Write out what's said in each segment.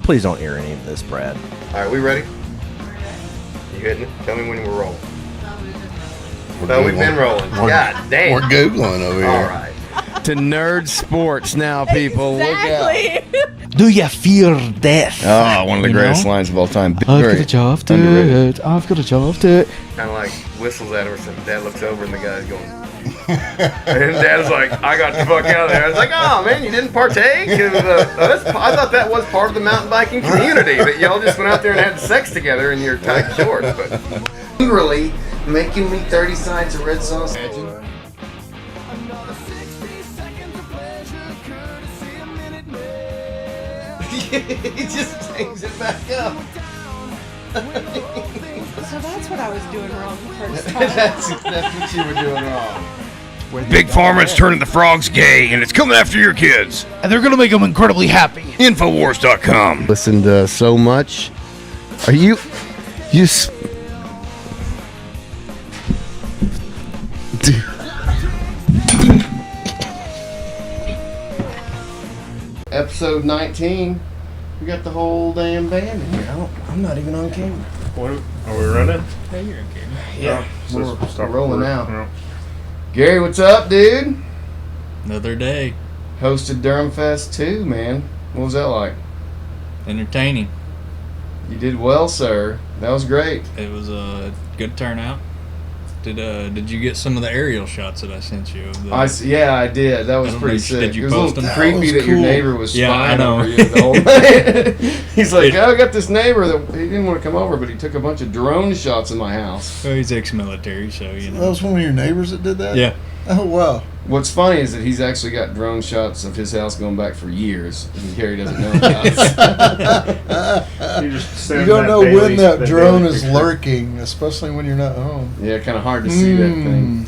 Please don't hear any of this, Brad. All right, we ready? You hitting it? Tell me when we're rolling. No, we've been rolling. God damn. We're Googling over here. All right. To nerd sports now, people. Exactly. Look out. Do you fear death? Oh, one of the greatest lines of all time. I've got a job to it. I've got a job to it. Kind of like whistles at him, and Dad looks over and the guy's going. And Dad's like, I got the fuck out of there. I was like, oh man, you didn't partake? I thought that was part of the mountain biking community, that y'all just went out there and had sex together in your tight shorts. But angrily making me 30 sides of red sauce. He just takes it back up. So that's what I was doing wrong the first time. That's what you were doing wrong. Big Pharma's turning the frogs gay, and it's coming after your kids. And they're going to make them incredibly happy. Infowars.com. Listened to so much. Are you... Episode 19. We got the whole damn band in here. I'm not even on camera. What, are we running? Yeah, you're okay. Yeah, So we're rolling out. Yeah. Gary, what's up, dude? Another day. Hosted Durhamcast 2, man. What was that like? Entertaining. You did well, sir. That was great. It was a good turnout. Did you get some of the aerial shots that I sent you? Of the, Yeah, I did. That was I don't pretty know, sick. did you It was a post little them? creepy That was that your cool. neighbor was Yeah, I spying know. over you the whole night. He's like, I got this neighbor that he didn't want to come over, but he took a bunch of drone shots in my house. well, he's ex-military, so you That know. was one of your neighbors that did that? Yeah. Oh, wow. What's funny is that he's actually got drone shots of his house going back for years, and Gary doesn't know about it. You just send You don't that know Bailey- when that drone Bailey is picture. lurking, especially when you're not home. Yeah, kind of hard to see that thing.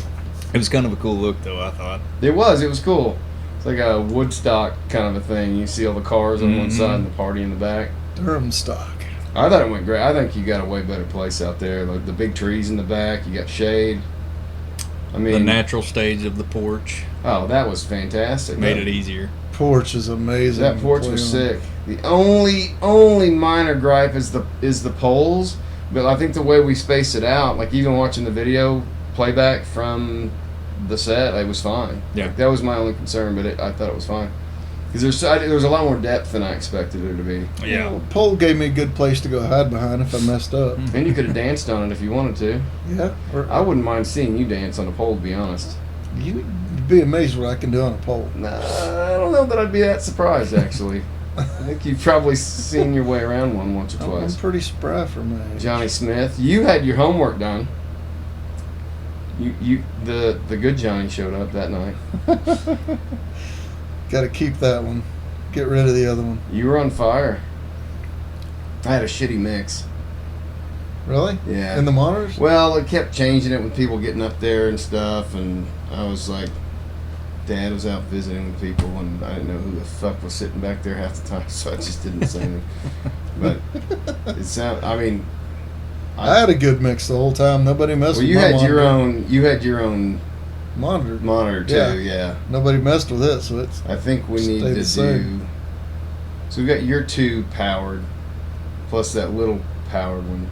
It was kind of a cool look, though, I thought. It was cool. It's like a Woodstock kind of a thing. You see all the cars on one Mhm. side and the party in the back. Durham stock. I thought it went great. I think you got a way better place out there. Like the big trees in the back, you got shade. I mean, The natural stage of the porch oh, that was fantastic. made it easier. Porch is amazing. That porch was sick. The only minor gripe is the poles, but I think the way we spaced it out, like even watching the video playback from the set, it was fine. Yeah. Like, that was my only concern, but I thought it was fine because there was a lot more depth than I expected there to be, Yeah. Well, pole gave me a good place to go hide behind if I messed up. and you could have danced on it if you wanted to. Yeah. Or, I wouldn't mind seeing you dance on a pole, to be honest. you'd be amazed what I can do on a pole. Nah, I don't know that I'd be that surprised, actually. I think you've probably seen your way around one once or I'm twice. pretty spry for my age. Johnny Smith, you had your homework done. The good Johnny showed up that night. Got to keep that one. Get rid of the other one. You were on fire. I had a shitty mix. Really? Yeah. In the monitors? Well, it kept changing it with people getting up there and stuff, and I was like, Dad was out visiting with people, and I didn't know who the fuck was sitting back there half the time, so I just didn't say anything. But it sounded. I mean, I had a good mix the whole time. Nobody messed well, with you my had monitor. your own. You had your own monitor. monitor too. Yeah. Nobody messed with it, so it's I think we need Stay to the do. same. So we got your two powered, plus that little powered one.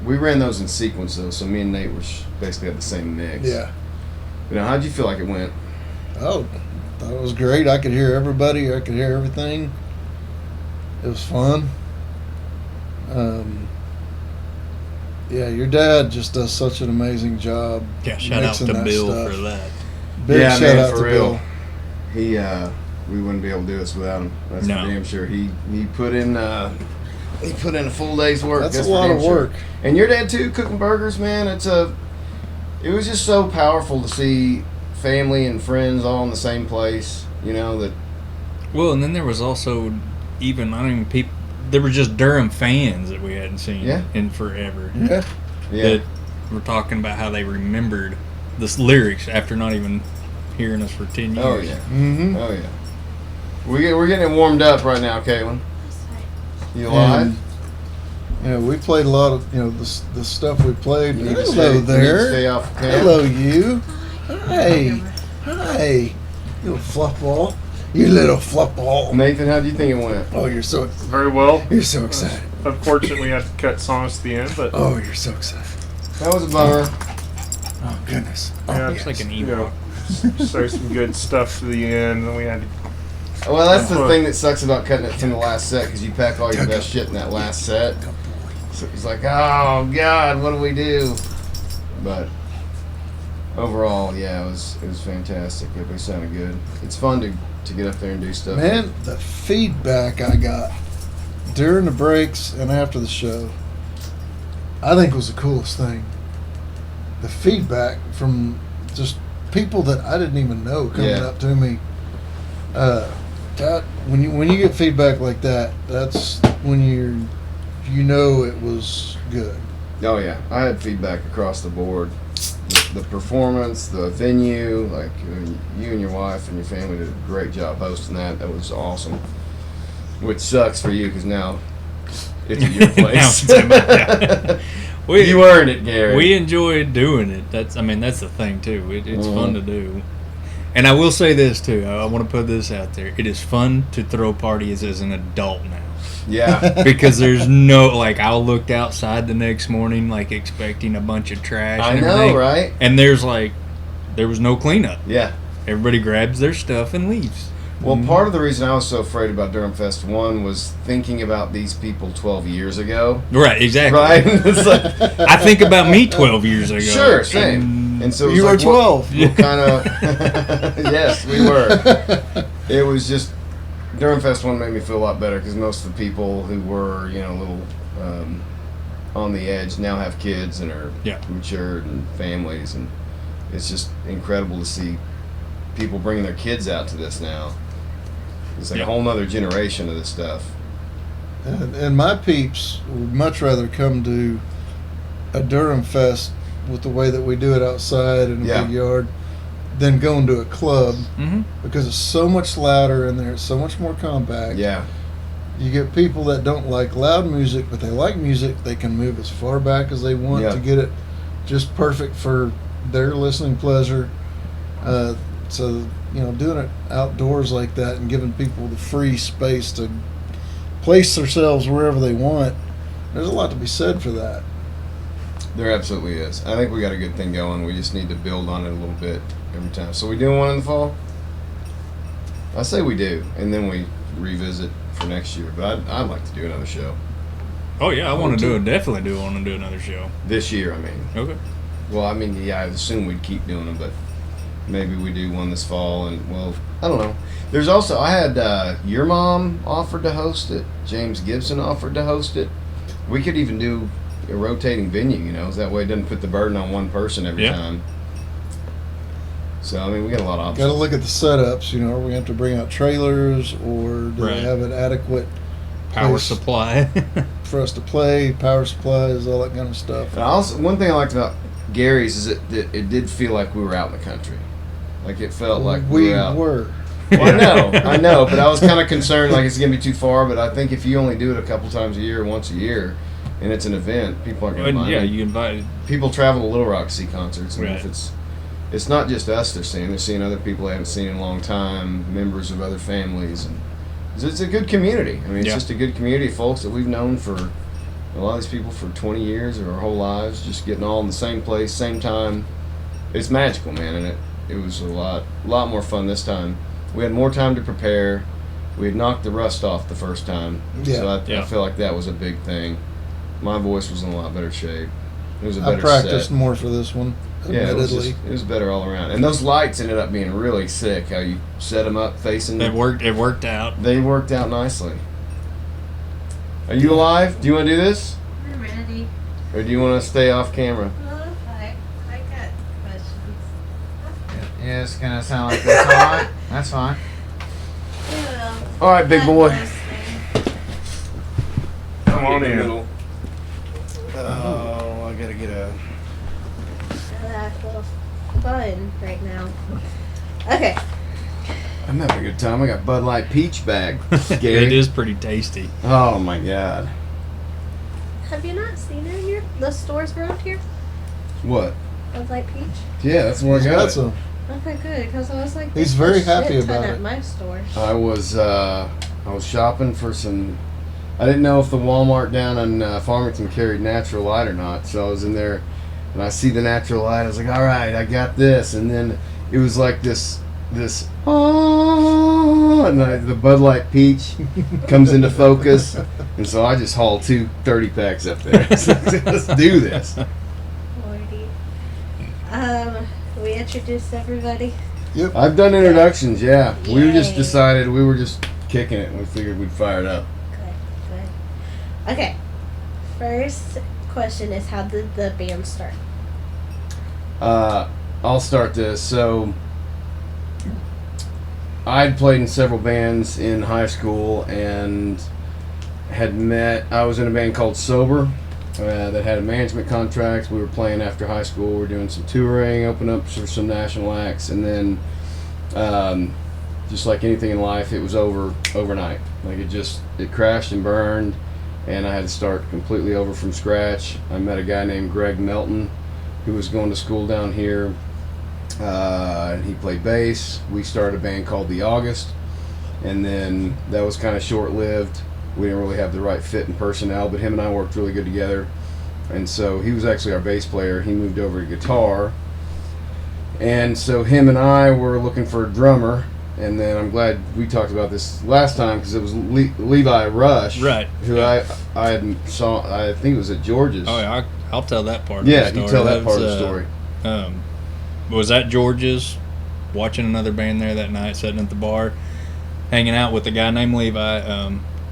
We ran those in sequence though, so me and Nate were basically had the same mix. yeah. You know, how'd you feel like it went? Oh, thought it was great. I could hear everybody. I could hear everything. It was fun. Yeah, your dad just does such an amazing job. Yeah, shout out mixing to that Bill stuff. for that. Big Yeah, shout man, out for to real. Bill. He, we wouldn't be able to do this without him. That's No. for damn sure. He put in a full day's work. That's a for lot damn of sure. work. And your dad too, cooking burgers, man. It was just so powerful to see family and friends all in the same place. You know that. Well, and then there was also people. There were just Durham fans that we hadn't seen Yeah. in forever. Yeah. Yeah. That were talking about how they remembered the lyrics after not even hearing us for 10 years. Oh yeah. Mm-hmm. Oh yeah. We're getting it warmed up right now, Caitlin. You live? Yeah, we played a lot of the stuff we played. You need to Hello stay- you need to there. stay off the cam. Hello you. Hi. Hi. You little fluff ball. You little fluff ball. Nathan, how do you think it went? Oh, you're so Very well. you're so excited. Unfortunately, I had to cut songs at the end, but Oh, you're so excited. That was a bummer. Oh goodness. Oh, yeah, It's like an you emo. know, say some good stuff to the end, and we had to. Well, that's the thing that sucks about cutting it from the last set, because you pack all your best shit in that last set. So it's like, oh God, what do we do? But overall, yeah, it was fantastic. Everybody sounded good. It's fun to get up there and do stuff. Man, the feedback I got during the breaks and after the show, I think was the coolest thing. The feedback from just people that I didn't even know coming Yeah. up to me. That when you get feedback like that, that's when you know it was good. Oh yeah, I had feedback across the board. The performance, the venue, like you and your wife and your family did a great job hosting that. That was awesome. Which sucks for you because now it's at your Now place. it's at my- You earned it, Gary. We enjoyed doing it. That's the thing too. It's Mhm. fun to do. And I will say this too. I want to put this out there. It is fun to throw parties as an adult now. Yeah. Because there's no, like, I looked outside the next morning, like, expecting a bunch of trash I and know, everything. right? And there was no cleanup. Yeah. Everybody grabs their stuff and leaves. Well, part of the reason I was so afraid about Durham Fest 1 was thinking about these people 12 years ago. Right, exactly. Right? It's like, I think about me 12 years ago. sure, same. And so it was You were like, 12. What kind of... Yes, we were. It was just... Durham Fest 1 made me feel a lot better because most of the people who were, a little on the edge now have kids and are matured and families. And it's just incredible to see people bringing their kids out to this now. It's like a whole nother generation of this stuff. And my peeps would much rather come to a Durham Fest with the way that we do it outside in a big yard than going to a club because it's so much louder in there. It's so much more compact. Yeah. You get people that don't like loud music, but they like music. They can move as far back as they want to get it just perfect for their listening pleasure. So, doing it outdoors like that and giving people the free space to place themselves wherever they want, there's a lot to be said for that. There absolutely is. I think we got a good thing going. We just need to build on it a little bit every time. So we doing one in the fall? I say we do, and then we revisit for next year. But I'd like to do another show. Oh, yeah, I want to do it. Definitely want to do another show. This year, I mean. Okay. Well, I mean, I assume we'd keep doing them, but maybe we do one this fall. And, well, I don't know. There's also, I had your mom offered to host it. James Gibson offered to host it. We could even do a rotating venue, so that way it doesn't put the burden on one person every time. So, I mean, we got a lot of options. Got to look at the setups, are we have to bring out trailers or do they have an adequate Power place supply. for us to play, power supplies, all that kind of stuff. And also, one thing I liked about Gary's is that it did feel like we were out in the country. Like, it felt like we were out. were. Well, I know, but I was kind of concerned, like, it's going to be too far, but I think if you only do it a couple times a year, once a year, and it's an event, people aren't going to mind. Yeah, you invite. People travel to Little Rock to see concerts, and Right. if it's not just us they're seeing other people they haven't seen in a long time, members of other families, and it's a good community. I mean, it's just a good community of folks that we've known for a lot of these people for 20 years or our whole lives, just getting all in the same place, same time. It's magical, man, and it was a lot more fun this time. We had more time to prepare. We had knocked the rust off the first time, so I feel like that was a big thing. My voice was in a lot better shape. It was a better I practiced set. more for this one. Yeah, Admittedly. it was better all around. And those lights ended up being really sick. How you set them up facing. It worked out. They worked out nicely. Are you alive? Do you want to do this? I'm ready. Or do you want to stay off camera? Oh, I got questions. Yeah, it's going to sound like that's all right. That's fine. Yeah. All right, big boy. Come on in. Oh, I got to get a... Little fun right now. Okay. I'm having a good time. I got Bud Light Peach bag. Gary. It is pretty tasty. Oh, my God. Have you not seen it in the stores around here? What? Bud Light Peach? Yeah, that's where I He's got got it. some. Okay, good. Because I was like, He's there's very a happy shit ton about at it. my store. I was shopping for some. I didn't know if the Walmart down in Farmington carried natural light or not, so I was in there, and I see the natural light. I was like, all right, I got this, and then it was like this, oh, and the Bud Light Peach comes into focus, and so I just hauled 2 30-packs up there. Let's do this. Lordy. We introduced everybody. Yep. I've done introductions, yeah. We just Yay. decided we were just kicking it, and we figured we'd fire it up. Good. Okay. First question is, how did the band start? I'll start this. So, I'd played in several bands in high school and I was in a band called Sober that had a management contract. We were playing after high school. We were doing some touring, open up for some national acts, and then just like anything in life, it was over overnight. Like it crashed and burned, and I had to start completely over from scratch. I met a guy named Greg Melton who was going to school down here. He played bass. We started a band called The August, and then that was kind of short-lived. We didn't really have the right fit and personnel, but him and I worked really good together. And so he was actually our bass player. He moved over to guitar. And so him and I were looking for a drummer. And then I'm glad we talked about this last time because it was Levi Rush, Right. Who I saw. I think it was at George's. Oh yeah, I'll tell that part. Yeah, of the you story. tell that part of was, the story. Was at George's, watching another band there that night, sitting at the bar, hanging out with a guy named Levi.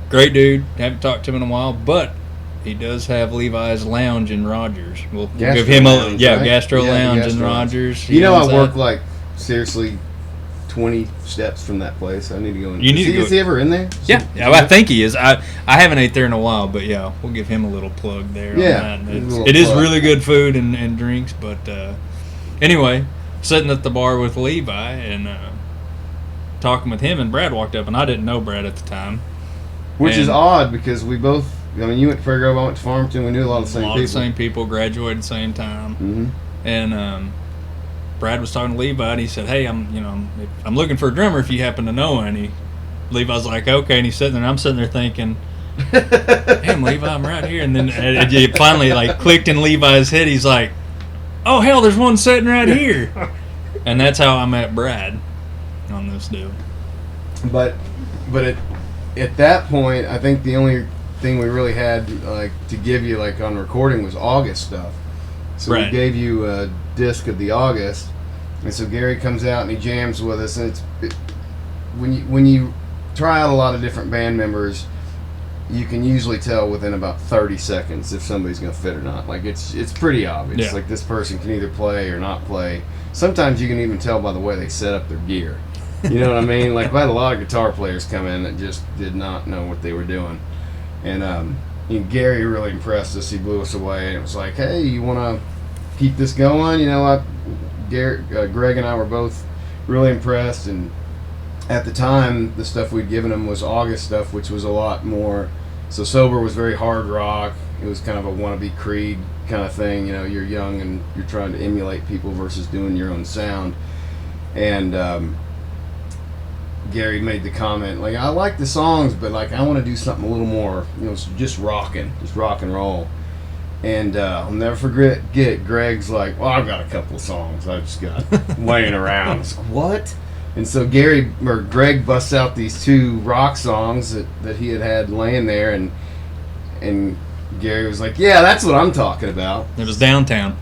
Great dude. Haven't talked to him in a while, but he does have Levi's Lounge in Rogers. We'll give him Lounge, right? Gastro Yeah, the Lounge in Gastro Lounge. Rogers. You know, I owns work that. like seriously 20 steps from that place. I need to go in. You need to go. Is he ever in there? Yeah, I think he is. I haven't ate there in a while, but yeah, we'll give him a little plug there. Yeah, on that. a little It is plug. really good food and drinks, but anyway, sitting at the bar with Levi and talking with him, and Brad walked up, and I didn't know Brad at the time. Which is And- odd because we both. I mean, you went to Fairgrove, I went to Farmington. We knew a lot of the same people. A lot of the same people, graduated at the same time. Mm-hmm. And Brad was talking to Levi, and he said, "Hey, I'm looking for a drummer if you happen to know any." Levi's like, "Okay," and he's sitting there, and I'm sitting there thinking, "Damn, Levi, I'm right here." And then it finally like clicked in Levi's head. He's like, "Oh hell, there's one sitting right here," and that's how I met Brad on this deal. But at that point, I think the only thing we really had like to give you like on recording was August stuff. So Right. we gave you a disc of the August, and so Gary comes out and he jams with us. And when you try out a lot of different band members, you can usually tell within about 30 seconds if somebody's going to fit or not. Like it's pretty obvious. Yeah. Like this person can either play or not play. Sometimes you can even tell by the way they set up their gear. You know what I mean? Like I had a lot of guitar players come in that just did not know what they were doing. And Gary really impressed us. He blew us away, and it was like, "Hey, you want to keep this going?" You know, Greg and I were both really impressed. And at the time, the stuff we'd given him was August stuff, which was a lot more. So Sober was very hard rock. It was kind of a wannabe Creed kind of thing. You know, you're young and you're trying to emulate people versus doing your own sound. And Gary made the comment, like, "I like the songs, but like I want to do something a little more, you know, just rock and roll." And I'll never forget Greg's like, "Well, I've got a couple of songs I just got laying around." It's like, what? And so Greg busts out these 2 rock songs that he had laying there, and Gary was like, "Yeah, that's what I'm talking about." It was Downtown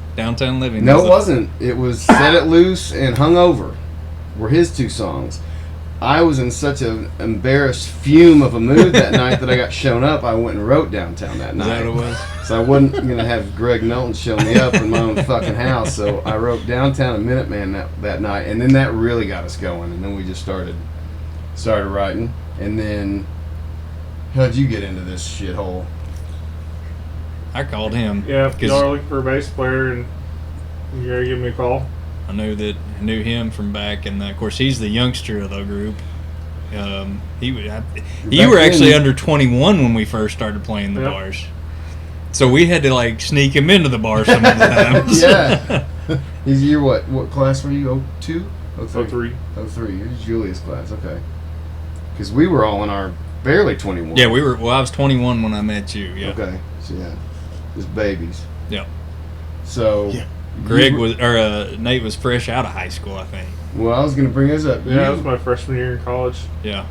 Living. No, it wasn't. It was Set It Loose and Hungover were his 2 songs. I was in such an embarrassed fume of a mood that night that I got shown up. I went and wrote Downtown that night. Is that what it was? So I wasn't going to have Greg Melton show me up in my own fucking house. So I wrote Downtown and Minuteman that night. And then that really got us going. And then we just started writing. And then, how'd you get into this shithole? I called him. Yeah, 'cause y'all are looking for a bass player, and Gary gave me a call. I knew him from back, and of course he's the youngster of the group. You were actually under 21 when we first started playing the Yep. bars, so we had to like sneak him into the bar some of the times. Yeah. You're what? What class were you? 02? 03. 03. You're Julia's class. Okay. Because we were all in our barely 21. Yeah, we were. Well, I was 21 when I met you. Yeah. Okay. So yeah, just babies. Yeah. So. Yeah. Nate was fresh out of high school, I think. Well, I was going to bring this up. Yeah, that was my freshman year in college. Yeah.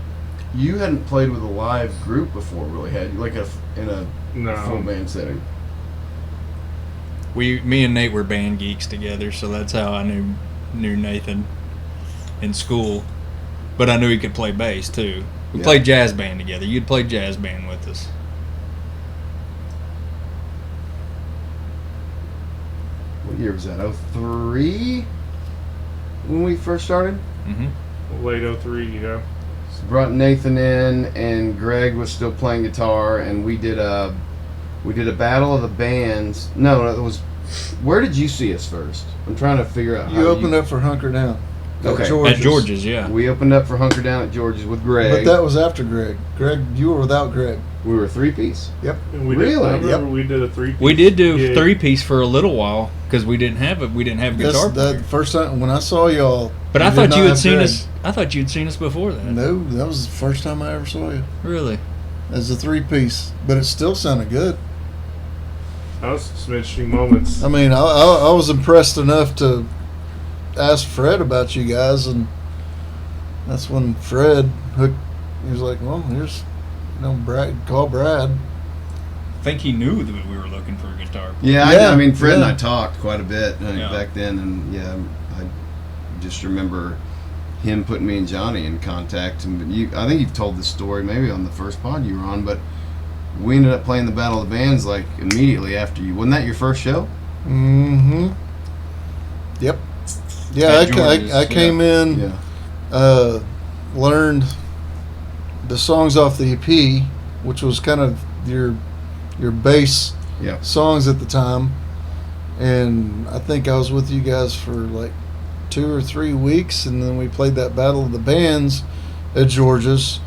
You hadn't played with a live group before, really, had you? Like in a No. full band setting. Me and Nate were band geeks together, so that's how I knew Nathan in school. But I knew he could play bass too. We played jazz band together. You'd play jazz band with us. What year was that? 03? When we first started? Mm-hmm. Late 03, yeah. So brought Nathan in, and Greg was still playing guitar, and we did a battle of the bands. No, it was. Where did you see us first? I'm trying to figure out. You opened up for Hunker Down. Okay. At George's, yeah. We opened up for Hunker Down at George's with Greg. But that was after Greg. Greg, you were without Greg. We were a 3-piece. Yep. And we Really? Did, I remember Yep. we did a 3-piece. We did do gig. 3-piece for a little while because we didn't have a guitar player. The first time when I saw y'all. But I did thought not you had have seen Greg. us. I thought you'd seen us before that. No, that was the first time I ever saw you Really? as a 3-piece. But it still sounded good. That was some interesting moments. I mean, I was impressed enough to ask Fred about you guys, and that's when Fred hooked. He was like, "Well, here's, Brad. Call Brad." I think he knew that we were looking for a guitar player. Yeah, Yeah, I mean, Fred and yeah. I talked quite a bit Yeah. back then, and yeah, I just remember him putting me and Johnny in contact. And I think you've told this story maybe on the first pod you were on, but we ended up playing the Battle of the Bands like immediately after you. Wasn't that your first show? Mm-hmm. Yep. Yeah, At George's, I came in, learned the songs off the EP, which was kind of your bass Yeah. songs at the time, and I think I was with you guys for like 2 or 3 weeks, and then we played that Battle of the Bands at George's,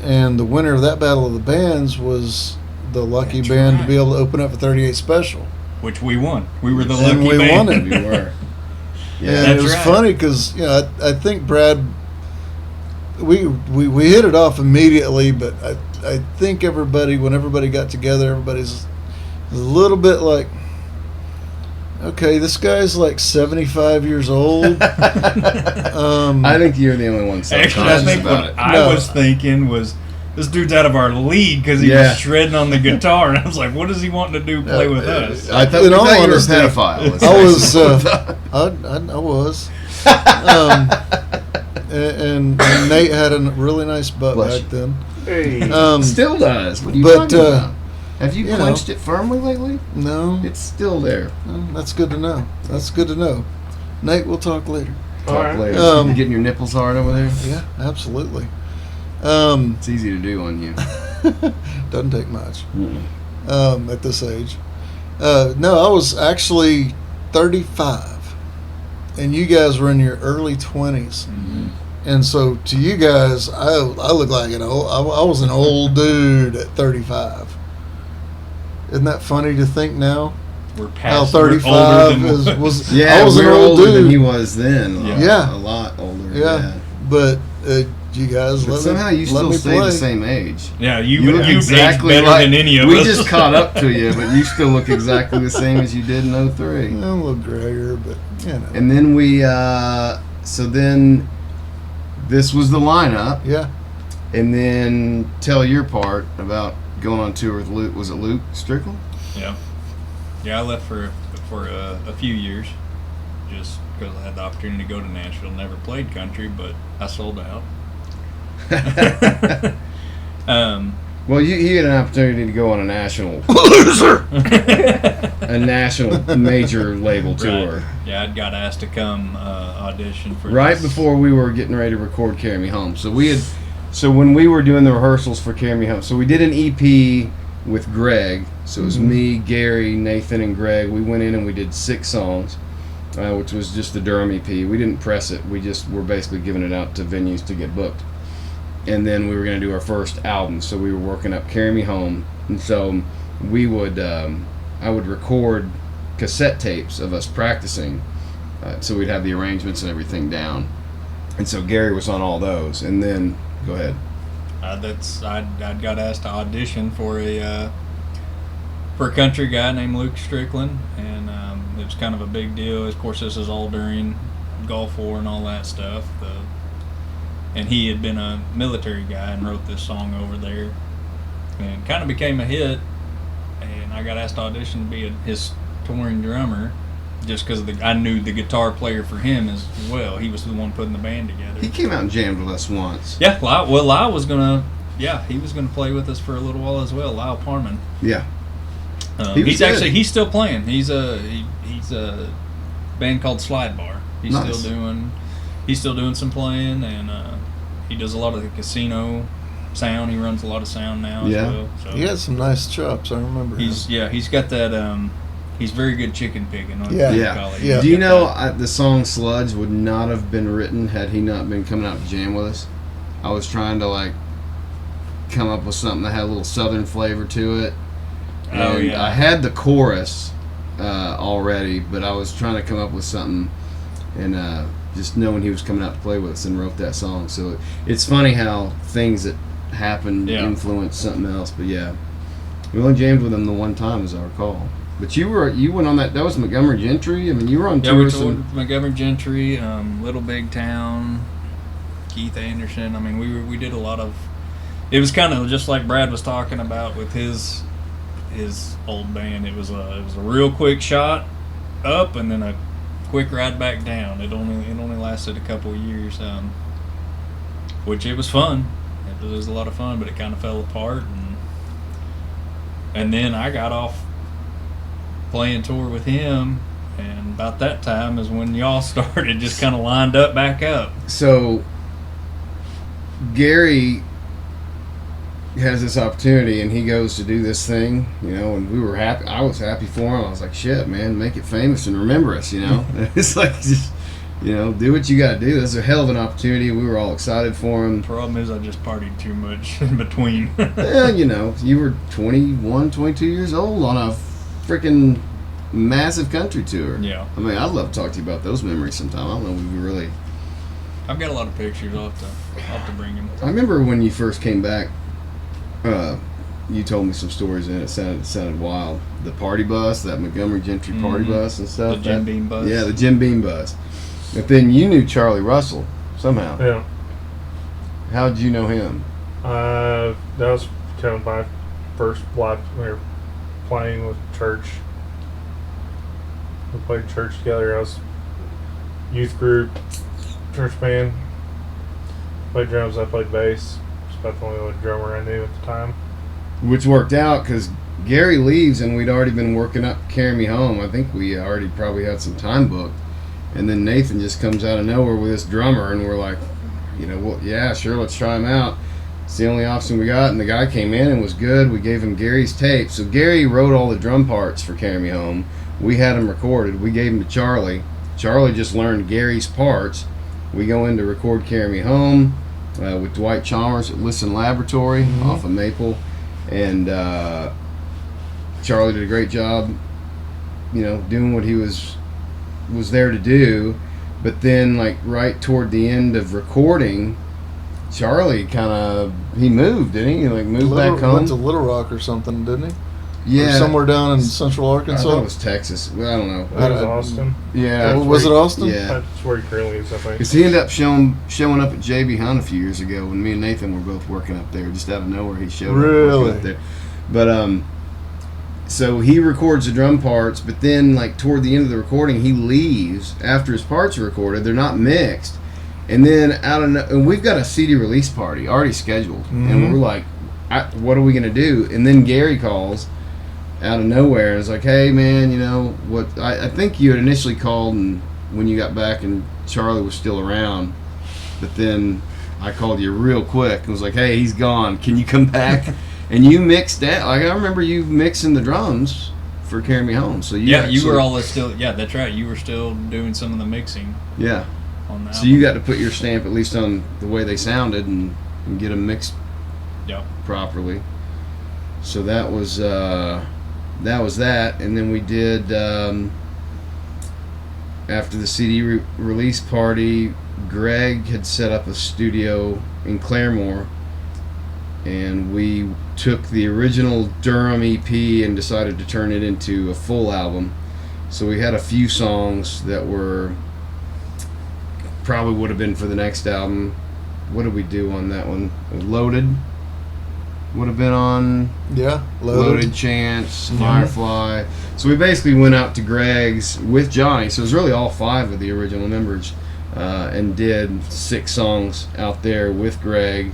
and the winner of that Battle of the Bands was the lucky That's band right. to be able to open up for 38 Special. Which we won. We were the And lucky we band. won it. We were. Yeah, And that's it was right. funny because I think Brad, we hit it off immediately, but I think when everybody got together, everybody's a little bit like, okay, this guy's like 75 years old. I think you're the only one Actually, I self-conscious think about what it. I No. was thinking was, this dude's out of our league because he Yeah. was shredding on the guitar, and I was like, what is he wanting to do? Play with us? I thought, In we all thought you were a honesty, pedophile. Let's I face was, it. I was. And Nate had a really nice butt Bless back you. then. Hey. Still does. What are you but, talking about? Have you you clenched it firmly lately? No, It's still there. that's good to know. That's good to know. Nate, we'll talk later. All Talk right. later. Um, You getting your nipples hard over there? Yeah, absolutely. It's easy to do on you. Doesn't take much Mm-mm. at this age. No, I was actually 35, and you guys were in your early 20s. Mm-hmm. And so to you guys, I look like an old. I was an old dude at 35. Isn't that funny to think now? We're How past. We're older 35 than was. Yeah, I was an we're old older dude. than he was then. Yeah. A lot older. Yeah, but you guys But let somehow me, you let still me stay play. the same age. Yeah, you look aged better than any of we us. just caught up to you, but you still look exactly the same as you did in 03. I'm a little grayer, but you know. And then so then this was the lineup. Yeah. And then tell your part about going on tour with Luke. Was it Luke Strickland? Yeah. Yeah, I left for a few years just because I had the opportunity to go to Nashville. Never played country, but I sold out. Well, you had an opportunity to go on a national a national major label tour. Right. Yeah, I got asked to come audition for Right this. before we were getting ready to record Carry Me Home. So when we were doing the rehearsals for Carry Me Home, so we did an EP with Greg. So it was me, Gary, Nathan, and Greg. We went in and we did 6 songs, which was just the Durham EP. We didn't press it. We just were basically giving it out to venues to get booked. And then we were going to do our first album. So we were working up Carry Me Home. And so we would, I would record cassette tapes of us practicing, so we'd have the arrangements and everything down. And so Gary was on all those. And then, go ahead. I'd got asked to audition for a country guy named Luke Strickland, and it was kind of a big deal. Of course, this is all during Gulf War and all that stuff. And he had been a military guy and wrote this song over there, and kind of became a hit. And I got asked to audition to be his touring drummer, just because I knew the guitar player for him as well. He was the one putting the band together. He came out and jammed with us once. Yeah, Lyle was gonna. Yeah, he was gonna play with us for a little while as well. Lyle Parman. Yeah. He's still playing. He's a band called Slide Bar. He's Nice. still doing some playing, and he does a lot of the casino sound. He runs a lot of sound now as well. So He had some nice chops. I remember. he's got that. He's very good chicken picking. Yeah. Do you know the song Sludge would not have been written had he not been coming out to jam with us? I was trying to come up with something that had a little southern flavor to it. Oh, And yeah. I had the chorus already, but I was trying to come up with something, and just knowing he was coming out to play with us and wrote that song. So it's funny how things that happen influence something else. But yeah, we only jammed with him the one time, as I recall. But you went on that was Montgomery Gentry. I mean, you were on tour. Yeah, we toured with Montgomery Gentry, Little Big Town, Keith Anderson. I mean, we did a lot of. It was kind of just like Brad was talking about with his old band. It was a real quick shot up and then a quick ride back down. It only lasted a couple of years, which it was fun. It was a lot of fun, but it kind of fell apart, and then I got off playing tour with him, and about that time is when y'all started, just kind of lined up back up. So Gary has this opportunity, and he goes to do this thing, and we were happy. I was happy for him. I was like, shit, man, make it famous and remember us, It's like, just, do what you got to do. This is a hell of an opportunity. We were all excited for him. The problem is I just partied too much in between. Yeah, you were 21, 22 years old on a freaking massive country tour. Yeah. I mean, I'd love to talk to you about those memories sometime. I don't know if we really... I've got a lot of pictures. I'll have to bring them. I remember when you first came back, you told me some stories, and it sounded wild. The party bus, that Montgomery Gentry party bus and stuff. The Jim Beam bus. Yeah, the Jim Beam bus. But then you knew Charlie Russell somehow. Yeah. How did you know him? That was kind of my first live. We were playing with church. We played church together. I was youth group, church band. Played drums. I played bass. Just about the only other drummer I knew at the time. Which worked out because Gary leaves, and we'd already been working up Carry Me Home. I think we already probably had some time booked. And then Nathan just comes out of nowhere with this drummer, and we're like, well, yeah, sure, let's try him out. It's the only option we got, and the guy came in and was good. We gave him Gary's tape. So Gary wrote all the drum parts for Carry Me Home. We had them recorded. We gave them to Charlie. Charlie just learned Gary's parts. We go in to record Carry Me Home with Dwight Chalmers at Listen Laboratory off of Maple. And Charlie did a great job, doing what he was there to do. But then, right toward the end of recording, Charlie he moved, didn't he? Moved back home. Went to Little Rock or something, didn't he? Yeah. Or somewhere down in Central I Arkansas. thought it was Texas. Well, I don't know. That was Austin. Yeah. Was it Austin? Yeah. That's where he currently is, I think. Because he ended up showing up at JB Hunt a few years ago when me and Nathan were both working up there. Just out of nowhere, he showed up working up there. But so he records the drum parts, but then toward the end of the recording, he leaves after his parts are recorded. They're not mixed, and then and we've got a CD release party already scheduled, and we're like, what are we gonna do? And then Gary calls out of nowhere and is like, hey man, what? I think you had initially called and when you got back and Charlie was still around, but then I called you real quick and was like, hey, he's gone, can you come back? And you mixed that. I remember you mixing the drums for Carry Me Home. So you were all still. Yeah, that's right. You were still doing some of the mixing. Yeah. On that. So you got to put your stamp at least on the way they sounded and get them mixed properly. So that was that was that. And then we did, after the CD release party, Greg had set up a studio in Claremore, and we took the original Durham EP and decided to turn it into a full album. So we had a few songs that were probably would have been for the next album. What did we do on that one? Loaded would have been on. Yeah, Loaded Chance, Firefly. So we basically went out to Greg's with Johnny. So it was really all 5 of the original members, and did 6 songs out there with Greg.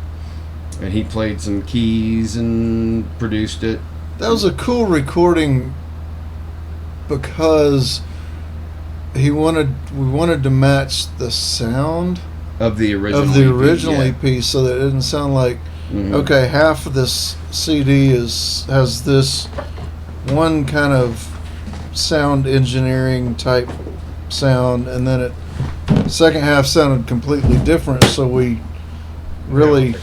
And he played some keys and produced it. That was a cool recording because we wanted to match the sound of the original EP, so that it didn't sound like okay, half of this CD has this one kind of sound engineering type sound, and then second half sounded completely different. So we really,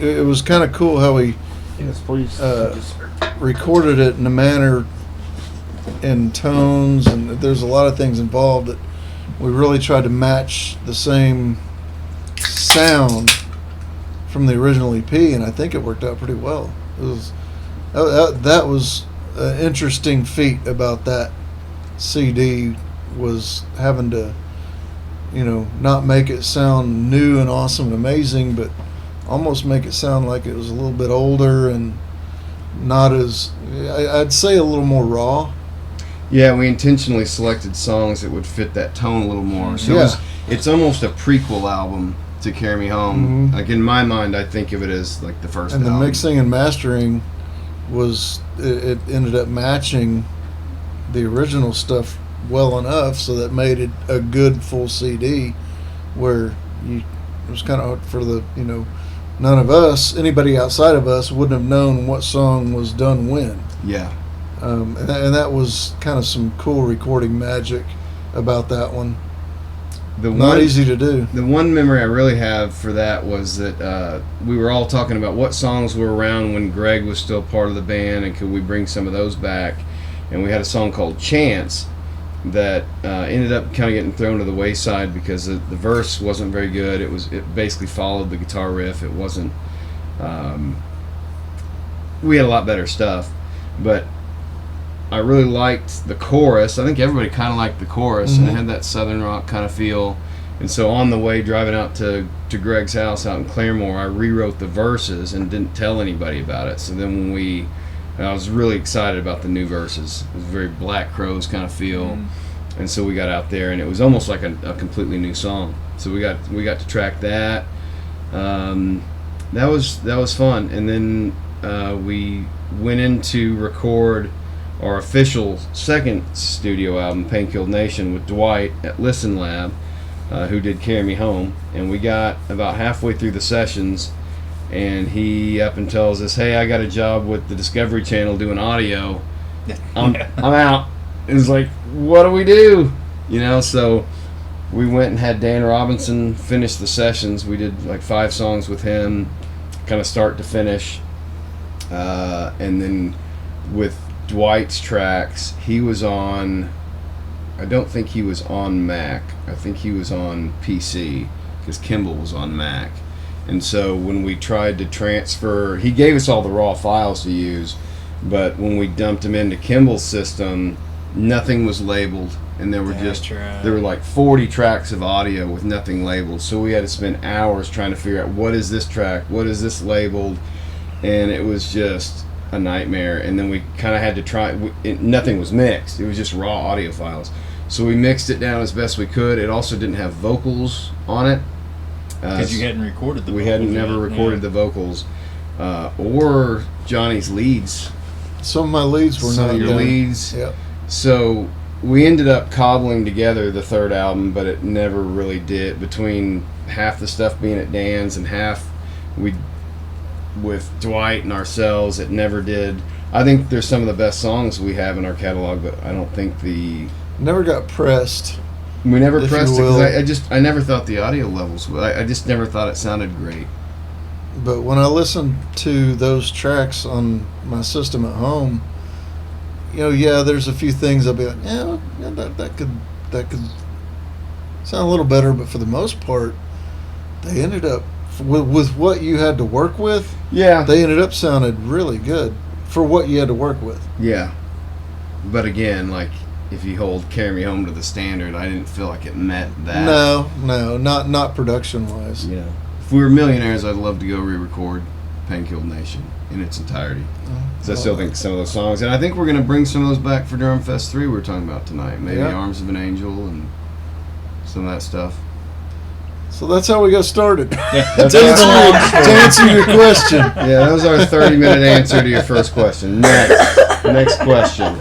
it was kind of cool how we recorded it in a manner and tones, and there's a lot of things involved that we really tried to match the same sound from the original EP, and I think it worked out pretty well. It was that was an interesting feat about that CD, was having to, not make it sound new and awesome and amazing, but almost make it sound like it was a little bit older and not as, I'd say, a little more raw. Yeah, we intentionally selected songs that would fit that tone a little more. So it's almost a prequel album to Carry Me Home. Like, in my mind, I think of it as like the first album. And the mixing and mastering was, it ended up matching the original stuff well enough so that made it a good full CD, where it was kind of for the, none of us, anybody outside of us, wouldn't have known what song was done when. Yeah. And that was kind of some cool recording magic about that one. Not easy to do. The one memory I really have for that was that we were all talking about what songs were around when Greg was still part of the band, and could we bring some of those back. And we had a song called Chance that ended up kind of getting thrown to the wayside because the verse wasn't very good. It basically followed the guitar riff. It wasn't. We had a lot better stuff, but I really liked the chorus. I think everybody kind of liked the chorus, and it had that southern rock kind of feel. And so on the way driving out to Greg's house out in Claremore, I rewrote the verses and didn't tell anybody about it. So then I was really excited about the new verses. It was very Black Crowes kind of feel. And so we got out there, and it was almost like a completely new song. So we got to track that. That was fun. And then we went in to record our official second studio album, Painkilled Nation, with Dwight at Listen Lab, who did Carry Me Home. And we got about halfway through the sessions, and he up and tells us, "Hey, I got a job with the Discovery Channel doing audio. I'm out." It was like, what do we do? So we went and had Dan Robinson finish the sessions. We did like 5 songs with him, kind of start to finish. And then with Dwight's tracks, he was on, I don't think he was on Mac. I think he was on PC, because Kimball was on Mac. And so when we tried to transfer, he gave us all the raw files to use, but when we dumped them into Kimball's system, nothing was labeled, and there were like 40 tracks of audio with nothing labeled. So we had to spend hours trying to figure out, what is this track, what is this labeled, and it was just a nightmare. And then we kind of had to try, nothing was mixed, it was just raw audio files. So we mixed it down as best we could. It also didn't have vocals on it, because you hadn't recorded the vocals. We hadn't never recorded the vocals, or Johnny's leads. Some of my leads were Some not of your there. leads. Yep. So we ended up cobbling together the third album, but it never really did. Between half the stuff being at Dan's and half with Dwight and ourselves, it never did. I think there's some of the best songs we have in our catalog, but I don't think never got pressed. We never if pressed you it will. because I never thought the audio levels. I just never thought it sounded great. But when I listened to those tracks on my system at home, yeah, there's a few things I'll be like, yeah, that could sound a little better, but for the most part, they ended up with what you had to work with. Yeah. They ended up sounded really good for what you had to work with. Yeah. But again, like, if you hold Carry Me Home to the standard, I didn't feel like it met that. No, not production-wise. You know, if we were millionaires, I'd love to go re-record Painkilled Nation in its entirety. So I still think some of those songs, and I think we're going to bring some of those back for Durham Fest 3 we were talking about tonight. Maybe Yeah. Arms of an Angel and some of that stuff. So that's how we got started. That's to answer your question. Yeah, that was our 30-minute answer to your first question. Next question.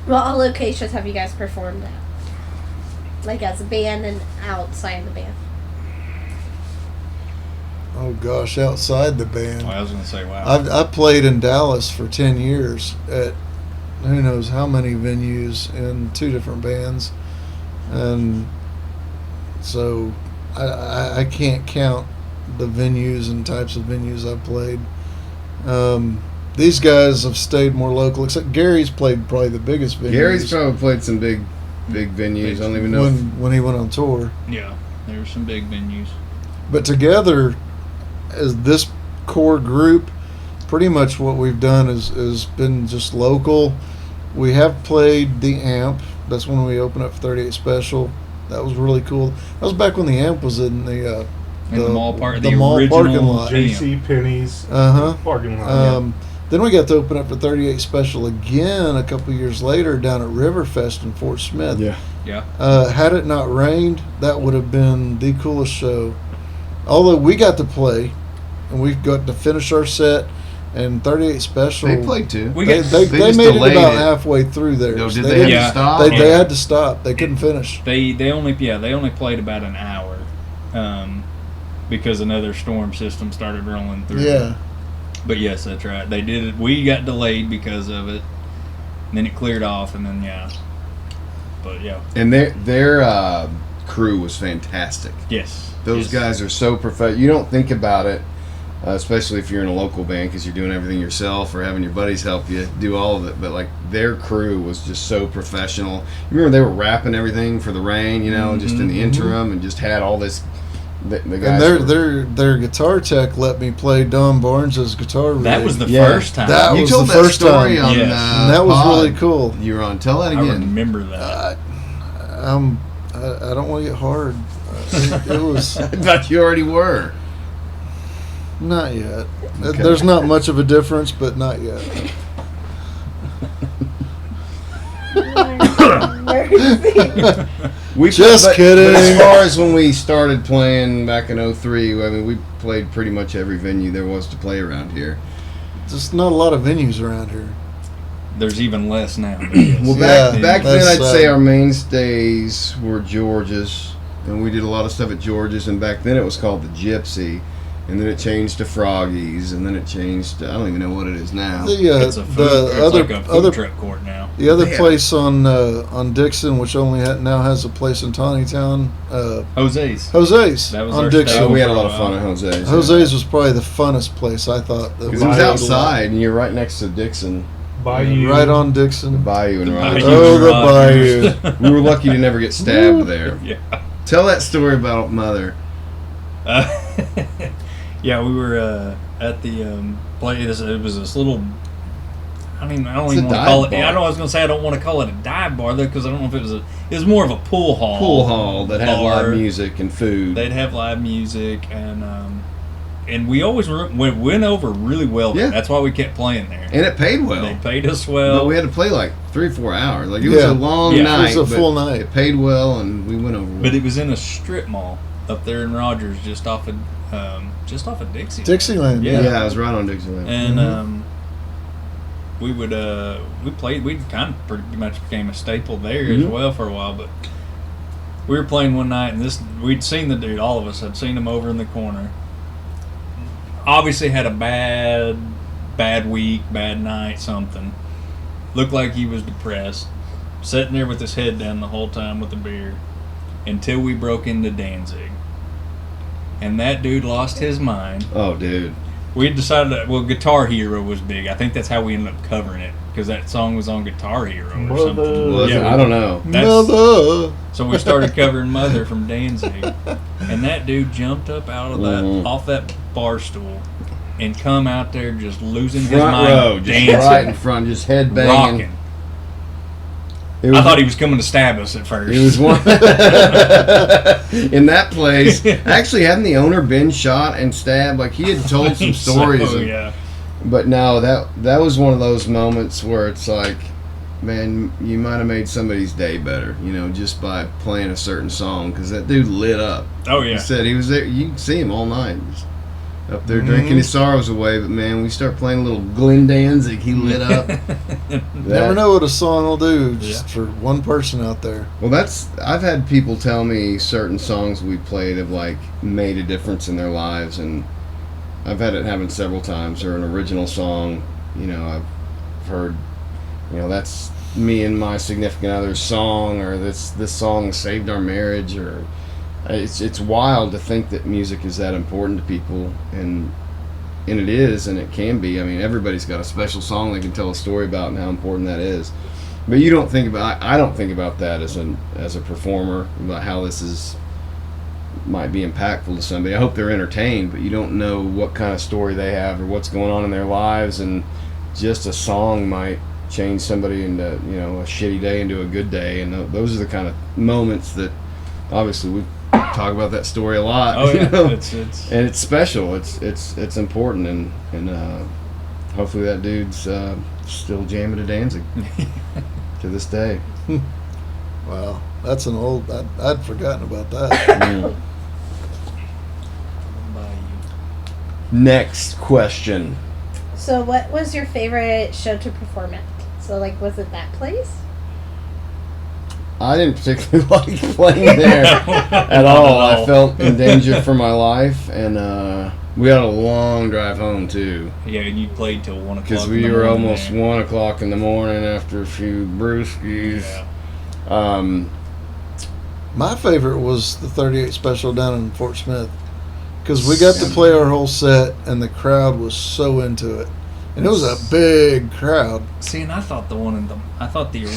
What all locations have you guys performed at? Like as a band and outside the band? Oh gosh, outside the band. I was going to say, wow. I played in Dallas for 10 years at who knows how many venues in 2 different bands. And so I can't count the venues and types of venues I've played. These guys have stayed more local, except Gary's played probably the biggest venues. Gary's probably played some big venues. I don't even know. When he went on tour. Yeah, there were some big venues. But together, as this core group, pretty much what we've done is been just local. We have played the Amp. That's when we opened up 38 Special. That was really cool. That was back when the Amp was in the mall park, the the mall original parking lot. JC Penney's Uh-huh. parking lot. Then we got to open up for 38 Special again a couple years later down at Riverfest in Fort Smith. Yeah. Yeah. Had it not rained, that would have been the coolest show. Although we got to play, and we got to finish our set, and 38 Special. They played too. They just made it delayed about it. halfway through there. No, did They they have didn't- to stop? They had to stop. They couldn't finish. They only played about an hour, because another storm system started rolling through. Yeah. But yes, that's right. They did it. We got delayed because of it. And then it cleared off, and then yeah. But yeah. And their crew was fantastic. Yes. Those guys are so professional. You don't think about it, especially if you're in a local band, because you're doing everything yourself or having your buddies help you do all of it. But like their crew was just so professional. You remember they were wrapping everything for the rain, just in the interim, and just had all this. The guys And their guitar tech let me play Don Barnes's guitar rig. That was the first time. That you was told the that first story time. on Yes. And that was pod really cool. You were on. Tell that I again. remember that. I don't want to get hard. It was I thought you already were. not yet. Okay. There's not much of a difference, but not yet. Just kidding. But as far as when we started playing back in 03, I mean, we played pretty much every venue there was to play around here. Just not a lot of venues around here. There's even less now. but yes. Well, Yeah, back then, that's, I'd say our mainstays were George's, and we did a lot of stuff at George's, and back then it was called the Gypsy, and then it changed to Froggy's, and then it changed to, I don't even know what it is now. It's a food, it's like a food truck court now. The other Yeah. place on Dixon, which only now has a place in Tawnytown, Jose's. Jose's That was on our Dixon. Oh, we had a lot of fun at Jose's. Jose's was probably the funnest place, I thought. Because it was outside, and you're right next to Dixon, Bayou. Right on the Dixon. Bayou and The Rogers. Bayou. Oh, the Rogers. Bayou. We were lucky to never get stabbed there. Yeah. Tell that story about Mother. Yeah, we were at the place. It was this little. I don't It's even a want to dive call it. bar. I was going to say I don't want to call it a dive bar though, because I don't know if it was a. It was more of a pool hall. Pool hall that had bar. live music and food. They'd have live music, and we always went over really well. There. Yeah. That's why we kept playing there. And it paid well. They paid us well. But we had to play like 3 or 4 hours. Like it was Yeah. a long Yeah. night. It was a but full night. It paid well, and we went over. But it was in a strip mall up there in Rogers, just off of Dixie. Dixieland. yeah, I was right on Dixieland. And we kind of pretty much became a staple there as well for a while. But we were playing one night, and we'd seen the dude. All of us had seen him over in the corner. Obviously had a bad week, bad night, something. Looked like he was depressed. Sitting there with his head down the whole time with the beer, until we broke into Danzig. And that dude lost his mind. Oh, dude. we decided that, well, Guitar Hero was big. I think that's how we ended up covering it, because that song was on Guitar Hero or Mother. something. Was it? Yeah, I don't know. Mother. So we started covering Mother from Danzig, and that dude jumped up out of that off that bar stool and come out there just losing his Front mind, row, just dancing, right in front, just head banging. rocking. I thought he was coming to stab us at first. It was one in that place. Actually, hadn't the owner been shot and stabbed? Like, he had told some stories. So, yeah. But no, that was one of those moments where it's like, man, you might have made somebody's day better, just by playing a certain song, because that dude lit up. Oh yeah. He said he was there. You can see him all night, just up there drinking his sorrows away. But man, we start playing a little Glenn Danzig, he lit up. Never know what a song will do just for one person out there. Well, I've had people tell me certain songs we played have like made a difference in their lives, and I've had it happen several times. Or an original song, I've heard, that's me and my significant other's song, or this song saved our marriage, or it's wild to think that music is that important to people, and it is, and it can be. I mean, everybody's got a special song they can tell a story about and how important that is. But you don't think about, I don't think about that as a performer, about how this might be impactful to somebody. I hope they're entertained, but you don't know what kind of story they have or what's going on in their lives, and just a song might change somebody into a shitty day into a good day, and those are the kind of moments that obviously we talk about that story a lot. Oh yeah, and it's special. It's important, and hopefully that dude's still jamming to Danzig to this day. Wow, that's an old. I'd forgotten about that. Yeah. Next question. So, what was your favorite show to perform at? So, like, was it that place? I didn't particularly like playing there at all. I felt in danger for my life, and we had a long drive home too. Yeah, and you played till 1 o'clock. Because we were almost 1 o'clock in the morning after a few brewskis. Yeah. My favorite was the 38 special down in Fort Smith, because we got to play our whole set, and the crowd was so into it. And it was a big crowd. See, and I thought the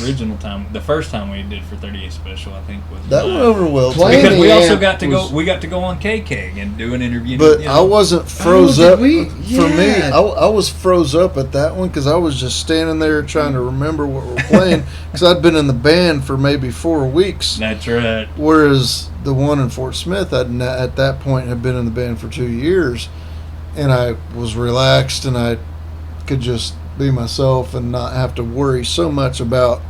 original time, the first time we did for 38 Special, I think was That went over well. Playing because the we also amp got to was- go. We got to go on KK and do an interview. But I wasn't froze did up. we? For me, Yeah. I was froze up at that one because I was just standing there trying to remember what we're playing, because I'd been in the band for maybe 4 weeks. That's right. Whereas the one in Fort Smith, at that point had been in the band for 2 years, and I was relaxed and I could just be myself and not have to worry so much about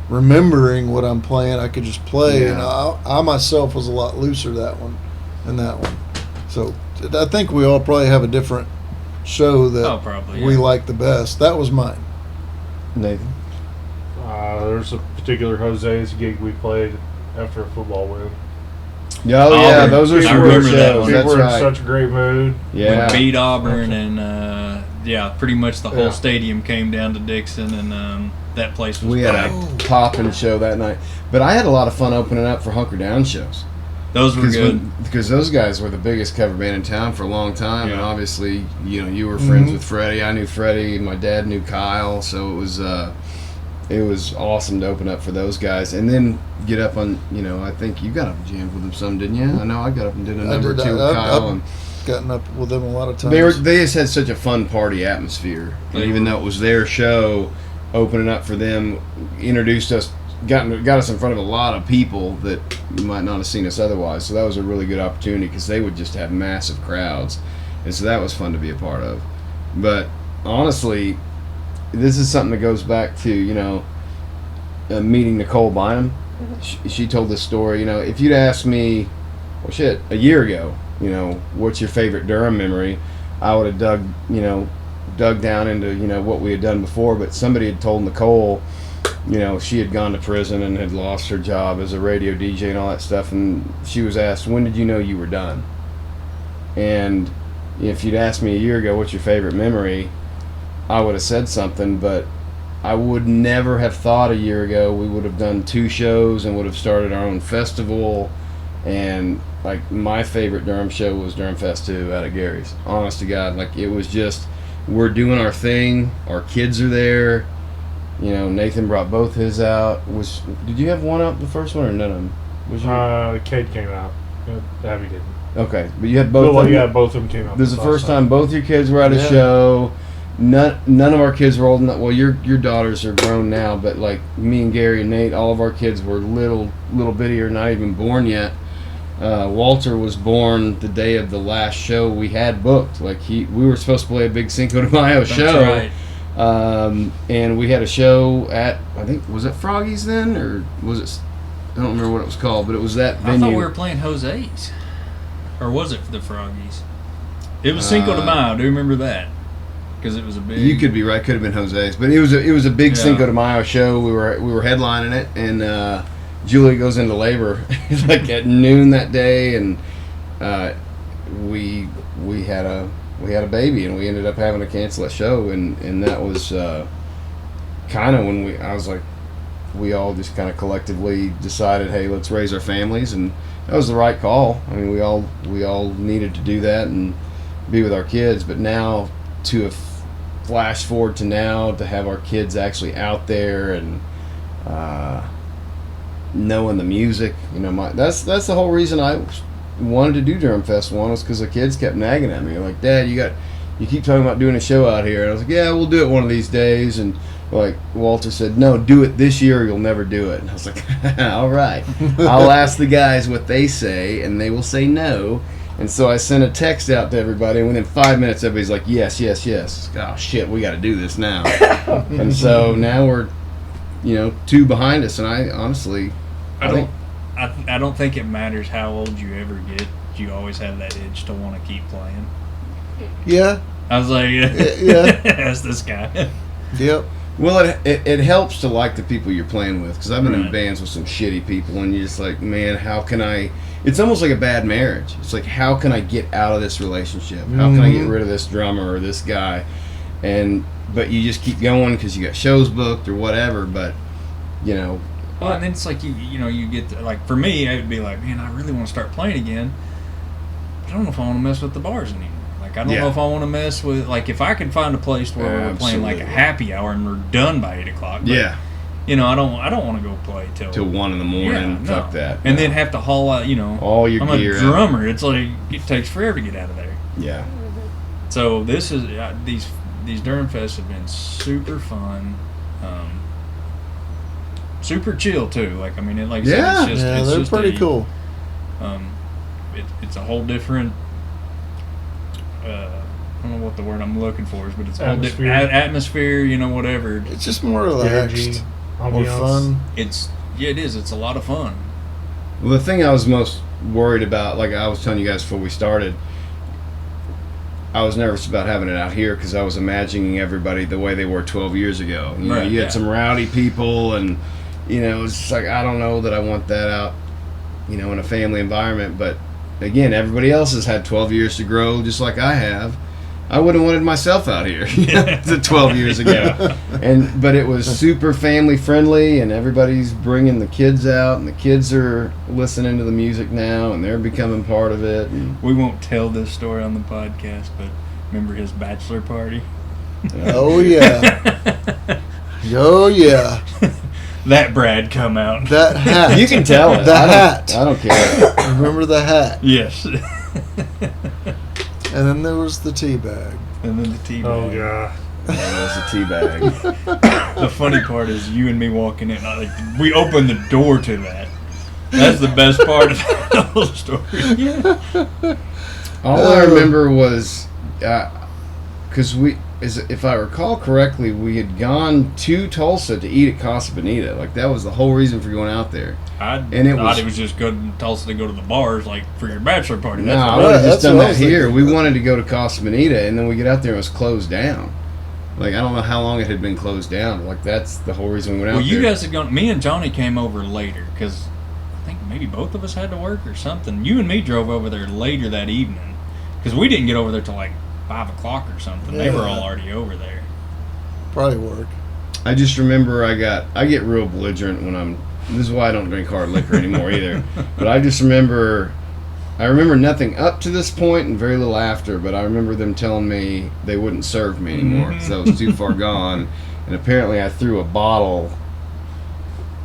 remembering what I'm playing. I could just play, and I myself was a lot looser that one than that one. So I think we all probably have a different show that probably, we yeah. like the best. That was mine. Nathan. There's a particular Jose's gig we played after a football win. Oh yeah, Auburn. those are I short remember that shows. one. People That's were in right. such a great mood. Yeah. We beat Auburn, and pretty much the whole Yeah. stadium came down to Dixon, and that place was We had packed. a popping show that night, but I had a lot of fun opening up for Hunker Down shows. Those were good. Because those guys were the biggest cover band in town for a long time, and Yeah. obviously, you were friends with Freddie. I knew Freddie. My dad knew Kyle, so it was awesome to open up for those guys, and then get up on. I think you got up and jammed with them some, didn't you? I know I got up and did a number or two with Kyle, and Gotten up with them a lot of times. they just had such a fun party atmosphere, and even though it was their show, opening up for them introduced us. Got us in front of a lot of people that might not have seen us otherwise. So that was a really good opportunity, because they would just have massive crowds, and so that was fun to be a part of. But honestly, this is something that goes back to meeting Nicole Bynum. She told this story. If you'd asked me, a year ago, what's your favorite Durham memory, I would have dug down into what we had done before. But somebody had told Nicole. She had gone to prison and had lost her job as a radio DJ and all that stuff, and she was asked, when did you know you were done? And if you'd asked me a year ago, what's your favorite memory, I would have said something, but I would never have thought a year ago we would have done 2 shows and would have started our own festival and like my favorite Durham show was Durham Fest 2 out at Gary's. Honest to God, like it was just we're doing our thing. Our kids are there. You know, Nathan brought both his out. Did you have one out the first one or none of them? Was Cade came out. Abby didn't. Okay, but you had both. Both of them came out. This is the first time both your kids were at a show. None of our kids were old enough. Well, your daughters are grown now, but like me and Gary and Nate, all of our kids were little bitty or not even born yet. Walter was born the day of the last show we had booked. Like we were supposed to play a big Cinco de Mayo show. Right. And we had a show at, I think, was it Froggy's then, or was it? I don't remember what it was called, but it was that venue. I thought we were playing Jose's, or was it the Froggies? It was Cinco de Mayo. I do remember that because it was a big. You could be right. Could have been Jose's, but it was a big Cinco de Mayo show. We were headlining it, and Julie goes into labor like at noon that day, and we had a baby, and we ended up having to cancel that show, and that was kind of when I was like, we all just kind of collectively decided, hey, let's raise our families, and that was the right call. I mean, we all needed to do that and be with our kids, but now to flash forward to now to have our kids actually out there and knowing the music, you know, that's the whole reason I wanted to do Durham Fest 1 was because the kids kept nagging at me like, Dad, you keep talking about doing a show out here, and I was like, yeah, we'll do it one of these days, and like Walter said, no, do it this year or you'll never do it. And I was like, all right, I'll ask the guys what they say, and they will say no. And so I sent a text out to everybody, and within 5 minutes, everybody's like, yes, yes, yes. Oh, shit, we got to do this now. And so now we're, 2 behind us, and I honestly... I don't think it matters how old you ever get. You always have that itch to want to keep playing. Yeah. I was like, yeah. That's this guy. Yep. Well, it helps to like the people you're playing with, because I've been in bands with some shitty people, and you're just like, man, how can I... It's almost like a bad marriage. It's like, how can I get out of this relationship? How can I get rid of this drummer or this guy? But you just keep going because you got shows booked or whatever, but, Well, and then it's like, you get to, like, for me, it would be like, man, I really want to start playing again, but I don't know if I want to mess with the bars anymore. Like, I don't know if I want to mess with, like, if I could find a place where we're playing like a happy hour and we're done by 8 o'clock. But, I don't want to go play till 1 in the morning. Fuck that. And then have to haul out, all your I'm gear. I'm a drummer. It's like it takes forever to get out of there. Yeah. So this is these Durham Fests have been super fun, super chill too. Like, I mean, it's just they're just pretty cool. It's a whole different. I don't know what the word I'm looking for is, but it's a whole different atmosphere. Whatever. It's just more relaxed, more fun. It is. It's a lot of fun. Well, the thing I was most worried about, like I was telling you guys before we started, I was nervous about having it out here because I was imagining everybody the way they were 12 years ago. You had some rowdy people, and it's just like, I don't know that I want that out, in a family environment. But again, everybody else has had 12 years to grow, just like I have. I would have wanted myself out here 12 years ago. But it was super family friendly, and everybody's bringing the kids out, and the kids are listening to the music now, and they're becoming part of it. And we won't tell this story on the podcast, but remember his bachelor party? Oh, yeah. Oh, yeah. That Brad come out. That hat. You can tell it. The hat. I don't care. Remember the hat? Yes. And then there was the tea bag. And then the tea bag. Oh, yeah. That was a tea bag. The funny part is you and me walking in. Like, we opened the door to that. That's the best part of the whole story. All I remember was, because if I recall correctly, we had gone to Tulsa to eat at Casa Bonita. Like, that was the whole reason for going out there. I thought it was just good in Tulsa to go to the bars, like, for your bachelor party. No, I would have just done that here. We wanted to go to Casa Bonita, and then we get out there and it was closed down. Like, I don't know how long it had been closed down. Like, that's the whole reason we went out there. Well, you guys had gone. Me and Johnny came over later, because I think maybe both of us had to work or something. You and me drove over there later that evening, because we didn't get over there till like 5 o'clock or something. Yeah. They were all already over there. Probably work. I just remember I get real belligerent when this is why I don't drink hard liquor anymore either. But I just remember I remember nothing up to this point and very little after, but I remember them telling me they wouldn't serve me anymore because I was too far gone. And apparently I threw a bottle.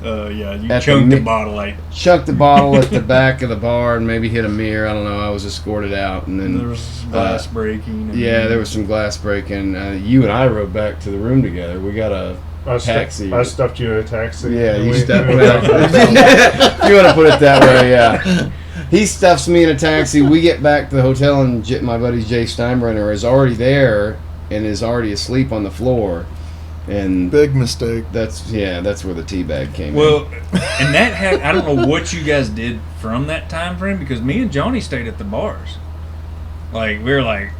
Yeah, you At chunked the the bottle like. Chucked the bottle at the back of the bar and maybe hit a mirror. I don't know. I was escorted out. And then There was glass breaking. And yeah, there was some glass breaking. You and I rode back to the room together. We got a taxi. I stuffed you in a taxi. Yeah, And you we- stuffed we me. went out. You want to put it that way, yeah. He stuffs me in a taxi. We get back to the hotel, and my buddy Jay Steinbrenner is already there and is already asleep on the floor. And Big mistake. that's where the tea bag came in. Well, and that had, I don't know what you guys did from that time frame, because me and Johnny stayed at the bars. Like, we were like,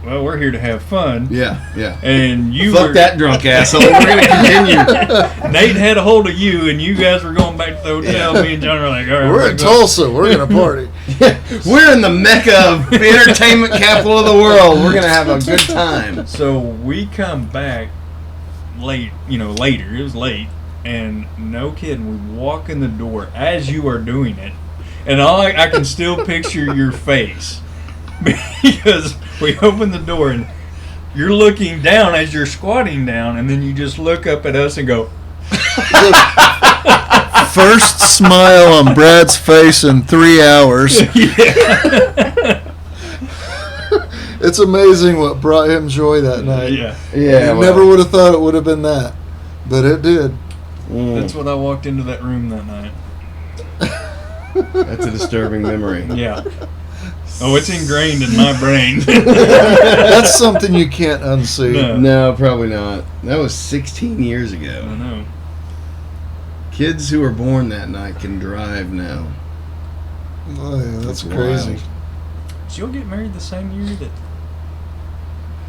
well, we're here to have fun. Yeah. And you Fuck were, that drunk asshole. We're going to continue. Nate had a hold of you, and you guys were going back to the hotel. Me and Johnny were like, all right, We're in Tulsa. We're gonna party. We're in the mecca of entertainment capital of the world. We're going to have a good time. So we come back late, later. It was late, and no kidding, we walk in the door as you are doing it, and I can still picture your face because we open the door and you're looking down as you're squatting down, and then you just look up at us and go, First smile on Brad's face in 3 hours. It's amazing what brought him joy that night. yeah. Yeah. I never would have thought it would have been that, but it did. That's what I walked into that room that night. That's a disturbing memory. Yeah. Oh, it's ingrained in my brain. That's something you can't unsee. No. No, probably not. That was 16 years I ago. know. Kids who were born that night can drive now. Oh, yeah, that's That's crazy. wild. Did you get married the same year that...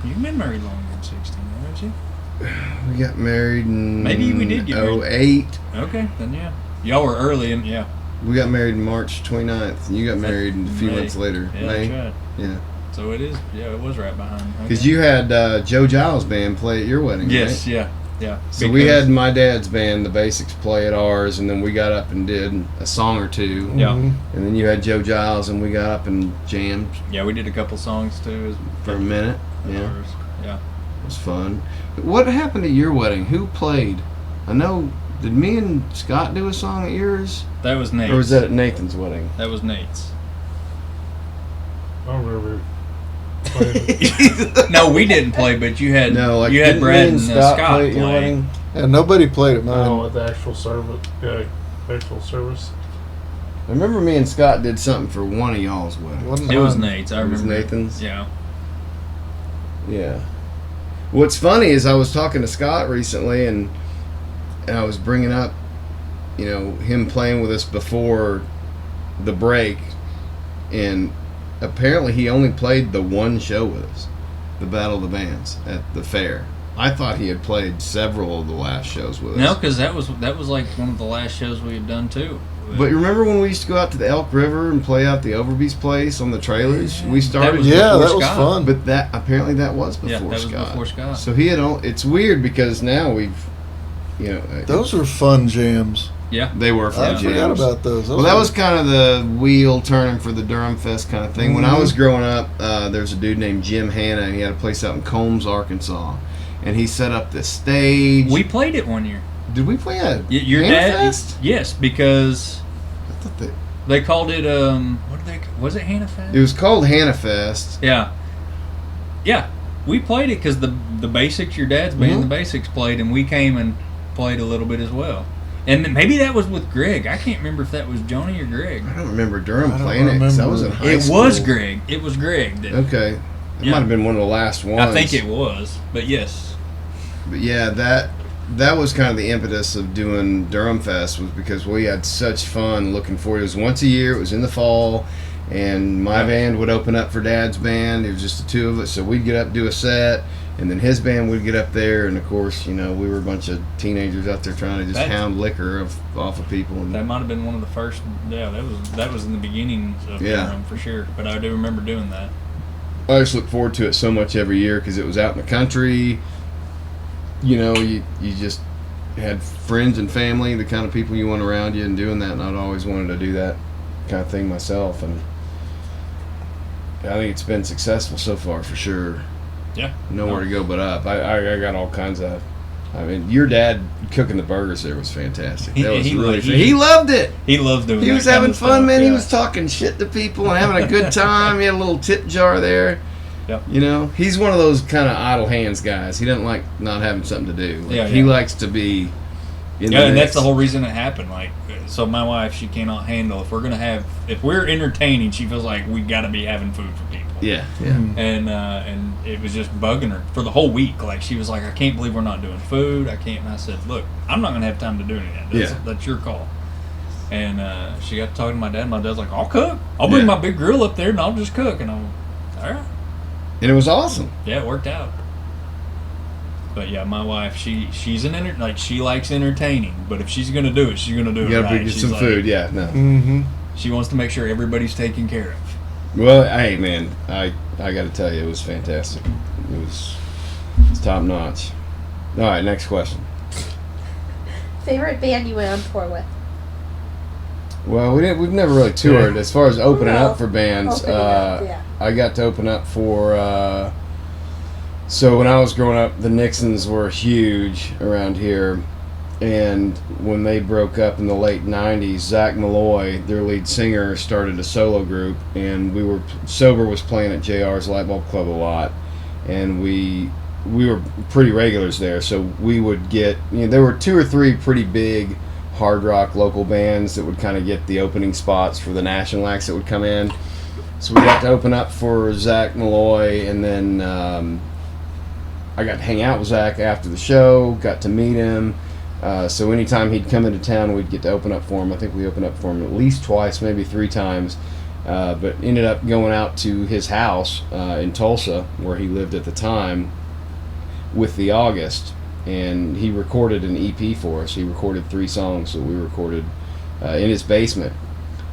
You've been married longer than 16, haven't you? We got married in Maybe we did get married. 08. Okay, then yeah. Y'all were early, and yeah. We got married March 29th, and you got married a few May. months later. Yeah, May. that's right. Yeah. So it is, it was right behind. Because you had Joe Giles' band play at your wedding, Yes, right? yeah. So we had my dad's band, the Basics, play at ours, and then we got up and did a song or two. Yeah. Mhm. And then you had Joe Giles, and we got up and jammed Yeah, we did a couple songs too. for a minute. Yeah. Yeah. It was fun. What happened at your wedding? Who played? I know, did me and Scott do a song at yours? That was Nate's. Or was that at Nathan's wedding? That was Nate's. I don't remember. No, we didn't play, but you had you had didn't Brad me and Scott play at your play. wedding? And nobody played at mine. Oh, at the actual service. Yeah, actual service. I remember me and Scott did something for one of y'all's wedding. Wasn't It was mine. Nate's. I It was remember. Nathan's? Yeah. Yeah. What's funny is I was talking to Scott recently, and I was bringing up, him playing with us before the break, and apparently he only played the one show with us, the Battle of the Bands at the fair. I thought he had played several of the last shows with us. No, because that was like one of the last shows we had done too. But you remember when we used to go out to the Elk River and play out the Overby's place on the trailers? We started. was Yeah, before that was Scott. fun. But that apparently that was before Yeah, that was Scott. before Scott. So he had. It's weird because now we've, Those were fun jams. Yeah. they were for I jams. forgot about those. Well, that was kind of the wheel turning for the Durham Fest kind of thing. When I was growing up, there's a dude named Jim Hanna, and he had a place out in Combs, Arkansas, and he set up this stage. We played it one year. Did we play at Your Hanna dad? Fest? Yes, because I thought that they called it was it Hannah Fest? it was called Hanna Fest. Yeah. Yeah. We played it because the Basics, your dad's band, the Basics played, and we came and played a little bit as well. And then maybe that was with Greg. I can't remember if that was Johnny or Greg. I don't remember Durham I don't playing it 'cause I was in remember. high It school. was Greg. It was Greg. Okay, it Yeah. might have been one of the last ones. I think it was, but yes. But yeah, that was kind of the impetus of doing Durham Fest, was because we had such fun looking forward. It was once a year. It was in the fall, and my band would open up for Dad's band. It was just the two of us, so we'd get up, do a set, and then his band would get up there, and of course, we were a bunch of teenagers out there trying to just hound liquor off of people. And That might have been one of the first. Yeah, that was in the beginning of Yeah. Durham for sure. But I do remember doing that. I just look forward to it so much every year because it was out in the country. You just had friends and family, the kind of people you want around you, and doing that. And I'd always wanted to do that kind of thing myself. And think it's been successful so far for sure. Yeah. Nowhere to go but up. I got all kinds of. I mean, your dad cooking the burgers there was fantastic. That was really. He loved it. He loves doing. He was that kind having of fun, stuff, man. yeah. He was talking shit to people and having a good time. He had a little tip jar there. Yep. You know, he's one of those kind of idle hands guys. He doesn't like not having something to do. Like, he likes to be. In the and mix. that's the whole reason it happened. Like, so my wife, she cannot handle if we're entertaining, she feels like we got to be having food for people. Yeah. And it was just bugging her for the whole week. Like, she was like, I can't believe we're not doing food. I can't. And I said, look, I'm not gonna have time to do any of that. That's your call. And she got to talking to my dad. My dad's like, I'll cook. I'll bring my big grill up there and I'll just cook. And I'm all right. And it was awesome. Yeah, it worked out. But yeah, my wife, she's she likes entertaining. But if she's gonna do it, she's gonna do it. You gotta right. bring She's some like, food. Yeah, no. Mm-hmm. She wants to make sure everybody's taken care of. Well, hey man, I got to tell you, it was fantastic. It's top notch. All right, next question. Favorite band you went on tour with? Well, we've never really toured as far as opening up for bands. Opening up, yeah. I got to open up for. So when I was growing up, the Nixons were huge around here, and when they broke up in the late '90s, Zach Malloy, their lead singer, started a solo group, and Sober was playing at JR's Lightbulb Club a lot, and we were pretty regulars there. So we would get, there were 2 or 3 pretty big hard rock local bands that would kind of get the opening spots for the national acts that would come in. So we got to open up for Zach Malloy, and then I got to hang out with Zach after the show, got to meet him. So anytime he'd come into town, we'd get to open up for him. I think we opened up for him at least twice, maybe 3 times. But ended up going out to his house in Tulsa, where he lived at the time, with the August. And he recorded an EP for us. He recorded 3 songs that we recorded in his basement.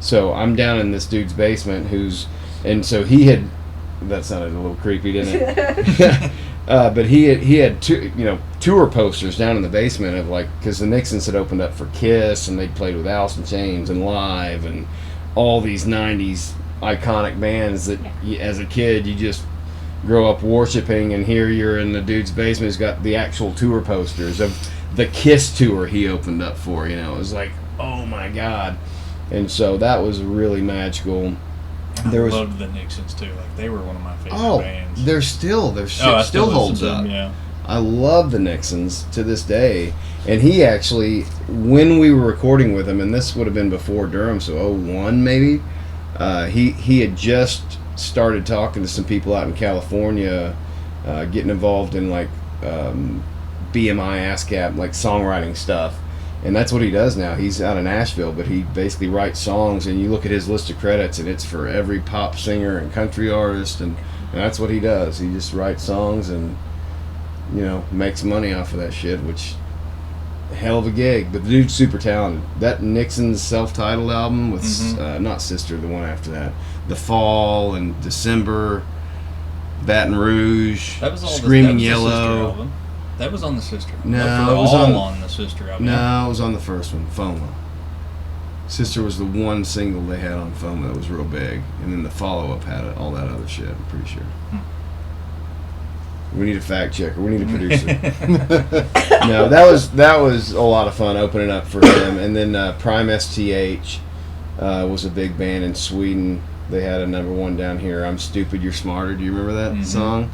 So I'm down in this dude's basement and so he had, that sounded a little creepy, didn't it? But he had tour posters down in the basement of because the Nixons had opened up for Kiss, and they'd played with Alice in Chains and Live and all these 90s iconic bands that as a kid you just grow up worshiping, and here you're in the dude's basement who's got the actual tour posters of the Kiss tour he opened up for. It was like, oh my God. And so that was really magical. I loved the Nixons too. Like, they were one of my favorite bands. Their shit still holds up. Yeah. I love the Nixons to this day. And he actually, when we were recording with him, and this would have been before Durham, so 01 maybe, he had just started talking to some people out in California, getting involved in BMI ASCAP, songwriting stuff. And that's what he does now. He's out of Nashville, but he basically writes songs, and you look at his list of credits, and it's for every pop singer and country artist, and that's what he does. He just writes songs and, makes money off of that shit, which, hell of a gig. But the dude's super talented. That Nixon's self-titled album with, not Sister, the one after that, The Fall and December, Baton Rouge, Screaming Yellow. That was on the Sister. No, it was on the Sister album. No, it was on the first one, FOMO. Sister was the one single they had on FOMO that was real big, and then the follow-up had all that other shit, I'm pretty sure. We need a fact checker. We need a producer. No, that was a lot of fun opening up for him. And then Prime STH was a big band in Sweden. They had a #1 down here, I'm Stupid, You're Smarter. Do you remember that song?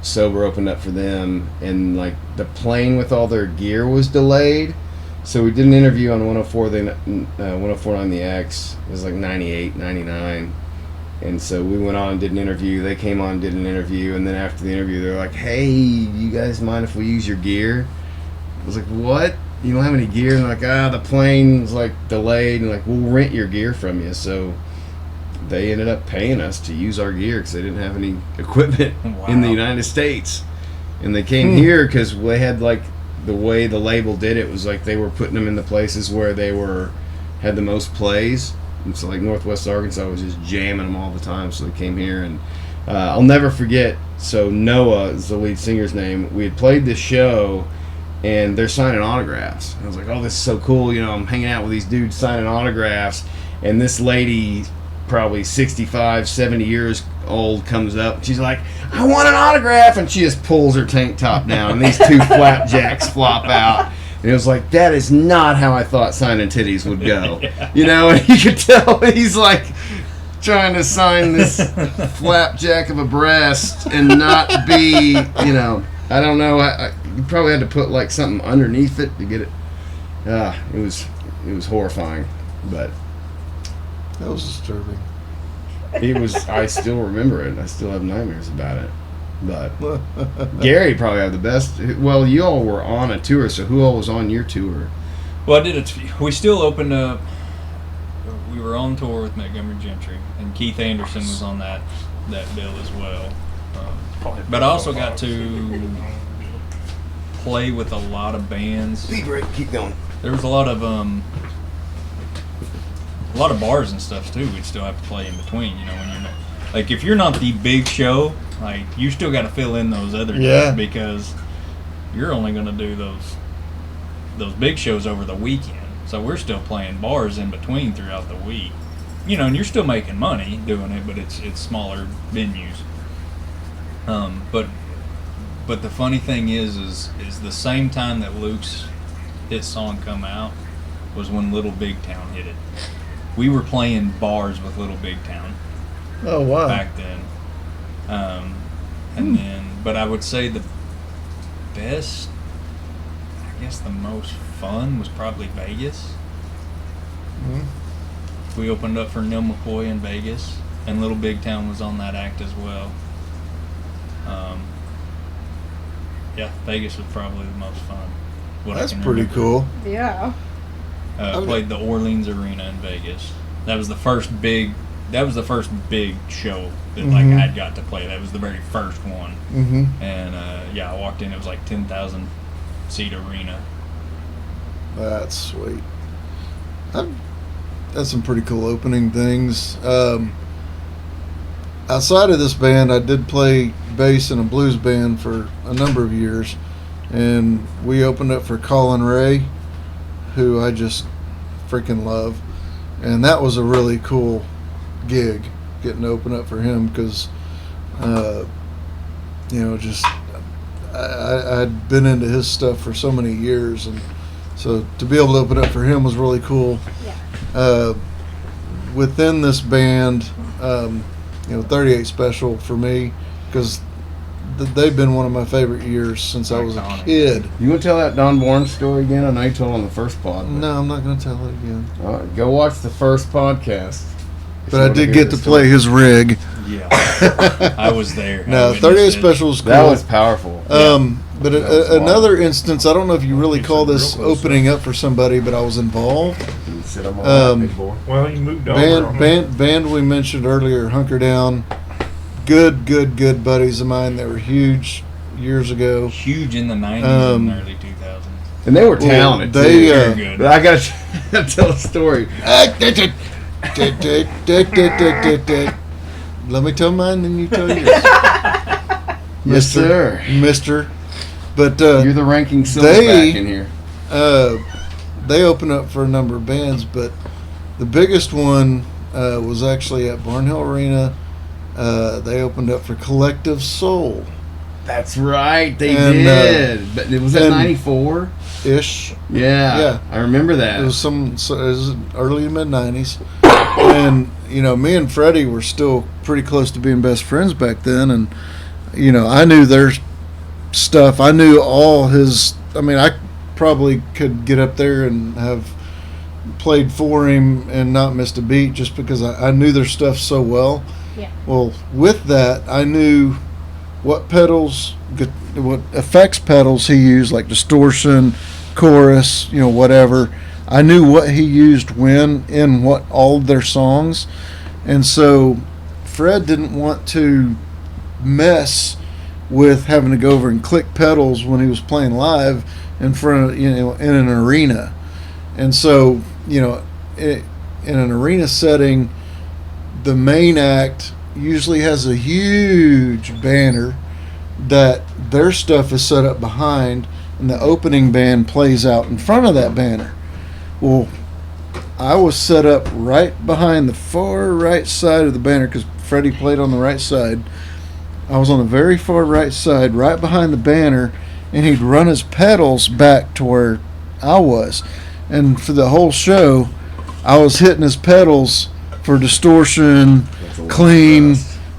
Sober opened up for them, and the plane with all their gear was delayed, so we did an interview on 104.9 The X. It was 98, 99, and so we went on and did an interview. They came on and did an interview, and then after the interview they're like, hey, you guys mind if we use your gear? I was like, what? You don't have any gear? And they're like, the plane's delayed, and we'll rent your gear from you. So they ended up paying us to use our gear because they didn't have any equipment in the United States. And they came here because they had the way the label did it was they were putting them in the places where they had the most plays. And so Northwest Arkansas was just jamming them all the time. So they came here, and I'll never forget. So Noah is the lead singer's name. We had played this show, and they're signing autographs. And I was like, oh, this is so cool. I'm hanging out with these dudes signing autographs. And this lady probably 65, 70 years old comes up. She's like, I want an autograph. And she just pulls her tank top down and these two flapjacks flop out. And it was like, that is not how I thought signing titties would go. You know, and you could tell he's like trying to sign this flapjack of a breast and not be, you know, I don't know. You probably had to put like something underneath it to get it. It was horrifying, but That was disturbing. it was. I still remember it. I still have nightmares about it. But Gary probably had the best. Well, you all were on a tour, so who all was on your tour? Well, I did it. We still opened up. We were on tour with Montgomery Gentry, and Keith Anderson was on that bill as well. But I also got to play with a lot of bands. Be great. Keep going. There was a lot of bars and stuff too. We'd still have to play in between. You know, when you're not, like, if you're not the big show, like, you still got to fill in those other days because you're only going to do those big shows over the weekend. So we're still playing bars in between throughout the week. You know, and you're still making money doing it, but it's smaller venues. But the funny thing is the same time that Luke's hit song come out was when Little Big Town hit it. We were playing bars with Little Big Town. Oh, wow. Back then. And then, but I would say the best, I guess the most fun was probably Vegas. We opened up for Neil McCoy in Vegas, and Little Big Town was on that act as well. Yeah, Vegas was probably the most fun. That's pretty cool. Yeah. Played the Orleans Arena in Vegas. That was the first big show that like I'd got to play. That was the very first one. And I walked in. It was like 10,000 seat arena. That's sweet. I've had some pretty cool opening things. Outside of this band, I did play bass in a blues band for a number of years, and we opened up for Colin Ray, who I just freaking love, and that was a really cool gig, getting to open up for him, because just I'd been into his stuff for so many years, and so to be able to open up for him was really cool. Within this band, 38 Special for me, because they've been one of my favorite years since I was a kid. You want to tell that Don Bourne story again? I know you told on the first pod. No, I'm not going to tell it again. All right, go watch the first podcast. But I did get to play his rig. Yeah, I was there. No, 38 Special was cool. That was powerful. But another instance, I don't know if you really call this opening up for somebody, but I was involved. Well, you moved over. Band we mentioned earlier, Hunker Down. Good buddies of mine. They were huge years ago. Huge in the 90s and early 2000s. And they were talented, Very good. But I got to tell a story. Let me tell mine, then you tell yours. Yes, sir. Mister. But you're the ranking silverback in here. They opened up for a number of bands, but the biggest one was actually at Barnhill Arena. They opened up for Collective Soul. That's right, they did. But was that 94? Ish. Yeah, I remember that. It was early mid 90s, and me and Freddie were still pretty close to being best friends back then, and I knew their stuff. I knew all his. I mean, I probably could get up there and have played for him and not missed a beat just because I knew their stuff so well. Yeah. Well, with that, I knew what pedals, what effects pedals he used, like distortion, chorus, whatever. I knew what he used when in all of their songs, and so Fred didn't want to mess with having to go over and click pedals when he was playing live in front of in an arena, and so in an arena setting, the main act usually has a huge banner that their stuff is set up behind, and the opening band plays out in front of that banner. Well, I was set up right behind the far right side of the banner because Freddie played on the right side. I was on the very far right side, right behind the banner, and he'd run his pedals back to where I was. And for the whole show, I was hitting his pedals for distortion, clean,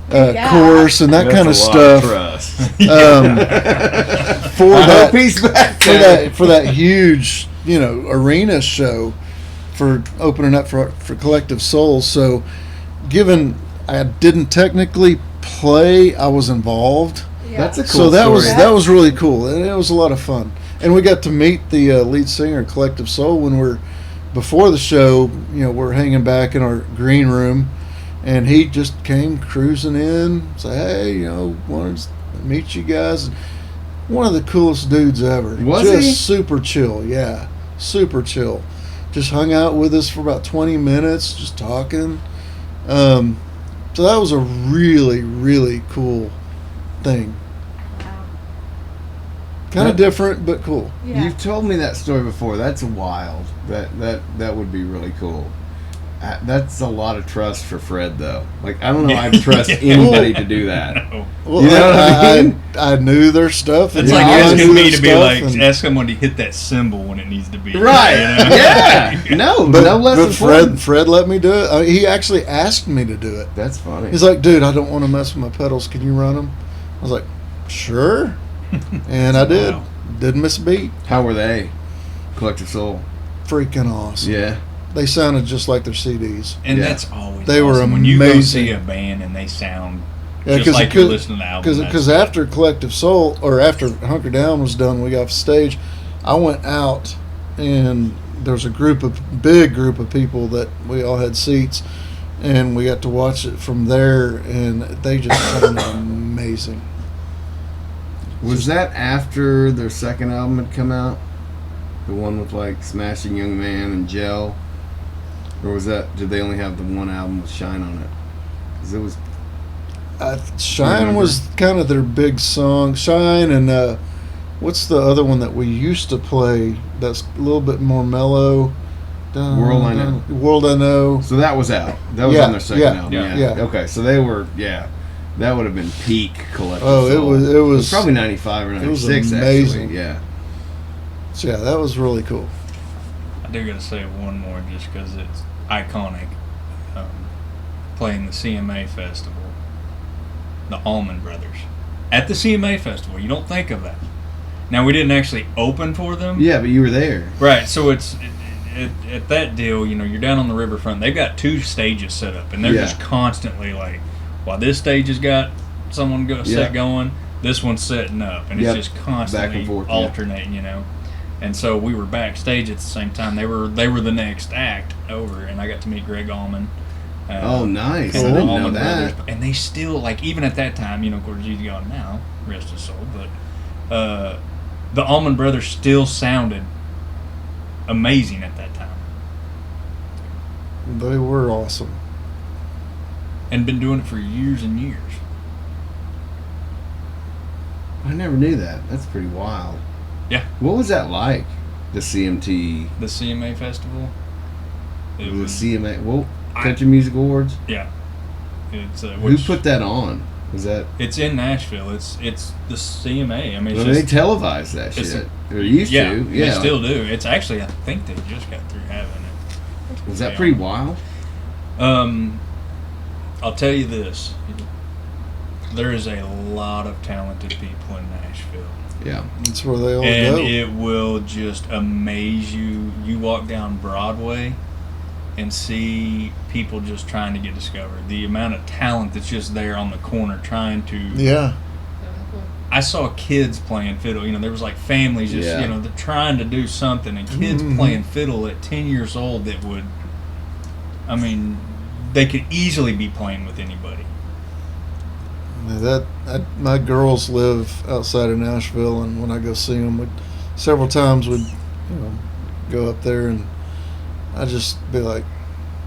chorus, and that kind of stuff. For that huge, arena show for opening up for Collective Soul. So, given I didn't technically play, I was involved. Yeah. That's a cool So that story. that was really cool, and it was a lot of fun. And we got to meet the lead singer of Collective Soul when before the show. We're hanging back in our green room, and he just came cruising in, say, "Hey, wanted to meet you guys." One of the coolest dudes ever. Was just he? super chill, yeah, super chill. Just hung out with us for about 20 minutes, just talking. So that was a really, really cool thing. Wow. Kind of different, but cool. Yeah. You've told me that story before. That's wild. That would be really cool. That's a lot of trust for Fred, though. Like, I don't know if I'd trust anybody to do that. No. Well, You know what I mean? I knew their stuff. It's and like I asking knew me their to be stuff, like, and- ask someone to hit that cymbal when it needs to be. Right. Yeah. No, But, no less but important. Fred let me do it. He actually asked me to do it. That's funny. He's like, "Dude, I don't want to mess with my pedals. Can you run them?" I was like, "Sure," and I did. Wow. Didn't miss a beat. How were they? Collective Soul. Freaking awesome. Yeah. They sounded just like their CDs. And Yeah. that's always They were awesome. When you go amazing. see a band and they sound Yeah, just like you're listening to the album. Because after Collective Soul, or after Hunker Down was done, we got off stage. I went out, and there was a big group of people that we all had seats, and we got to watch it from there, and they just sounded amazing. Was that after their second album had come out? The one with like Smashing Young Man and Gel? Or did they only have the one album with Shine on it? Because it was. Shine Remember? was kind of their big song. Shine and what's the other one that we used to play that's a little bit more mellow? World I Know. World I Know. So that was out. That was Yeah, on their second yeah, album. yeah, yeah. Okay, so they were. Yeah, that would have been peak Collective Oh, Soul. it was probably 95 or it was 96. amazing. Actually, yeah. So yeah, that was really cool. I do gotta say one more just because it's iconic. Playing the CMA Festival, the Allman Brothers at the CMA Festival. You don't think of that. Now we didn't actually open for them, Yeah, but you were there. right? So it's at that deal. You're down on the riverfront. They've got 2 stages set up, and they're Yeah. just constantly like, while this stage has got someone set going, this one's setting up, and Yep. it's just constantly Back and forth, yeah. alternating. And so we were backstage at the same time. They were the next act over, and I got to meet Greg Allman. Oh, nice. and I the didn't know Allman that. Brothers. And they still, like, even at that time, of course, he's gone now, rest his soul, but the Allman Brothers still sounded amazing at that time. They were awesome. And been doing it for years and years. I never knew that. That's pretty wild. Yeah. What was that like? The CMT, The CMA Festival. It the was, CMA, Country Music Awards. yeah. It's Who put that on? Was that? It's in Nashville. It's the CMA. I mean, it's Well, they just, televised that it's shit. Or used yeah, to. they Yeah. still do. It's actually, I think they just got through having it. Was that pretty wild? I'll tell you this. There is a lot of talented people in Nashville. Yeah. That's where they all And go. it will just amaze you. You walk down Broadway and see people just trying to get discovered. The amount of talent that's just there on the corner trying to... Yeah. I saw kids playing fiddle. There was like families just, Yeah. they're trying to do something, and kids Mhm. playing fiddle at 10 years old that would... I mean, they could easily be playing with anybody. My girls live outside of Nashville, and when I go see them, several times would go up there, and I just be like,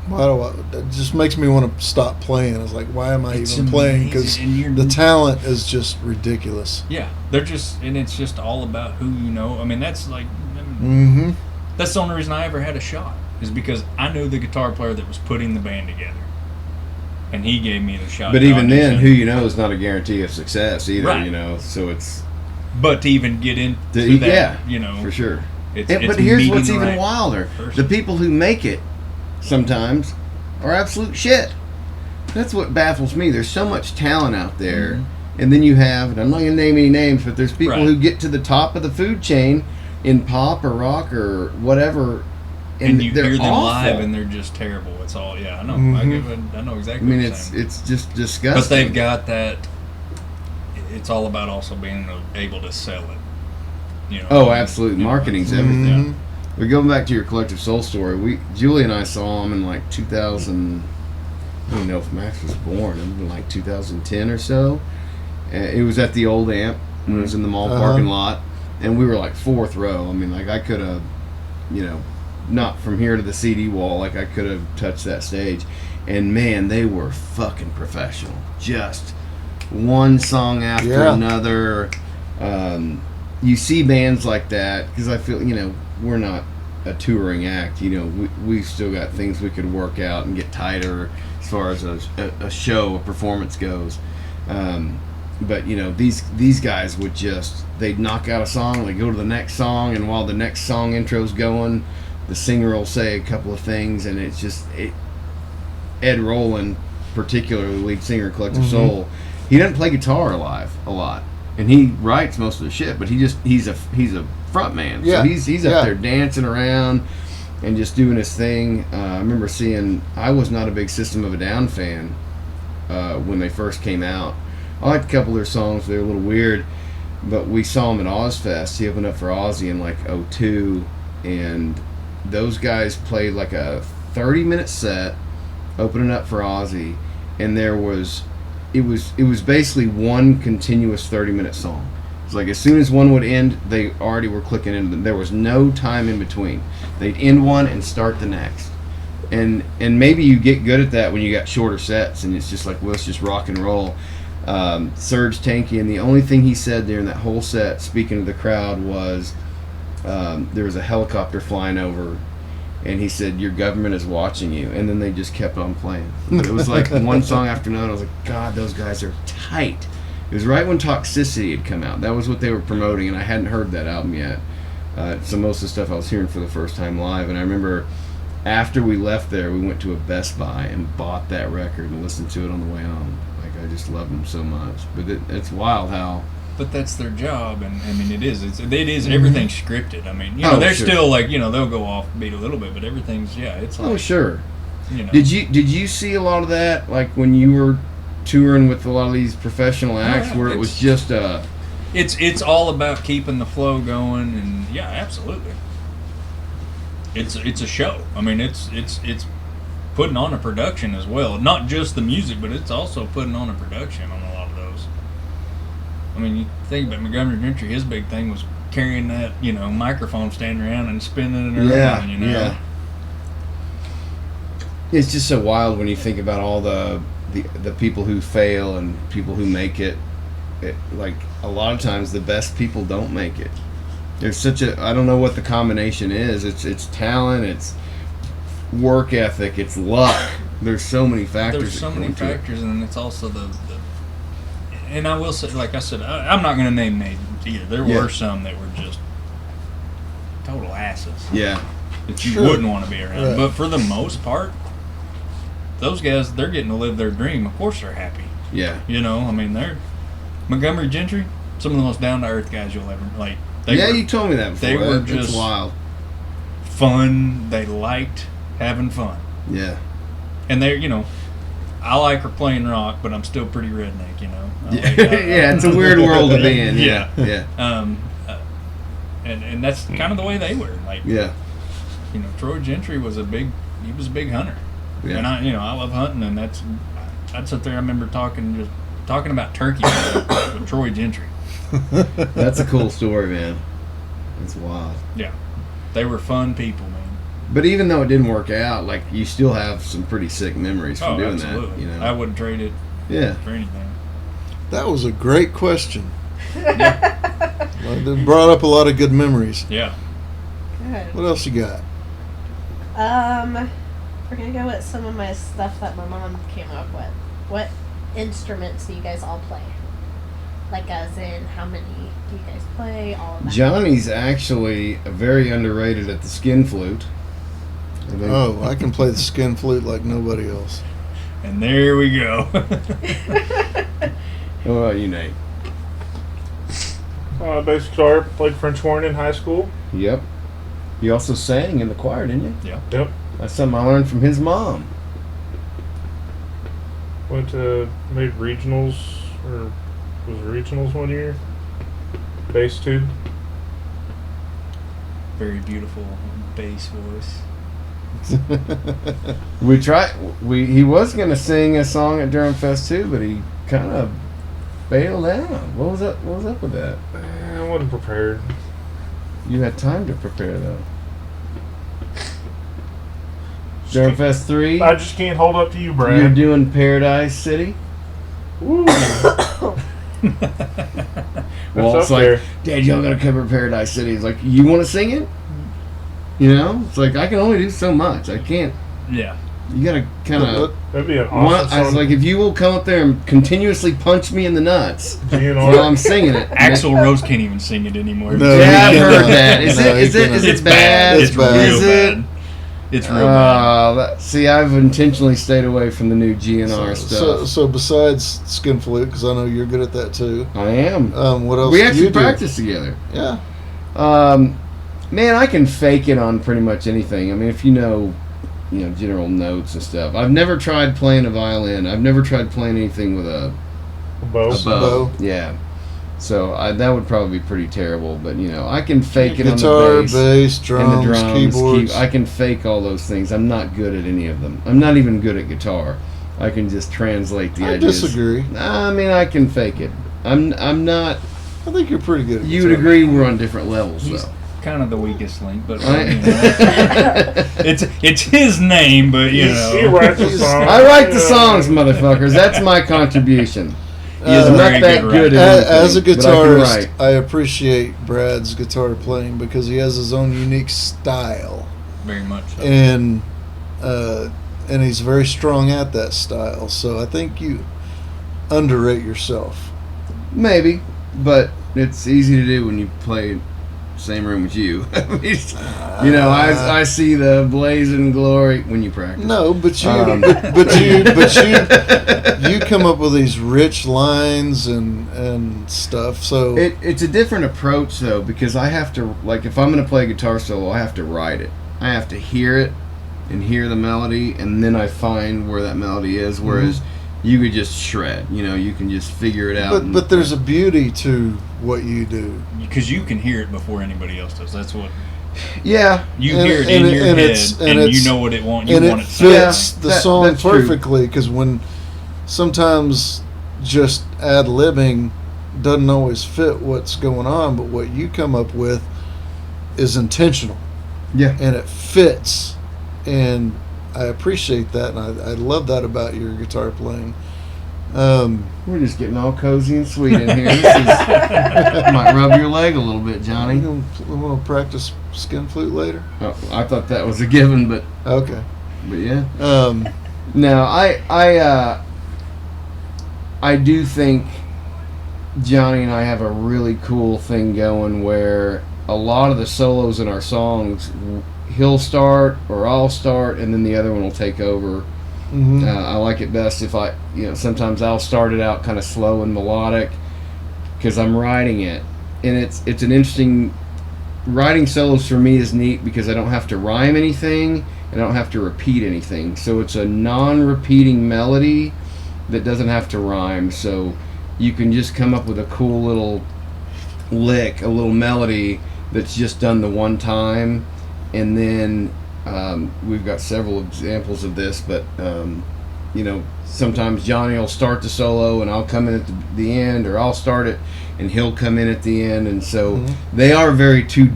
why do I? It just makes me want to stop playing. I was like, why am I It's even playing? Because amazing, and you're- the talent is just ridiculous. Yeah, they're just, and it's just all about who you know. I mean, that's like, Mm-hmm. that's the only reason I ever had a shot. is because I knew the guitar player that was putting the band together, and he gave me the shot. But to even then, audition. who you know is not a guarantee of success either. Right. You know, so it's But to even get into that, yeah, you know, for sure. it's But here's meeting what's the even right wilder: person. the people who make it sometimes are absolute shit. That's what baffles me. There's so much talent out there, and then you have, and I'm not going to name any names, but there's people Right. who get to the top of the food chain in pop or rock or whatever, and you they're hear them awful. live and they're just terrible. It's all I know. I know I exactly. mean, what you're it's saying. it's just disgusting. But they've got that. It's all about also being able to sell it. You know. Oh, absolutely. Marketing's everything. Mhm. We're going back to your Collective Soul story. Julie and I saw him in like 2000. I don't know if Max was born. It was in like 2010 or so. It was at the old amp when it was in the mall parking lot, and we were like fourth row. I mean, like I could have, you know, not from here to the CD wall. Like I could have touched that stage, and man, they were fucking professional. Just one song after another. You see bands like that because I feel, you know, we're not a touring act. You know, we've still got things we could work out and get tighter as far as a show, a performance goes. But you know, these guys would just, they'd knock out a song, they go to the next song, and while the next song intro's going, the singer will say a couple of things, and it's just Ed Rowland, particularly lead singer of Collective Soul, he doesn't play guitar live a lot, and he writes most of the shit, but he's a front man. Yeah. So he's up there dancing around and just doing his thing. I remember I was not a big System of a Down fan when they first came out. I liked a couple of their songs. They were a little weird, but we saw him at Ozfest. He opened up for Ozzy in like 2002, and those guys played like a 30-minute set opening up for Ozzy, and it was basically one continuous 30-minute song. It's like as soon as one would end, they already were clicking into them. There was no time in between. They'd end one and start the next. And maybe you get good at that when you got shorter sets, and it's just like, well, let's just rock and roll. Serge Tankian, the only thing he said during that whole set, speaking to the crowd, was there was a helicopter flying over, and he said, "Your government is watching you," and then they just kept on playing. But it was like one song after another. I was like, God, those guys are tight. It was right when Toxicity had come out. That was what they were promoting, and I hadn't heard that album yet. So most of the stuff I was hearing for the first time live, and I remember after we left there, we went to a Best Buy and bought that record and listened to it on the way home. Like, I just love them so much. But it's wild how... But that's their job, and I mean, it is everything's scripted. I mean, you know, they're still like, you know, they'll go off beat a little bit, but everything's, it's like... Oh, sure. You know. Did you see a lot of that, like, when you were touring with a lot of these professional acts, where it was just a... It's all about keeping the flow going, and yeah, absolutely. It's a show. I mean, it's putting on a production as well. Not just the music, but it's also putting on a production on a lot of those. I mean, you think about Montgomery Gentry, his big thing was carrying that, you know, microphone standing around and spinning it around, you know. Yeah. It's just so wild when you think about all the people who fail and people who make it. Like, a lot of times the best people don't make it. There's such a, I don't know what the combination is. It's talent, it's work ethic, it's luck. There's so many factors. There's so many factors, and it's also the and I will say, like I said, I'm not going to name names either. There were some that were just total asses. Yeah. That you wouldn't want to be around. Right. But for the most part, those guys, they're getting to live their dream. Of course they're happy. Yeah. You know, I mean, they're Montgomery Gentry, some of the most down-to-earth guys you'll ever, like. You told me that before. They were just it's wild. Fun. They liked having fun. Yeah. And they're, you know, I like her playing rock, but I'm still pretty redneck, you know. Yeah, it's a weird world to be in. Yeah. And that's kind of the way they were. Like, you know, Troy Gentry was a big hunter. Yeah. And I love hunting, and I'd sit there. I remember talking about turkey with Troy Gentry. That's a cool story, man. It's wild. Yeah, they were fun people, man. But even though it didn't work out, like, you still have some pretty sick memories from doing absolutely. that. You know, I wouldn't trade it. For anything. That was a great question. It brought up a lot of good memories. Yeah. Good. What else you got? We're gonna go with some of my stuff that my mom came up with. What instruments do you guys all play? Like, as in, how many do you guys play? All of that. Johnny's actually very underrated at the skin flute. Oh, I can play the skin flute like nobody else. And there we go. What about you, Nate? Bass guitar, played French horn in high school. Yep. You also sang in the choir, didn't you? Yeah. Yep. That's something I learned from his mom. Went to, made regionals, or was it regionals one year? Bass tube. Very beautiful bass voice. We tried. He was gonna sing a song at Durham Fest too, but he kind of bailed out. What was up with that? I wasn't prepared. You had time to prepare though. Durham Fest 3. I just can't hold up to you, Brad. You're doing Paradise City. Woo. Well, That's it's up like, there. Dad, y'all gotta cover Paradise City. It's like, you want to sing it? You know, it's like I can only do so much. I can't. Yeah. You gotta kind of. That'd be an awesome I was song. like, if you will come up there and continuously punch me in the nuts GNR. while I'm singing it. Axl Rose can't even sing it anymore. No, Yeah, I've he heard cannot. that. Is No, it? he Is it? cannot. Is It's it bad? It's bad. real Is bad. it? It's real bad. See, I've intentionally stayed away from the new GNR stuff. So besides skin flute, because I know you're good at that too. I am. What else? We do actually you do? practice together. Yeah. Man, I can fake it on pretty much anything. I mean, if you know, general notes and stuff. I've never tried playing a violin. I've never tried playing anything with a Bow. Bow. Yeah. So that would probably be pretty terrible. But I can fake it Guitar, on the bass, bass, and drums, the drums, keyboards. I can fake all those things. I'm not good at any of them. I'm not even good at guitar. I can just translate the I edges. disagree. I mean, I can fake it. I'm not. I think you're pretty good at You would guitar. agree we're on different levels, He's though. kind of the weakest link, but I- it's his name, but He writes the song. I write the songs, motherfuckers. That's my contribution. He is a I'm very not that good good writer. at As a anything, but I can guitarist, write. I appreciate Brad's guitar playing because he has his own unique style, Very much so. and he's very strong at that style. So I think you underrate yourself. Maybe, but it's easy to do when you play same room as you. I see the blazing glory when you practice. No, but you, Um. but you come up with these rich lines and stuff. So It's a different approach though, because I have to, like, if I'm going to play a guitar solo, I have to write it. I have to hear it and hear the melody, and then I find where that melody is. Whereas you could just shred. You can just figure it out. but there's a beauty to what you do. Because you can hear it before anybody else does. That's what yeah. you And- hear it and in your head, it's- and and it's- you know what it wants. You And want it it fits so. the That- song that's true. perfectly because when sometimes just ad-libbing doesn't always fit what's going on, but what you come up with is intentional Yeah. and it fits, and I appreciate that, and I love that about your guitar playing. We're just getting all cozy and sweet in here. This is, might rub your leg a little bit, Johnny. You want to practice skin flute later? Oh, I thought that was a given, but Okay. yeah. Um, No, I do think Johnny and I have a really cool thing going where a lot of the solos in our songs, he'll start or I'll start, and then the other one will take over. mhm. I like it best if sometimes I'll start it out kind of slow and melodic because I'm writing it, and it's an interesting. Writing solos for me is neat because I don't have to rhyme anything. I don't have to repeat anything, so it's a non-repeating melody that doesn't have to rhyme. So you can just come up with a cool little lick, a little melody that's just done the one time, and then we've got several examples of this. But sometimes Johnny will start the solo and I'll come in at the end, or I'll start it and he'll come in at the end, and so they are very two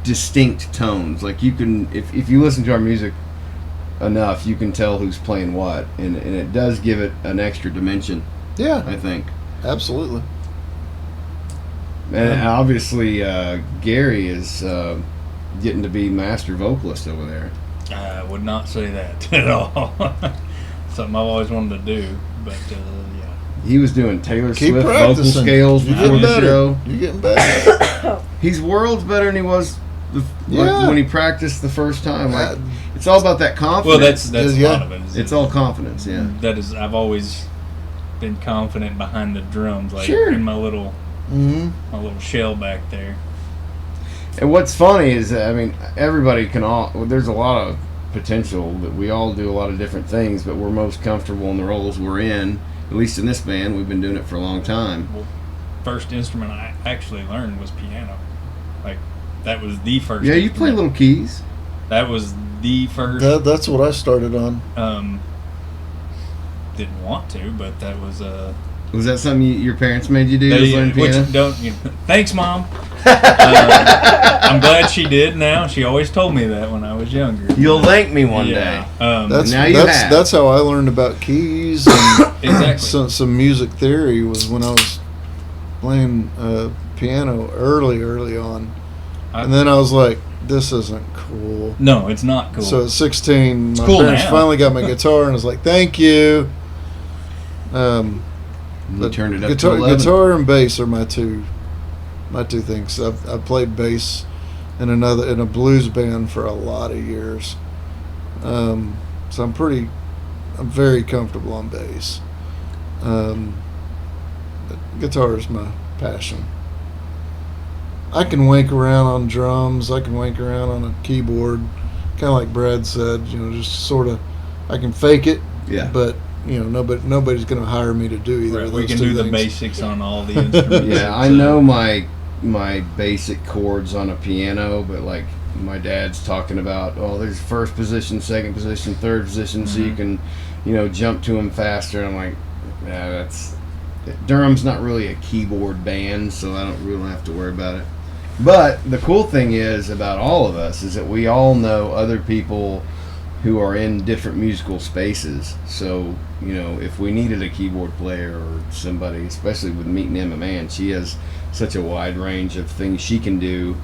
distinct tones. Like you can, if you listen to our music enough, you can tell who's playing what, and it does give it an extra dimension, Yeah, I think. absolutely. And obviously Gary is getting to be master vocalist over there. I would not say that at all. Something I've always wanted to do, but yeah. He was doing Taylor Keep Swift vocal practicing. scales You're before getting the better. show. You're getting better. He's worlds better than he was Yeah. when he practiced the first time. Like, Uh, it's all about that confidence. Well, that's Yeah. a lot of it. It's all confidence, yeah. That is, I've always been confident behind the drums, like Sure. in my little shell back there. And what's funny is, I mean, everybody can all. Well, there's a lot of potential that we all do a lot of different things, but we're most comfortable in the roles we're in. At least in this band, we've been doing it for a long time. Well, first instrument I actually learned was piano. Like that was the first. Yeah, you play instrument. little keys. That was the first. That's what I started on. Didn't want to, but that was Was that something your parents made you do? Was learn piano? which don't. Thanks, Mom. I'm glad she did. Now she always told me that when I was younger. You'll thank me one Yeah. day. That's now you that's have. that's how I learned about keys and Exactly. some music theory was when I was playing piano early on, and then I was like, this isn't cool. No, it's not cool. So at 16, my cool parents now. finally got my guitar, and I was like, thank you. You turned it up guitar, to 11. guitar and bass are my two things. I've played bass in a blues band for a lot of years, so I'm very comfortable on bass. But guitar is my passion. I can wank around on drums. I can wank around on a keyboard, kind of like Brad said. Just sort of. I can fake it. Yeah. But nobody's going to hire me to do either Right, of we those can two do the things. basics on all the instruments. Yeah, I know my basic chords on a piano, but like my dad's talking about, there's first position, second position, third position, so you can, jump to them faster. And I'm like, yeah, Durham's not really a keyboard band, so I don't really have to worry about it. But the cool thing is about all of us is that we all know other people who are in different musical spaces. So, if we needed a keyboard player or somebody, especially with meeting Emma Mann, she has such a wide range of things she can do.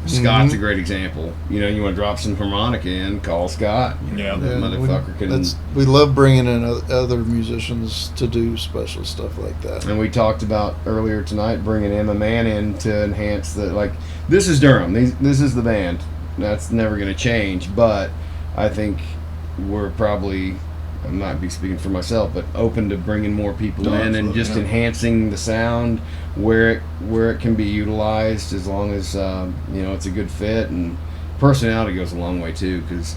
Scott's a great example. You want to drop some harmonica in, call Scott. Yeah. That motherfucker can. We love bringing in other musicians to do special stuff like that. And we talked about earlier tonight bringing Emma Mann in to enhance this is Durham. This is the band. That's never going to change, but I think we're probably, I might be speaking for myself, but open to bringing more people in and just enhancing the sound where it can be utilized, as long as it's a good fit, and personality goes a long way too. Because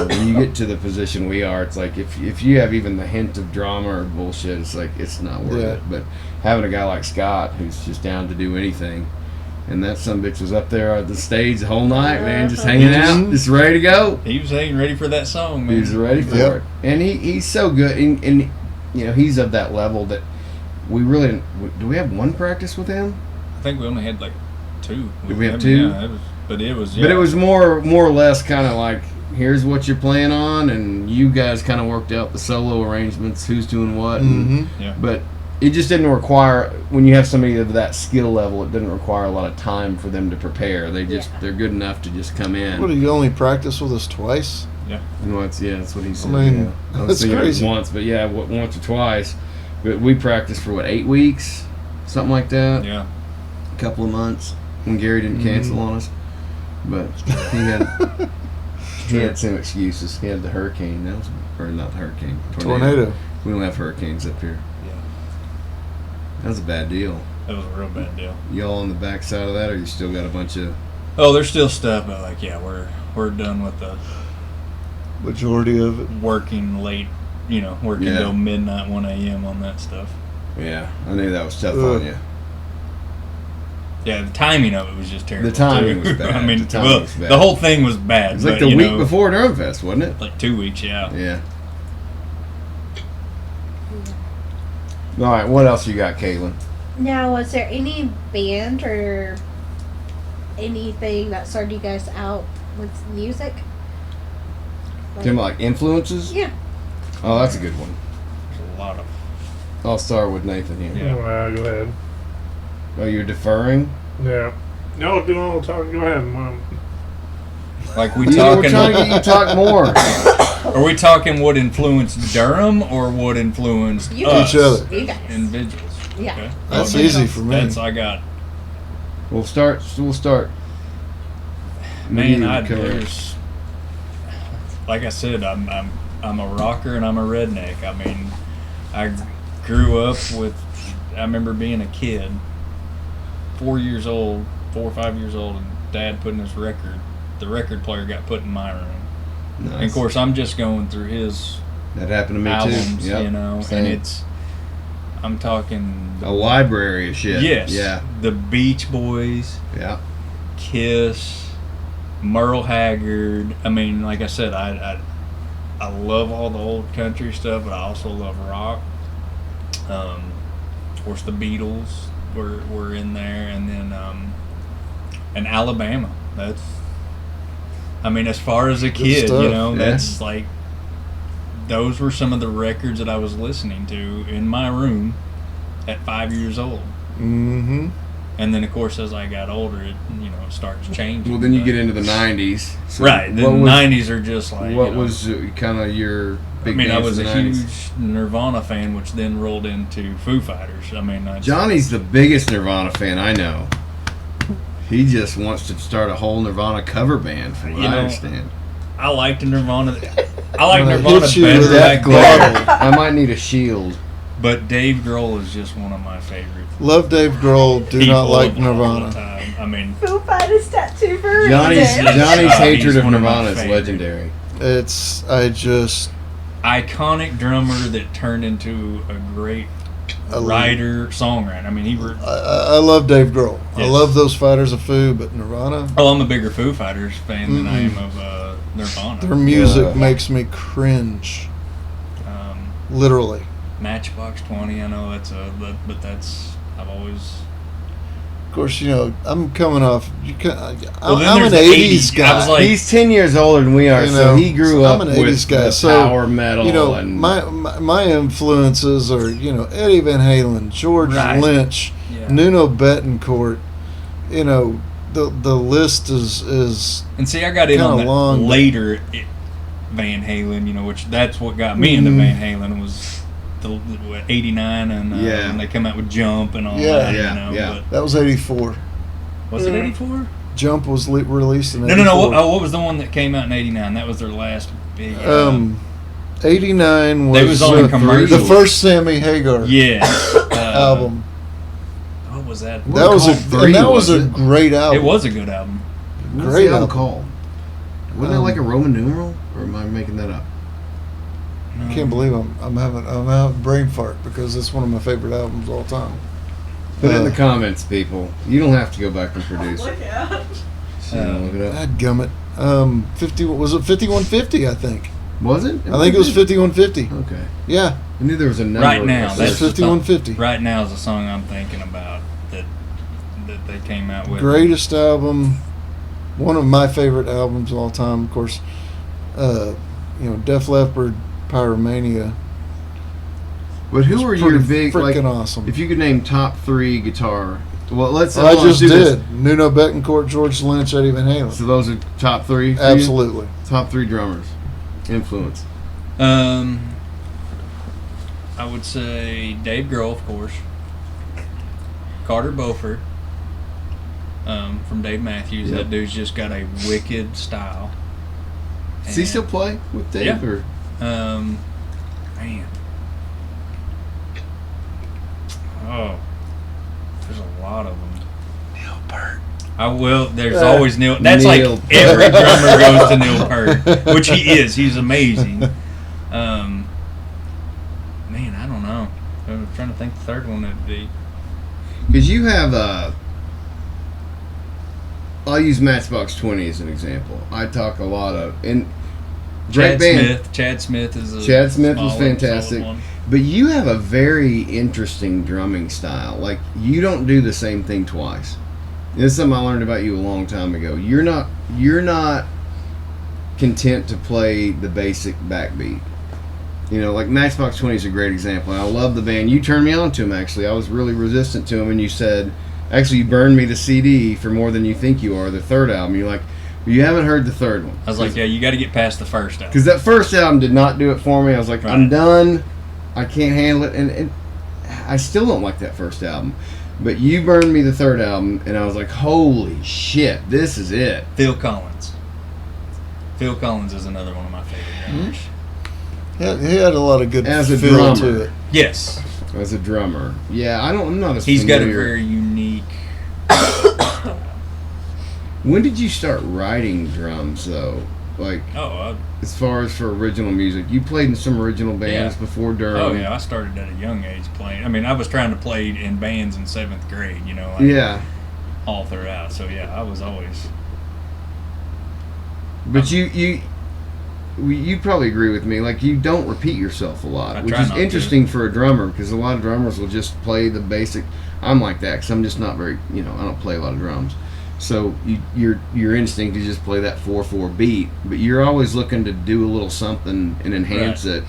when you get to the position we are, it's like if you have even the hint of drama or bullshit, it's like it's not worth it. But having a guy like Scott who's just down to do anything. And that sumbitch was up there at the stage the whole night, man, just hanging out, just ready to go. He was hanging ready for that song, man. He was ready for it. And he's so good. And he's of that level that we really... Do we have one practice with him? I think we only had like 2. Did we have 2? Yeah, but it was more or less kind of like, here's what you're playing on, and you guys kind of worked out the solo arrangements, who's doing what. But it just didn't require, when you have somebody of that skill level, it didn't require a lot of time for them to prepare. They're good enough to just come in. What, did you only practice with us twice? Yeah. That's what he said. I mean, I was that's thinking crazy. once, but once or twice. But we practiced for 8 weeks, something like that. Yeah. A couple of months when Gary didn't cancel on us. But he had some excuses. He had the hurricane. Or not the hurricane. Tornado. We don't have hurricanes up here. That was a bad deal. That was a real bad deal. Y'all on the back side of that, or you still got a bunch of... Oh, there's still stuff, but we're done with the Majority of it. working late, working till midnight, 1 a.m. on that stuff. Yeah, I knew that was tough on you. Yeah, the timing of it was just terrible. The timing too. was bad. I mean, The timing was bad. the whole thing was bad. It was like but, the week before Durhamfest, wasn't it? Like 2 weeks, yeah. Yeah. All right, what else you got, Caitlin? Now, was there any band or anything that started you guys out with music? Like influences? Yeah. Oh, that's a good one. There's a lot of... I'll start with Nathan here. Yeah. Go ahead. Oh, you're deferring? Yeah. No, do all the talking. Go ahead, Mom. Like we We're talking? trying to get you to talk more. Are we talking what influenced Durham or what influenced You us? Each other. You guys. Individuals. Yeah. Okay. That's Well, easy for me. That's I got. We'll start. Man, What do you cover? there's. Like I said, I'm a rocker and I'm a redneck. I mean, I grew up with. I remember being a kid, 4 or 5 years old, and Dad putting his record. The record player got put in my room. Nice. And of course, I'm just going through his That happened to me albums, too. Yep. you know, Same. and I'm talking a library of shit. Yes. Yeah. The Beach Boys, Yeah. Kiss, Merle Haggard. I mean, like I said, I love all the old country stuff, but I also love rock. Of course, the Beatles were in there, and then and Alabama. That's. I mean, as far as a kid, stuff. you know, Yeah. that's like. Those were some of the records that I was listening to in my room at 5 years old. Mm-hmm. And then, of course, as I got older, it starts changing. Well, then you but- get into the '90s. So right. The what was- 90s are just like. What was kind of your big? I mean, I bands was in a the 90s? huge Nirvana fan, which then rolled into Foo Fighters. I mean, Johnny's the biggest Nirvana fan I know. He just wants to start a whole Nirvana cover band, from what You I know, understand. I liked Nirvana. I like When I Nirvana hit you better with back that then. glove. I might need a shield. But Dave Grohl is just one of my favorites. Love Dave Grohl. Do people not like of all Nirvana. time. I mean, Foo Fighters tattoo for Johnny's reason. he's hatred of one of my Nirvana is favorite. legendary. Iconic drummer that turned into a great writer, songwriter. I mean, I love Dave Grohl. I Yes. love those Fighters of Foo, but Nirvana, I'm a bigger Foo Fighters fan than I am of Nirvana. their music Yeah. makes me cringe. Literally. Matchbox 20, I know but that's I've always. Of course, I'm coming off. Well, then I'm there's an the 80s 80s. guy. I was like- He's 10 years older than we are, You so know, he grew I'm up an 80s with guy, the so, power metal and my influences are Eddie Van Halen, George Right. Lynch, Yeah. Nuno Betancourt. The list is And see, I got in on kinda that long, but- later. Van Halen, which that's what got me into Van Halen was the 89 and Yeah. when they come out with Jump and all Yeah. that. Yeah, yeah. that was 84. But was it 84? Jump was released in No. 84. What was the one that came out in 89? That was their last big. 89 was They was on the commercials. first Sammy Hagar Yes. album. What was that? What That was called Three, that was was a it? great album. It was a good album. What's Great the album album. called? Wasn't it like a Roman numeral, or am I making that up? I can't believe I'm having a brain fart because it's one of my favorite albums of all time. Put it in the comments, people. You don't have to go back and produce it. Yeah. So you don't look it up. Dadgummit. 50 was it 5150? I think. Was it? I think it was 5150. Okay. Yeah, I knew there was a number. Right now, that's that's the 5150. Right now is the song I'm thinking about that they came out with. Greatest album, one of my favorite albums of all time. Of course, Def Leppard, Pyromania. But who are your big freaking like? awesome? If you could name top 3 guitar, well, let's. I hold on, just do this. did. Nuno Betancourt, George Lynch, Eddie Van Halen. So those are top 3. for you? Absolutely. Top 3 drummers, influence. I would say Dave Grohl, of course. Carter Beauford, from Dave Matthews. Yep. That dude's just got a wicked style. Does he And, still play with Dave? Yeah. Or? Man. Oh, there's a lot of them. Neil Peart. I will. There's always Neil. That's Neil like every drummer goes to Neil Peart, which he is. He's amazing. Man, I don't know. I'm trying to think the third one would be. Because you have I'll use Matchbox 20 as an example. I talk a lot of and great band. Chad Smith is a Chad Smith was solid fantastic. one. But you have a very interesting drumming style. Like, you don't do the same thing twice. This is something I learned about you a long time ago. You're not content to play the basic backbeat. Like Matchbox 20 is a great example. And I love the band. You turned me on to them, actually. I was really resistant to them, and you said, actually, you burned me the CD for More Than You Think You Are, the third album. You're like, You haven't heard the third one. I was like, yeah, you got to get past the first album. Because that first album did not do it for me. I was like, Right. I'm done. I can't handle it. And I still don't like that first album. But you burned me the third album, and I was like, holy shit, this is it. Phil Collins. Phil Collins is another one of my favorite drummers. He had a lot of good As a feel drummer. to it. Yes. As a drummer. Yeah, I'm not as He's got a familiar. very unique... When did you start writing drums, though? Like, as far as for original music, you played in some original bands before Durham. Oh, yeah, I started at a young age playing. I mean, I was trying to play in bands in 7th grade, you know, like all throughout. So, yeah, I was always... But you probably agree with me. Like, you don't repeat yourself a lot, which is interesting for a drummer, because a lot of drummers will just play the basic. I'm like that because I'm just not very, I don't play a lot of drums. So your instinct is just play that 4/4 beat, but you're always looking to do a little something and enhance it,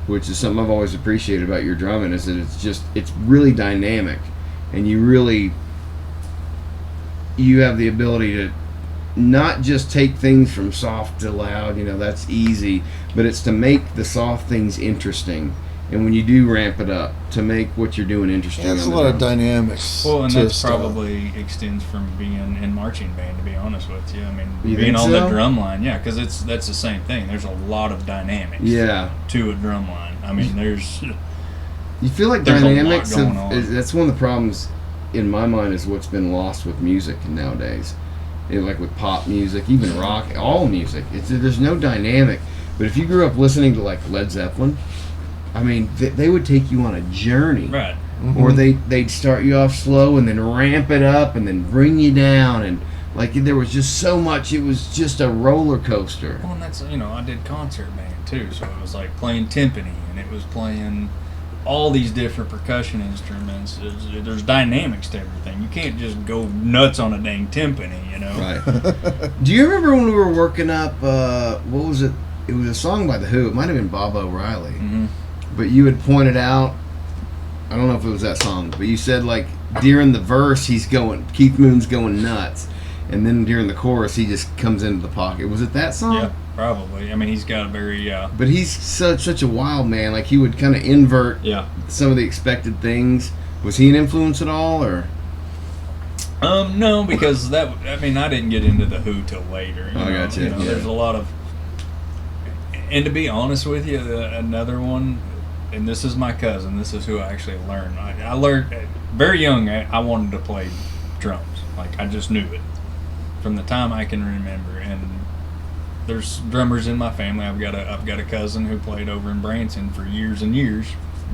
which is something I've always appreciated about your drumming, is that it's really dynamic, and you have the ability to not just take things from soft to loud, that's easy, but it's to make the soft things interesting. And when you do ramp it up, to make what you're doing interesting. Yeah, there's a lot of dynamics. Well, and to that's stuff. probably extends from being in marching band, to be honest with you. I mean, You being think on so? the drum line, yeah, because that's the same thing. There's a lot of dynamics to a drum line. I mean, there's... You feel like There's a lot dynamics going on. that's one of the problems in my mind, is what's been lost with music nowadays. Like with pop music, even rock, all music. There's no dynamic. But if you grew up listening to like Led Zeppelin, I mean, they would take you on a journey. Right. Mm-hmm. Or they'd start you off slow and then ramp it up and then bring you down, and like there was just so much. It was just a roller coaster. Well, and that's, I did concert band too, so it was like playing timpani, and it was playing all these different percussion instruments. There's dynamics to everything. You can't just go nuts on a dang timpani, Right. Do you remember when we were working up, what was it? It was a song by The Who. It might have been Bob O'Reilly. Mm-hmm. But you had pointed out, I don't know if it was that song, but you said like during the verse Keith Moon's going nuts, and then during the chorus he just comes into the pocket. Was it that song? Yeah, probably. I mean, he's got a very But he's such a wild man. Like he would kind of invert some of the expected things. Was he an influence at all, or? No, because I didn't get into the Who till later. I got you. There's a lot of, and to be honest with you, another one. And this is my cousin. This is who I actually learned. I learned very young. I wanted to play drums. Like I just knew it from the time I can remember. And there's drummers in my family. I've got a cousin who played over in Branson for years and years.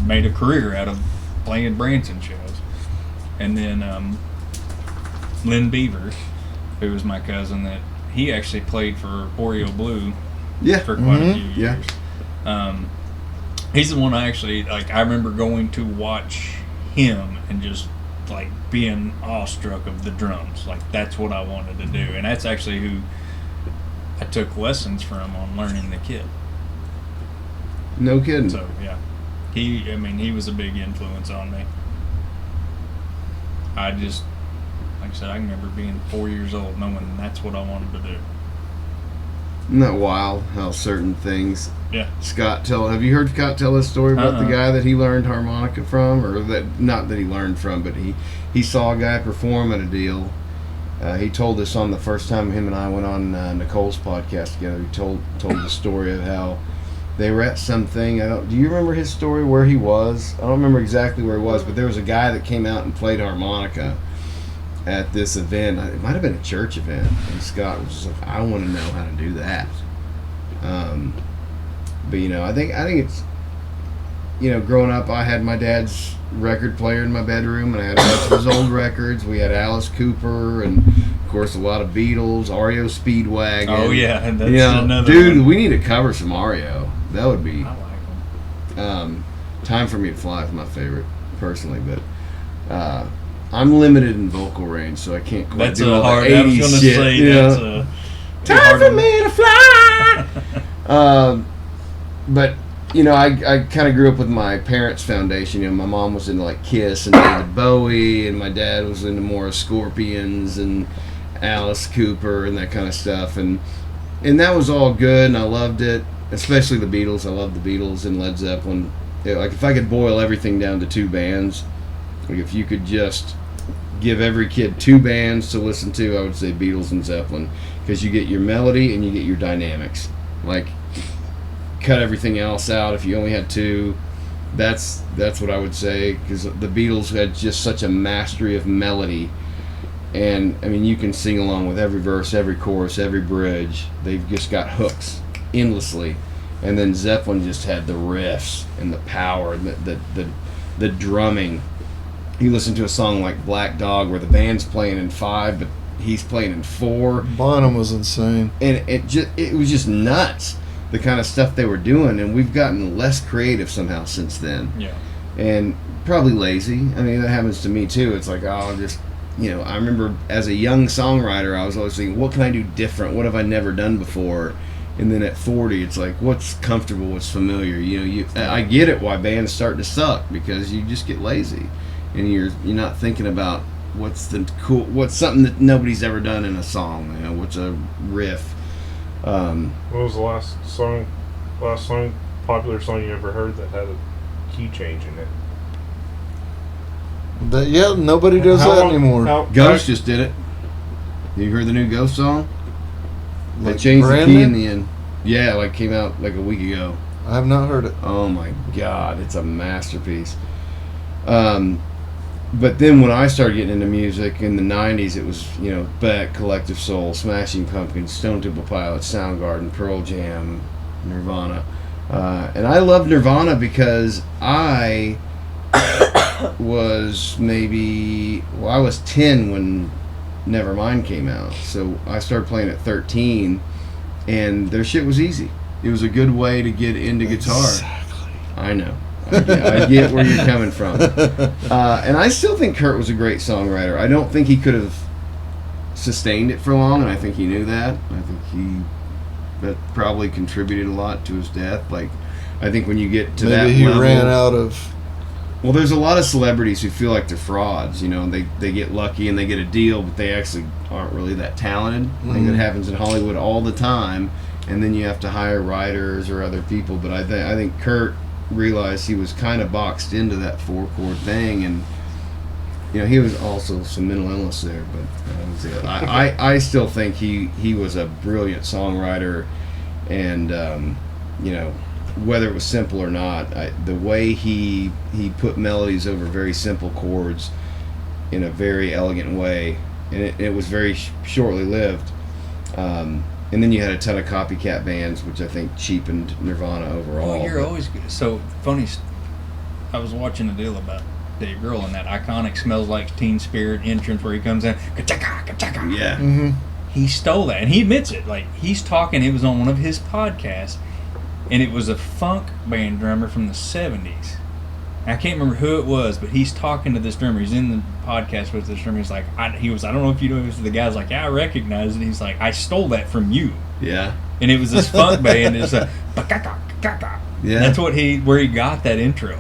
Made a career out of playing Branson shows. And then Lynn Beaver, who was my cousin, that he actually played for Oreo Blue. For quite a few years. He's the one I actually, like, I remember going to watch him and just, like, being awestruck of the drums. Like, that's what I wanted to do. And that's actually who I took lessons from on learning the kit. No kidding. So, yeah. He was a big influence on me. I just, like I said, I can remember being 4 years old knowing that's what I wanted to do. Isn't that wild how certain things... Yeah. Have you heard Scott tell his story about the guy that he learned harmonica from, or not that he learned from, but he saw a guy perform at a deal. He told us on the first time him and I went on Nicole's podcast together. He told the story of how they were at something. Do you remember his story where he was? I don't remember exactly where he was, but there was a guy that came out and played harmonica at this event. It might have been a church event, and Scott was just like, I want to know how to do that. But I think it's, growing up, I had my dad's record player in my bedroom, and I had a bunch of his old records. We had Alice Cooper, and of course a lot of Beatles, REO Speedwagon. Oh yeah, and that's another dude, one. we need to cover some REO. That would be. I like them. Time for Me to Fly is my favorite personally, but I'm limited in vocal range, so I can't quite That's do all hard. the I was 80s going to shit. say that's Time for me to fly. But I kind of grew up with my parents' foundation. My mom was into like Kiss and David Bowie, and my dad was into more Scorpions and Alice Cooper and that kind of stuff, and that was all good, and I loved it, especially the Beatles. I love the Beatles and Led Zeppelin. Like, if I could boil everything down to two bands, like if you could just give every kid two bands to listen to, I would say Beatles and Zeppelin, because you get your melody and you get your dynamics. Like, cut everything else out if you only had two. That's what I would say, because the Beatles had just such a mastery of melody. And, I mean, you can sing along with every verse, every chorus, every bridge. They've just got hooks endlessly. And then Zeppelin just had the riffs and the power and the drumming. You listen to a song like Black Dog where the band's playing in 5, but he's playing in 4. Bonham was insane. And it was just nuts, the kind of stuff they were doing. And we've gotten less creative somehow since then. Yeah. And probably lazy. I mean, that happens to me too. It's like, oh, just... I remember as a young songwriter, I was always thinking, what can I do different? What have I never done before? And then at 40, it's like, what's comfortable, what's familiar? I get it why bands start to suck, because you just get lazy, and you're not thinking about what's something that nobody's ever done in a song. What's a riff? What was the last popular song you ever heard that had a key change in it? Nobody does that anymore. Ghost just did it. You heard the new Ghost song? They Like changed the brand key new? in the end. Yeah, like came out like a week ago. I have not heard it. Oh my God, it's a masterpiece. But then when I started getting into music in the 90s, it was, Beck, Collective Soul, Smashing Pumpkins, Stone Temple Pilots, Soundgarden, Pearl Jam, Nirvana. And I love Nirvana because I was I was 10 when Nevermind came out. So I started playing at 13, and their shit was easy. It was a good way to get into guitar. Exactly. I know. I get where you're coming from. And I still think Kurt was a great songwriter. I don't think he could have sustained it for long, and I think he knew that. I think that probably contributed a lot to his death. Like, I think when you get to that Maybe he level, ran out of... Well, there's a lot of celebrities who feel like they're frauds. They get lucky and they get a deal, but they actually aren't really that talented. I think that happens in Hollywood all the time, and then you have to hire writers or other people. But I think Kurt realized he was kind of boxed into that 4-chord thing, and he was also some mental illness there. But I still think he was a brilliant songwriter, and whether it was simple or not, the way he put melodies over very simple chords in a very elegant way, and it was very shortly lived. And then you had a ton of copycat bands, which I think cheapened Nirvana overall. Well, you're always good. So funny. I was watching a deal about Dave Grohl and that iconic "Smells Like Teen Spirit" entrance where he comes in, ka-chaka, ka-chaka. Yeah. Mm-hmm. He stole that, and he admits it. Like, he's talking. It was on one of his podcasts, and it was a funk band drummer from the 70s. I can't remember who it was, but he's talking to this drummer. He's in the podcast with this drummer. He's like, I don't know if you know this. The guy's like, yeah, I recognize it. He's like, I stole that from you. Yeah. And it was this funk band. It's a ba-ka-ka-ka-ka. Yeah. That's where he got that intro.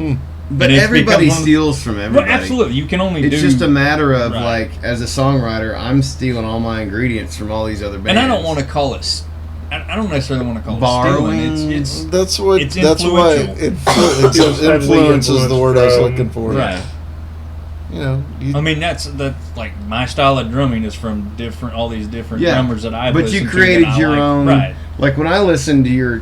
But And it's everybody become one of- steals from everybody. Well, absolutely. You can only It's do... just a matter of, Right. like, as a songwriter, I'm stealing all my ingredients from all these other bands. And I don't want to call it... I don't necessarily want to call Borrowing. it stealing. It's That's why influential. influence is the word I was looking for. right. You I mean, that's like my style of drumming is from all these different drummers that I've but listened you to created that I your like. own. Right. Like when I listen to your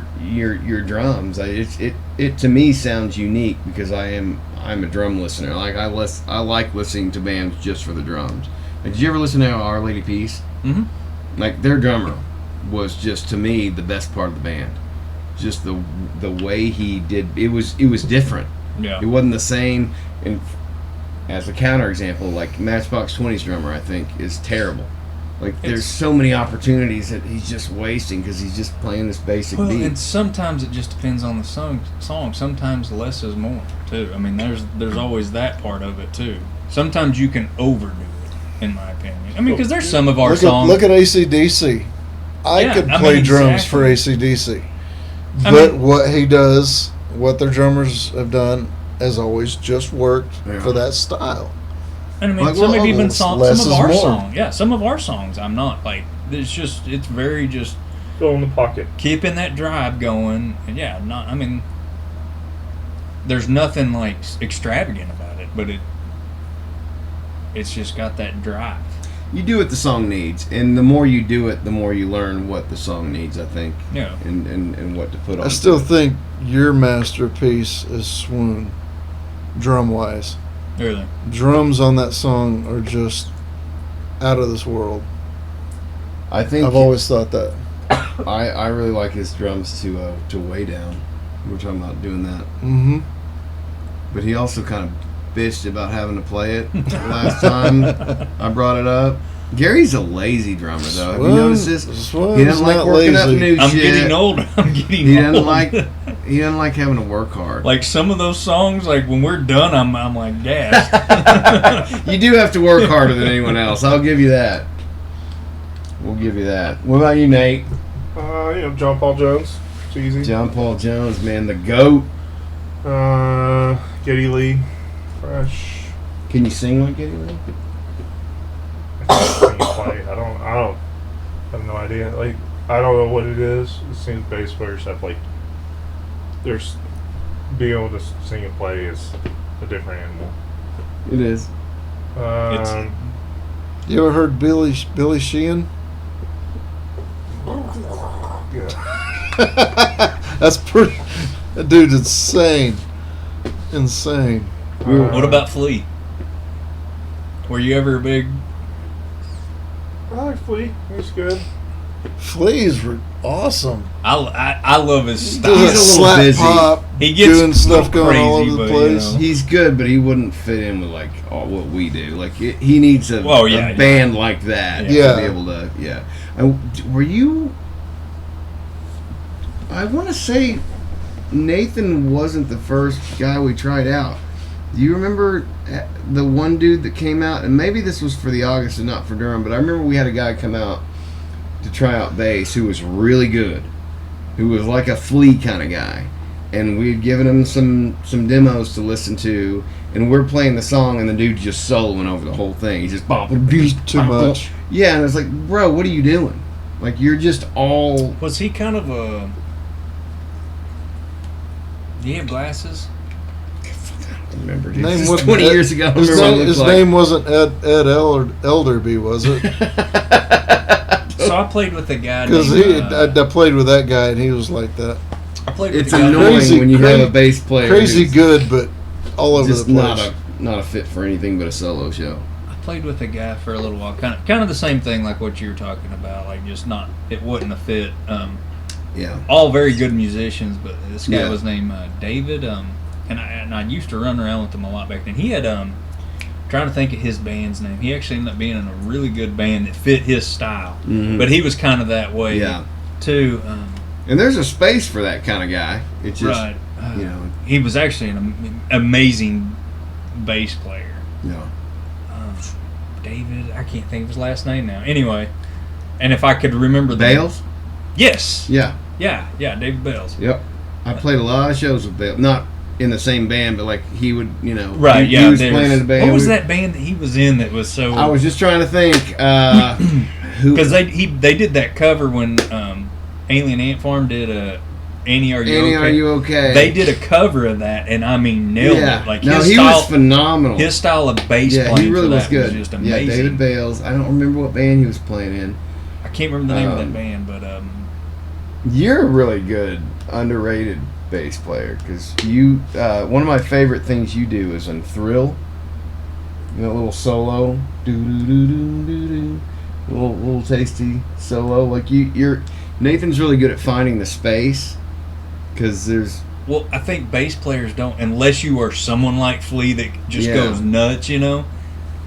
drums, it to me sounds unique because I'm a drum listener. Like I like listening to bands just for the drums. Like, did you ever listen to Our Lady Peace? Mm-hmm. Like their drummer was just to me the best part of the band. Just the way he did it was different. Yeah. It wasn't the same. And as a counterexample, like Matchbox 20's drummer, I think is terrible. Like there's so many opportunities that he's just wasting because he's just playing this basic Well, beat. and sometimes it just depends on the song. Sometimes less is more too. I mean, there's always that part of it too. Sometimes you can overdo it, in my opinion. I mean, because there's some of our songs. Look at AC/DC. I could play drums for AC/DC. But what he does, what their drummers have done, has always just worked for that style. And I mean, Like, some well, of even less some is of our more. songs. Yeah, some of our songs. I'm not like it's very just Fill in the pocket. keeping that drive going. And yeah, I mean, there's nothing like extravagant about it, but it's just got that drive. You do what the song needs, and the more you do it, the more you learn what the song needs, I think. Yeah. And what to put on. I still think your masterpiece is Swoon, drum wise. Really. Drums on that song are just out of this world. I think I've always thought that. I really like his drums to Way Down. We were talking about doing that. Mm-hmm. But he also kind of bitched about having to play it last time I brought it up. Gary's a lazy drummer, though. Have you noticed this? Swoon's He doesn't like not working up lazy. new I'm shit. getting older. I'm getting He old. doesn't like having to work hard. Like some of those songs, like when we're done, I'm like gassed. You do have to work harder than anyone else. I'll give you that. We'll give you that. What about you, Nate? John Paul Jones. It's easy. John Paul Jones, man, the GOAT. Geddy Lee. Fresh. Can you sing like Geddy Lee? I can't play. I don't. I have no idea. Like, I don't know what it is. It seems bass players have like. There's being able to sing and play is a different animal. It is. You ever heard Billy Sheehan? That's pretty. That dude's insane. Insane. What about Flea? Were you ever a big? I like Flea. He's good. Flea's awesome. I love his He style. does a little slap busy. pop, He gets doing stuff a little going all crazy, over the but, place. you know. He's good, but he wouldn't fit in with like all what we do. Like he needs a band like that Yeah. to be able to. Yeah. Were you? I want to say Nathan wasn't the first guy we tried out. Do you remember the one dude that came out? And maybe this was for the August and not for Durham, but I remember we had a guy come out to try out bass who was really good, who was like a Flea kind of guy. And we had given him some demos to listen to, and we're playing the song, and the dude's just soloing over the whole thing. He's just Too much. Yeah, and it's like, bro, what are you doing? Like, you're just all. Was he kind of a? Did he have glasses? I remember, dude. Name This is wasn't 20 Ed- years ago. I His, remember what name, it his looked like. name wasn't Ed Elderby, was it? So I played with a guy. Because named, I played with that guy and he was like that. I played with It's a guy. annoying Crazy- when you have crazy- a bass player Crazy who's good, but all over the just place. not a fit for anything but a solo show. I played with a guy for a little while, kind of the same thing like what you were talking about, like just not, it wasn't a fit. Yeah. All very good musicians, but this guy Yeah. was named David, and I used to run around with him a lot back then. He had trying to think of his band's name. He actually ended up being in a really good band that fit his style, Mhm. but he was kind of that way Yeah. too. And there's a space for that kind of guy. It's just, Right. you know, He was actually an amazing bass player. you know. David, I can't think of his last name now. Anyway, and if I could remember the Bales? Yes. Yeah. Yeah, David Bales. Yep. I played a lot of shows with Bales. Not in the same band, but like he would, you know. Right, he yeah. was playing in a band. What was that band that he was in that was so... I was just trying to think. Who? Because they did that cover when Alien Ant Farm did Annie, Are You Annie, Okay? Are You Okay? They did a cover of that, and I mean, nailed Yeah. it. Like no, his he style, was phenomenal. His style of bass yeah, playing he really for was that good. was just amazing. Yeah, David Bales. I don't remember what band he was playing in. I can't remember the name of that band, but You're a really good, underrated bass player because you. One of my favorite things you do is in Thrill. You know, a little solo, little tasty solo. Like you're Nathan's really good at finding the space because there's. well, I think bass players don't, unless you are someone like Flea that just Yeah. goes nuts, you know.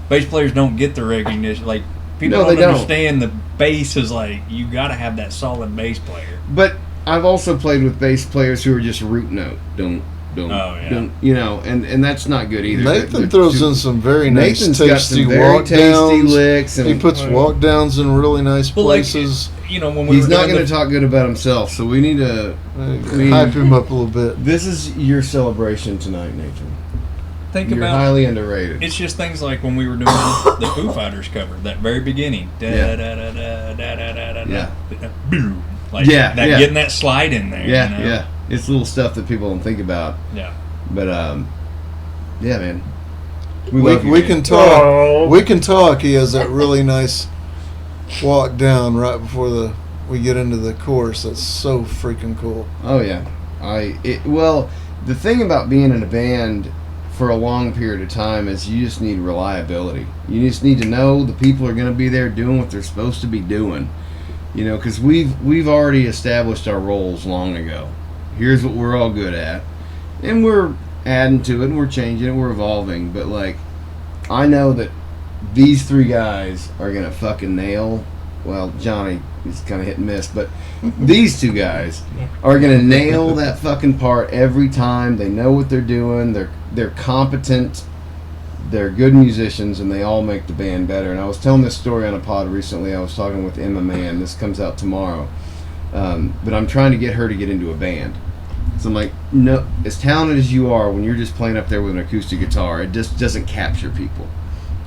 Bass players don't get the recognition. Like, people No, don't they don't. understand the bass is like, you got to have that solid bass player. But I've also played with bass players who are just root note. Don't. Oh, yeah. Don't, you know, and that's not good either. Nathan throws in some very nice, Nathan's got tasty some very walk tasty downs. licks, and He puts walk downs in really nice Well, like, places. you know, when we he's were not doing going to talk good about himself. So we need to Hype him up a little bit. This is your celebration tonight, Nathan. think You're about highly underrated. it's just things like when we were doing the Foo Fighters cover, that very beginning. Da Yeah. da da da da da da da Yeah. da. Boom. Like Yeah, that yeah. getting that slide in there. Yeah, you know? yeah. It's little stuff that people don't think about. Yeah. But yeah, man. We love you, man. can talk. Oh. We can talk. He has that really nice walk down right before we get into the chorus. That's so freaking cool. Oh yeah. Well, the thing about being in a band for a long period of time is you just need reliability. You just need to know the people are going to be there doing what they're supposed to be doing. You know, because we've already established our roles long ago. Here's what we're all good at, and we're adding to it, and we're changing it, we're evolving. But like, I know that these three guys are gonna fucking nail. Well, Johnny is kind of hit and miss, but these two guys are gonna nail that fucking part every time. They know what they're doing. They're competent. They're good musicians, and they all make the band better. And I was telling this story on a pod recently. I was talking with Emma Mann. This comes out tomorrow. But I'm trying to get her to get into a band. So I'm like, no, as talented as you are, when you're just playing up there with an acoustic guitar, it just doesn't capture people.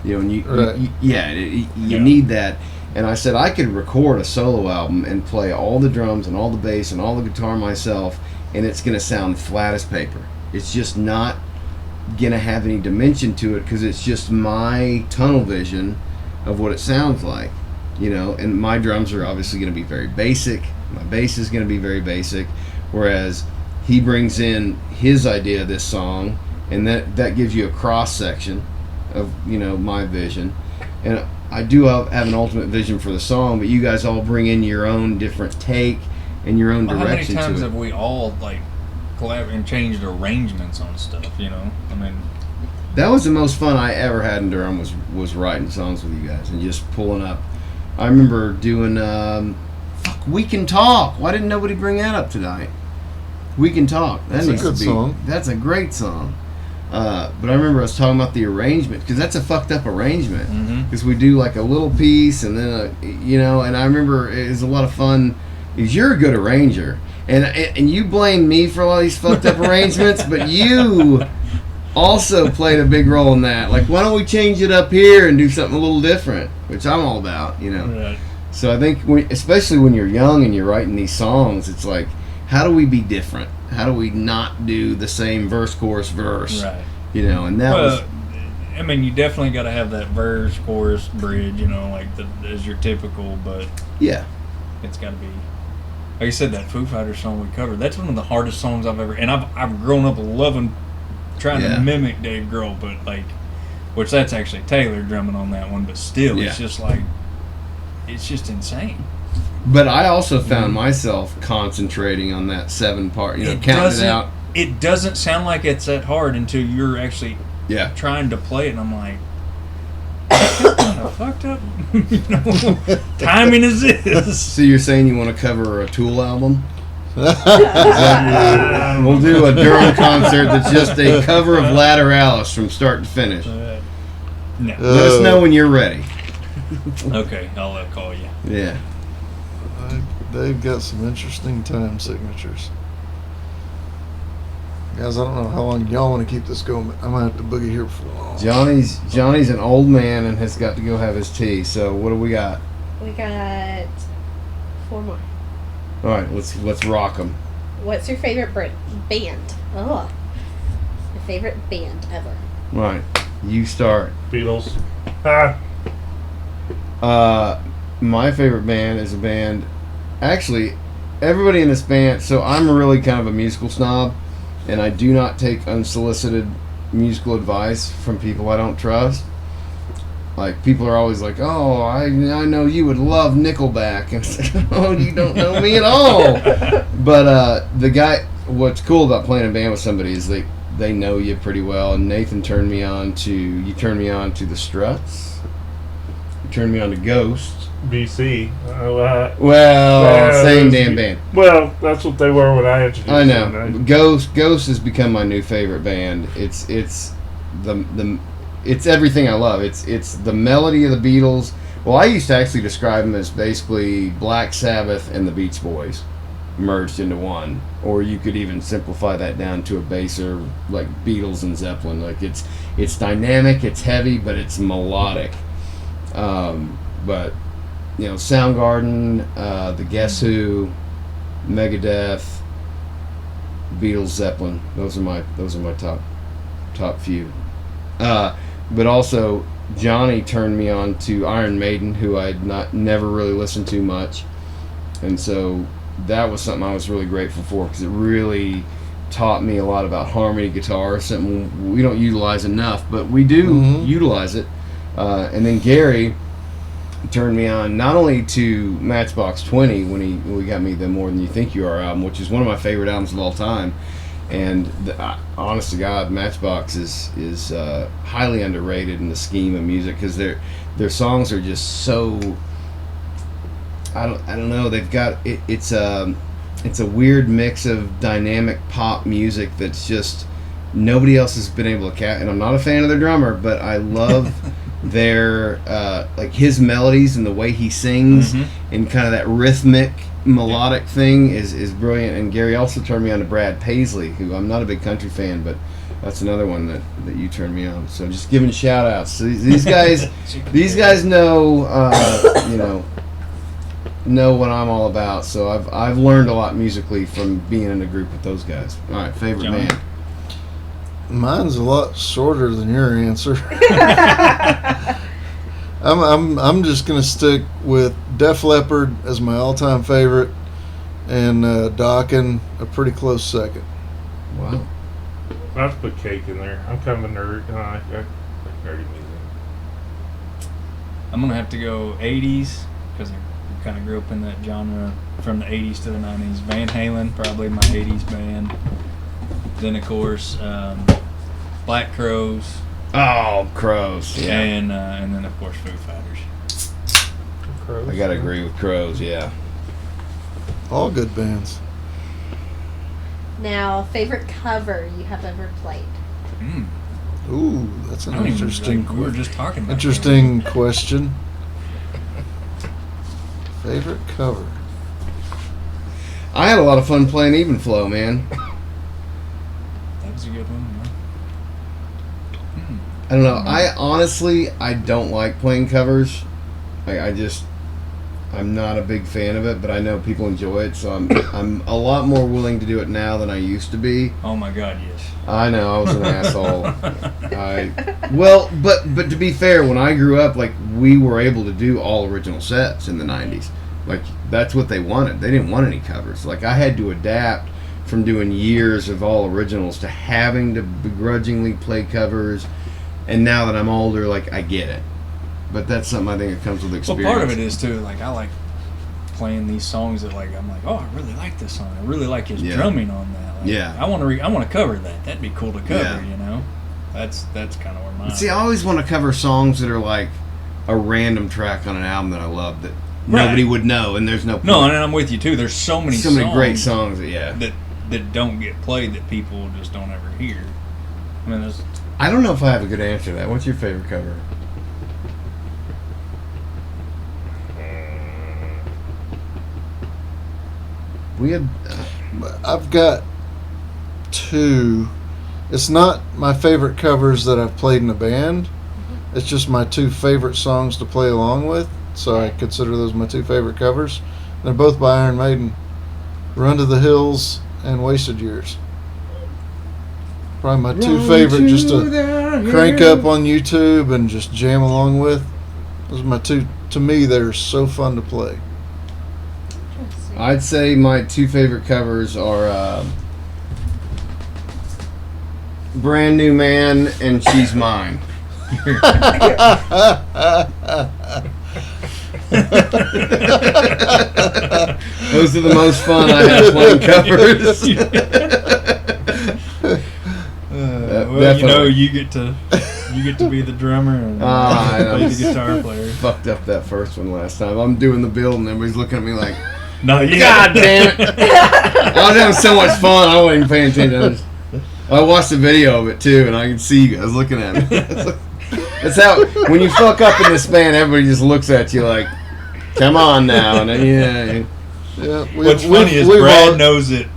You know, and you need that. And I said I could record a solo album and play all the drums and all the bass and all the guitar myself, and it's going to sound flat as paper. It's just not going to have any dimension to it because it's just my tunnel vision of what it sounds like. You know, and my drums are obviously going to be very basic. My bass is going to be very basic, whereas he brings in his idea of this song, and that gives you a cross section of, you know, my vision. And I do have an ultimate vision for the song, but you guys all bring in your own different take and your own direction to it. How many times have we all like collaborated and changed arrangements on stuff? You know, I mean, that was the most fun I ever had in Durham was writing songs with you guys and just pulling up. I remember doing We Can Talk. Why didn't nobody bring that up tonight? We Can Talk. That's a good song. That's a great song. But I remember us talking about the arrangement, because that's a fucked up arrangement. Because we do like a little piece and then you know. And I remember it was a lot of fun. Because you're a good arranger, and you blame me for a lot of these fucked up arrangements, but you also played a big role in that. Like, why don't we change it up here and do something a little different? Which I'm all about, you know. Right. So I think, especially when you're young and you're writing these songs, it's like, how do we be different? How do we not do the same verse, chorus, verse? Right. You know, and that was... I mean, you definitely got to have that verse, chorus, bridge, you know, like as your typical, but... Yeah. It's got to be... Like I said, that Foo Fighters song we covered, that's one of the hardest songs I've ever... And I've grown up loving, trying to mimic Dave Grohl, but like... Which that's actually Taylor drumming on that one, but still, it's just like... It's just insane. But I also found myself concentrating on that 7-part, you know, counting it out. It doesn't sound like it's that hard until you're actually trying to play it, and I'm like, what kind of fucked up timing is this? So you're saying you want to cover a Tool album? We'll do a Durham concert that's just a cover of Lateralis from start to finish. No. Let us know when you're ready. Okay, I'll call you. Yeah. They've got some interesting time signatures. Guys, I don't know how long y'all want to keep this going, but I'm going to have to boogie here for long. Johnny's an old man and has got to go have his tea. So what do we got? We got 4 more. All right, let's rock them. What's your favorite band? Oh, your favorite band ever? All right, you start. Beatles. My favorite band is a band. Actually, everybody in this band. So I'm really kind of a musical snob, and I do not take unsolicited musical advice from people I don't trust. Like, people are always like, "Oh, I know you would love Nickelback," and it's like, "Oh, you don't know me at all." But what's cool about playing a band with somebody is they know you pretty well. And Nathan turned me on to the Struts. You turned me on to Ghost. BC. Same damn band. Well, that's what they were when I introduced I know. them. Ghost has become my new favorite band. It's everything I love. It's the melody of the Beatles. Well, I used to actually describe them as basically Black Sabbath and the Beach Boys. merged into one. Or you could even simplify that down to a baser like Beatles and Zeppelin. Like it's dynamic, it's heavy, but it's melodic. But you know, Soundgarden, the Guess Who, Megadeth, Beatles, Zeppelin. Those are my top few. But also Johnny turned me on to Iron Maiden, who I'd never really listened to much, and so that was something I was really grateful for because it really taught me a lot about harmony guitar, something we don't utilize enough, but we do utilize it. And then Gary turned me on not only to Matchbox 20 when we got me the More Than You Think You Are album, which is one of my favorite albums of all time. And honest to God, Matchbox is highly underrated in the scheme of music because their songs are just so. I don't know. They've got it's a weird mix of dynamic pop music that's just nobody else has been able to catch. And I'm not a fan of their drummer, but I love their like his melodies and the way he sings and kind of that rhythmic melodic thing is brilliant. And Gary also turned me on to Brad Paisley, who I'm not a big country fan, but that's another one that you turned me on. So just giving shout outs. So these guys know know what I'm all about. So I've learned a lot musically from being in a group with those guys. All right, favorite John. band. Mine's a lot shorter than your answer. I'm just gonna stick with Def Leppard as my all-time favorite, and Dokken a pretty close second. Wow. I have to put Cake in there. I'm kind of a nerd. I like nerdy music. I'm gonna have to go 80s because I kind of grew up in that genre from the 80s to the 90s. Van Halen, probably my 80s band. Then of course, Black Crowes. Oh, Crows. Yeah. And then of course Foo Fighters. Crows, I gotta agree with Crows. Yeah. All good bands. Now, favorite cover you have ever played? Ooh, that's an interesting. We were just talking about Interesting question. Favorite cover. I had a lot of fun playing Even Flow, man. That was a good one. I don't know. I don't like playing covers. I'm not a big fan of it, but I know people enjoy it, so I'm a lot more willing to do it now than I used to be. Oh my God, yes. I know, I was an asshole. But to be fair, when I grew up, like, we were able to do all original sets in the 90s. Like, that's what they wanted. They didn't want any covers. Like, I had to adapt from doing years of all originals to having to begrudgingly play covers. And now that I'm older, like, I get it. But that's something I think it comes with experience. Well, part of it is, too, like, I like playing these songs that, like, I'm like, oh, I really like this song. I really like his drumming on that. Like, yeah. I want to cover that. That'd be cool to cover, you know? That's kind of where mine. See, I always want to cover songs that are like a random track on an album that I love that nobody would know, and there's no point. No, and I'm with you, too. There's so many great songs, that don't get played that people just don't ever hear. I mean, I don't know if I have a good answer to that. What's your favorite cover? I've got two. It's not my favorite covers that I've played in a band. It's just my two favorite songs to play along with. So I consider those my two favorite covers. They're both by Iron Maiden. Run to the Hills and Wasted Years. Probably my two favorite just to crank up on YouTube and just jam along with. Those are my two. To me, they're so fun to play. I'd say my two favorite covers are Brand New Man and She's Mine. Those are the most fun I have playing covers. Well, you know, you get to be the drummer and play the guitar player. Fucked up that first one last time. I'm doing the build and everybody's looking at me like, no, you God damn it! I was having so much fun. I wasn't even paying attention. I watched the video of it too, and I could see you guys looking at me. That's how when you fuck up in this band, everybody just looks at you like, "Come on now," and then, Yeah, What's funny is Brad knows it.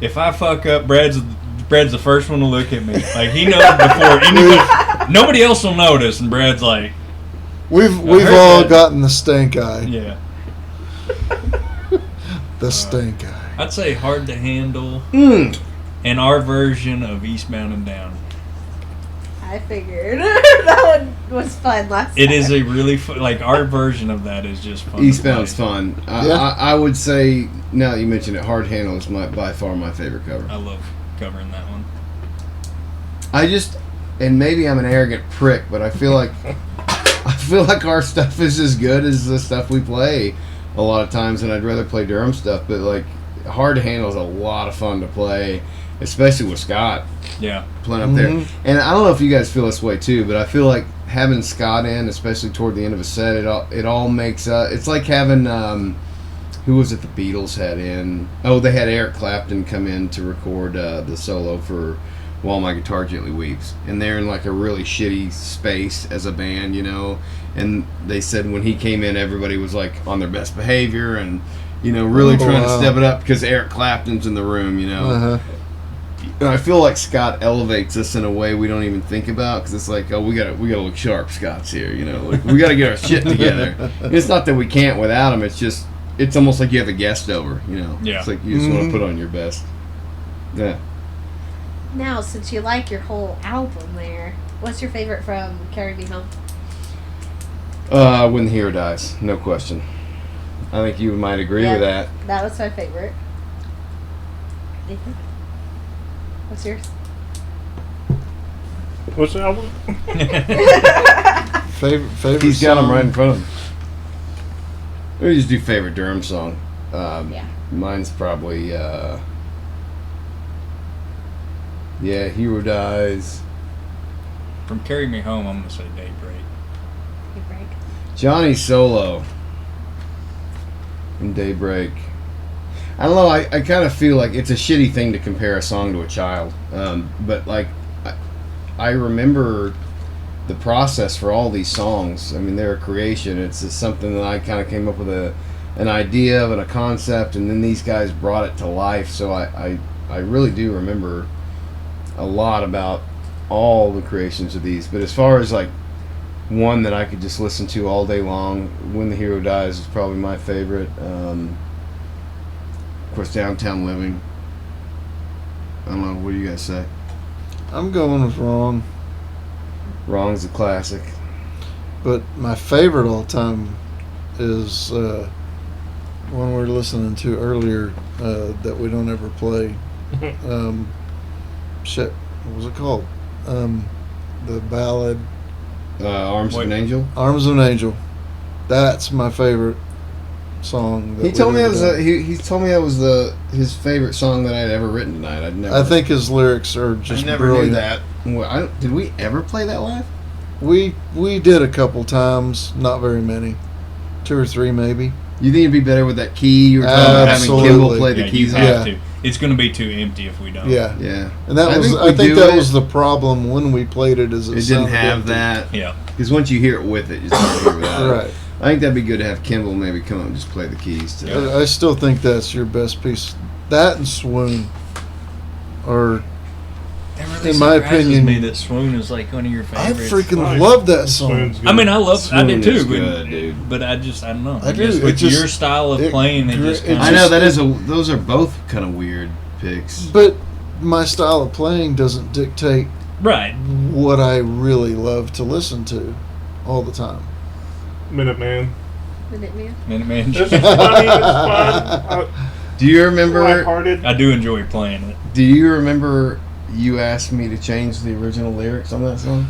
If I fuck up, Brad's the first one to look at me. Like, he knows before anybody. Nobody else will notice, and Brad's like, We've all gotten the stink eye. yeah. The stink eye. I'd say Hard to Handle and our version of Eastbound and Down. I figured that one was fun last time. It is a really fun, like, our version of that is just fun. Eastbound's fun. Yeah. I would say, now that you mention it, Hard Handle is by far my favorite cover. I love covering that one. And maybe I'm an arrogant prick, but I feel like our stuff is as good as the stuff we play a lot of times, and I'd rather play Durham stuff, but like Hard to Handle is a lot of fun to play, especially with Scott. Yeah. Playing up there. And I don't know if you guys feel this way too, but I feel like having Scott in, especially toward the end of a set, it all makes it's like having who was it the Beatles had in? Oh, they had Eric Clapton come in to record the solo for While My Guitar Gently Weeps, and they're in like a really shitty space as a band, you know, and they said when he came in, everybody was like on their best behavior and, you know, really trying to step it up because Eric Clapton's in the room, you know. And I feel like Scott elevates us in a way we don't even think about, because it's like, oh, we gotta look sharp. Scott's here, you know. Like, we gotta get our shit together. And it's not that we can't without him. It's just, it's almost like you have a guest over, you know. Yeah. It's like you just want to put on your best. Yeah. Now, since you like your whole album there, what's your favorite from Carry Me Home? When the Hero Dies, no question. I think you might agree with that. That was my favorite. What's yours? What's the album? Favorite He's got song? them right in front of him. Let me just do favorite Durham song. Yeah. Mine's probably, Hero Dies. From Carry Me Home, I'm going to say Daybreak. Daybreak. Johnny Solo in Daybreak. I don't know, I kind of feel like it's a shitty thing to compare a song to a child. But, like, I remember the process for all these songs. I mean, they're a creation. It's just something that I kind of came up with an idea of and a concept, and then these guys brought it to life. So I really do remember a lot about all the creations of these. But as far as, like, one that I could just listen to all day long, When the Hero Dies is probably my favorite. Of course, Downtown Living. I don't know, what do you guys say? I'm going with Wrong. Wrong's a classic. But my favorite all time is one we were listening to earlier that we don't ever play. Shit, what was it called? The ballad Arms of an Angel. Arms of an Angel. That's my favorite song. He told me that was he told me that was his favorite song that I'd ever written tonight. I think his lyrics are just brilliant. Knew that. Well, did we ever play that live? We did a couple times, not very many, 2 or 3 maybe. You think it'd be better with that key you were talking about, having Absolutely. Kimball play the Yeah, keys you on? have to. It's going to be too empty if we don't. Yeah, Yeah. and that was I think that was the problem when we played it. Is it didn't sounded have empty. that. Yeah. Because once you hear it with it, you just don't hear it without it. Right. I think that'd be good to have Kimball maybe come up and just play the keys to it. I still think that's your best piece. That and Swoon are, It really in my surprises opinion, me that Swoon is like one of your I favorites. freaking love that song. I mean, I did too, Good, dude. but I don't know. I I guess do. with It just- your style of it playing, it gr- just it kind I of. know that is those are both kind of weird picks. But my style of playing doesn't dictate Right. what I really love to listen to all the time. Minuteman. Minuteman. Minuteman. It's funny. It's fun. Do you remember? Lighthearted. I do enjoy playing it. Do you remember you asked me to change the original lyrics on that song?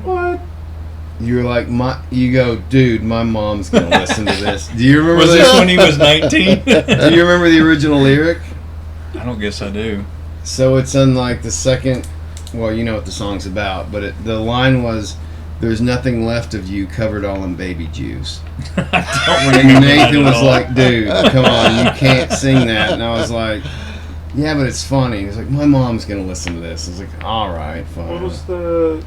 What? You were like, you go, dude, my mom's gonna listen to this. Do you remember Was this when he was 19? Do you remember the original lyric? I don't guess I do. So it's in like the second. Well, you know what the song's about, but the line was, "There's nothing left of you, covered all in baby juice." I don't remember And that Nathan at was all. like, "Dude, come on, you can't sing that." And I was like, "Yeah, but it's funny." He's like, "My mom's gonna listen to this." I was like, "All right, fine." What was the?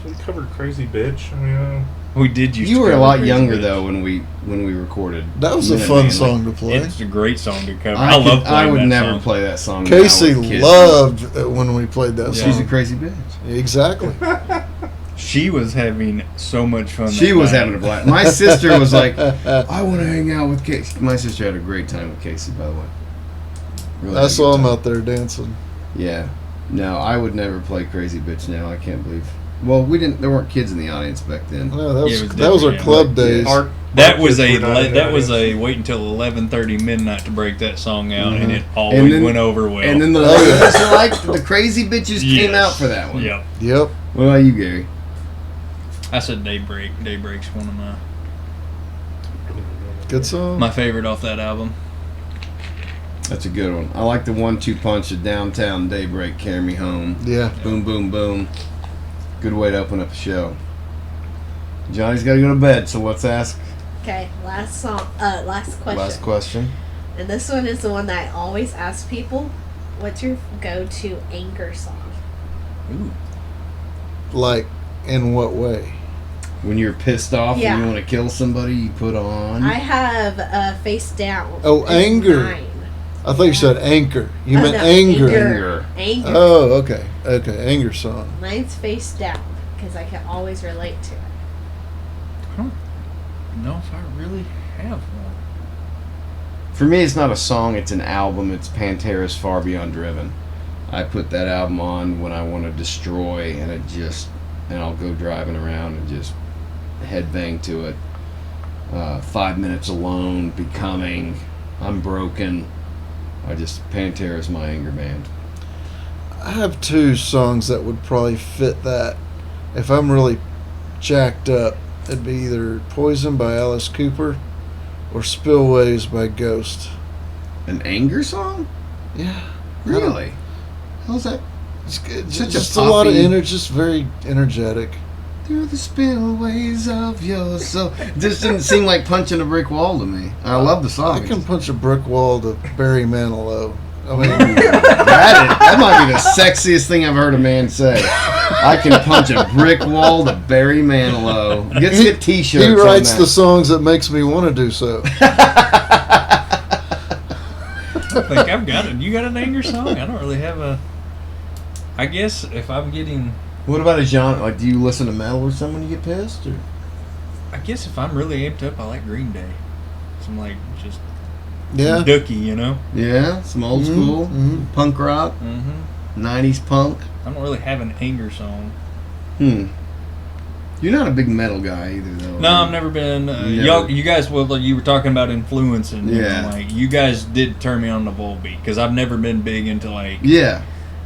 They covered "Crazy Bitch." I mean, We did used You to were a cover lot Crazy younger Bitch. though when we recorded. That was a Minute fun Man. song to play. It's a great song to cover. I love playing I would that never song. play that song. Casey now with kids. loved it when we played that Yeah. song. She's a crazy bitch. Exactly. She was having so much fun. She that was night. having a blast. My sister was like, I want to hang out with Casey. My sister had a great time with Casey, by the way. Really had I a saw good him time. out there dancing. Yeah. No, I would never play Crazy Bitch now. I can't believe. Well, we didn't. There weren't kids in the audience back then. No, that was it was that was our different, club yeah. days. Our That was kids a were not in the that was a audience. wait until 11:30 midnight to break that song out, and it And always then- went over well. And then the ladies liked the Crazy Bitches came Yes. out for that one. Yep. Yep. What about you, Gary? I said Daybreak. Daybreak's one of Good song. my favorite off that album. That's a good one. I like the 1-2 punch of Downtown Daybreak, Carry Me Home. Yeah. Boom, boom, boom. Good way to open up a show. Johnny's got to go to bed, so let's ask. Okay, last question. Last question. And this one is the one that I always ask people. What's your go-to anger song? Ooh. Like, in what way? When you're pissed off Yeah. and you want to kill somebody, you put on. I have Face Down. Oh, It's anger. mine. I thought you said anchor. You Oh, meant no, anger. Anger. Oh, okay. Okay, anger song. Mine's Face Down because I can always relate to it. I don't know if I really have one. For me, it's not a song, it's an album. It's Pantera's Far Beyond Driven. I put that album on when I want to destroy, and I'll go driving around and just headbang to it. 5 Minutes Alone, Becoming, I'm Broken. Pantera's my anger band. I have two songs that would probably fit that. If I'm really jacked up, it'd be either Poison by Alice Cooper or Spillways by Ghost. An anger song? Yeah. Really? How's that? It's good. Such a Just a lot of poppy- energy, just very energetic. Through the spillways of your soul. Just didn't seem like punching a brick wall to me. I love the song. I can punch a brick wall to Barry Manilow. I mean, that might be the sexiest thing I've heard a man say. I can punch a brick wall to Barry Manilow. Let's get t-shirts he writes on the that. songs that makes me want to do so. I think I've got it. You got an anger song? I don't really have a. I guess if I'm getting, What about a genre? Like, do you listen to metal or something when you get pissed? Or? I guess if I'm really amped up, I like Green Day. Some like just Yeah. dookie, you know. Yeah, some old Mhm, school mhm. punk rock, Mm-hmm. 90s punk. I don't really have an anger song. You're not a big metal guy either, though. No, I've never been. Never. Y'all, you guys, well, you were talking about influencing. You Yeah. know, like you guys did turn me on to Volbeat because I've never been big into like Yeah.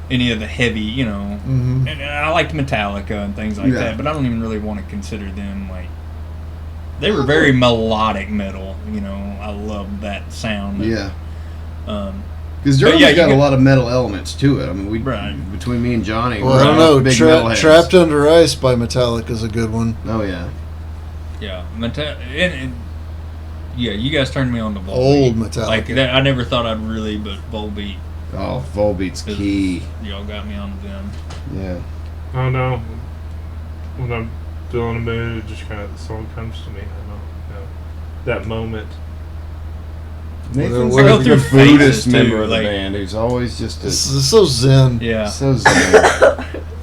any of the heavy, you know. Mhm. And I liked Metallica and things like Yeah. that, but I don't even really want to consider them like. They were very melodic metal, you know. I loved that sound. Yeah. Um, Because But Durham's yeah, you got a get- lot of metal elements to it. I mean, Right. between me and Johnny, Well, we're I don't all know. big metalheads. Trapped Under Ice by Metallica is a good one. Oh yeah. yeah, and yeah, you guys turned me on to Volbeat. Old Metallica. Like that, I never thought I'd really, but Volbeat, Oh, Volbeat's key. y'all got me on them. Yeah. I don't know. When I'm feeling a mood, it just kind of, the song comes to me. I don't know. You know, that moment. Nathan's Well, like go a through Buddhist phases, too, member of the like- band who's always just This is so zen. Yeah. so zen.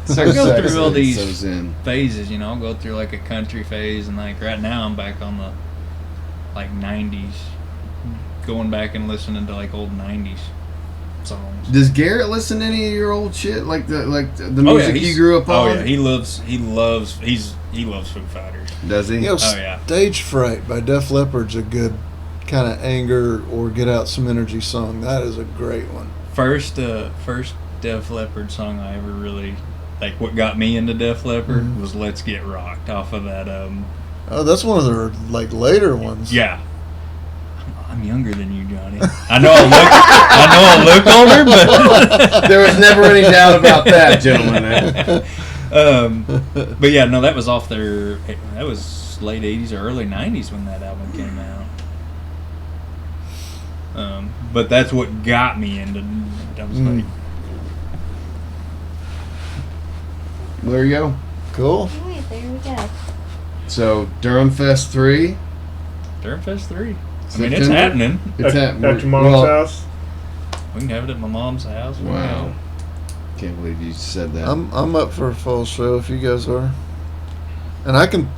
So I go sexy through all and these so zen. phases, you know. I'll go through like a country phase, and like right now I'm back on the like 90s, going back and listening to like old 90s songs. Does Garrett listen to any of your old shit, like the Oh, music you he's- grew up on? Oh yeah, he loves Foo Fighters. Does he? You know, Oh, yeah. Stage Fright by Def Leppard's a good kind of anger or get out some energy song. That is a great one. First Def Leppard song I ever really like. What got me into Def Leppard Mhm. was "Let's Get Rocked" off of that. Oh, that's one of their like later ones. Yeah. I'm younger than you, Johnny. I know I look older, but There was never any doubt about that, gentlemen. but yeah, no, that was off their. That was late '80s or early '90s when that album came out. But that's what got me into. I was like, There you go. Cool. Alright, there we go. So Durham Fest 3. Durham Fest 3. I mean, September? it's happening. It's At your mom's house. We can have it at my mom's house. Wow. Can't believe you said that. I'm up for a fall show if you guys are, and I can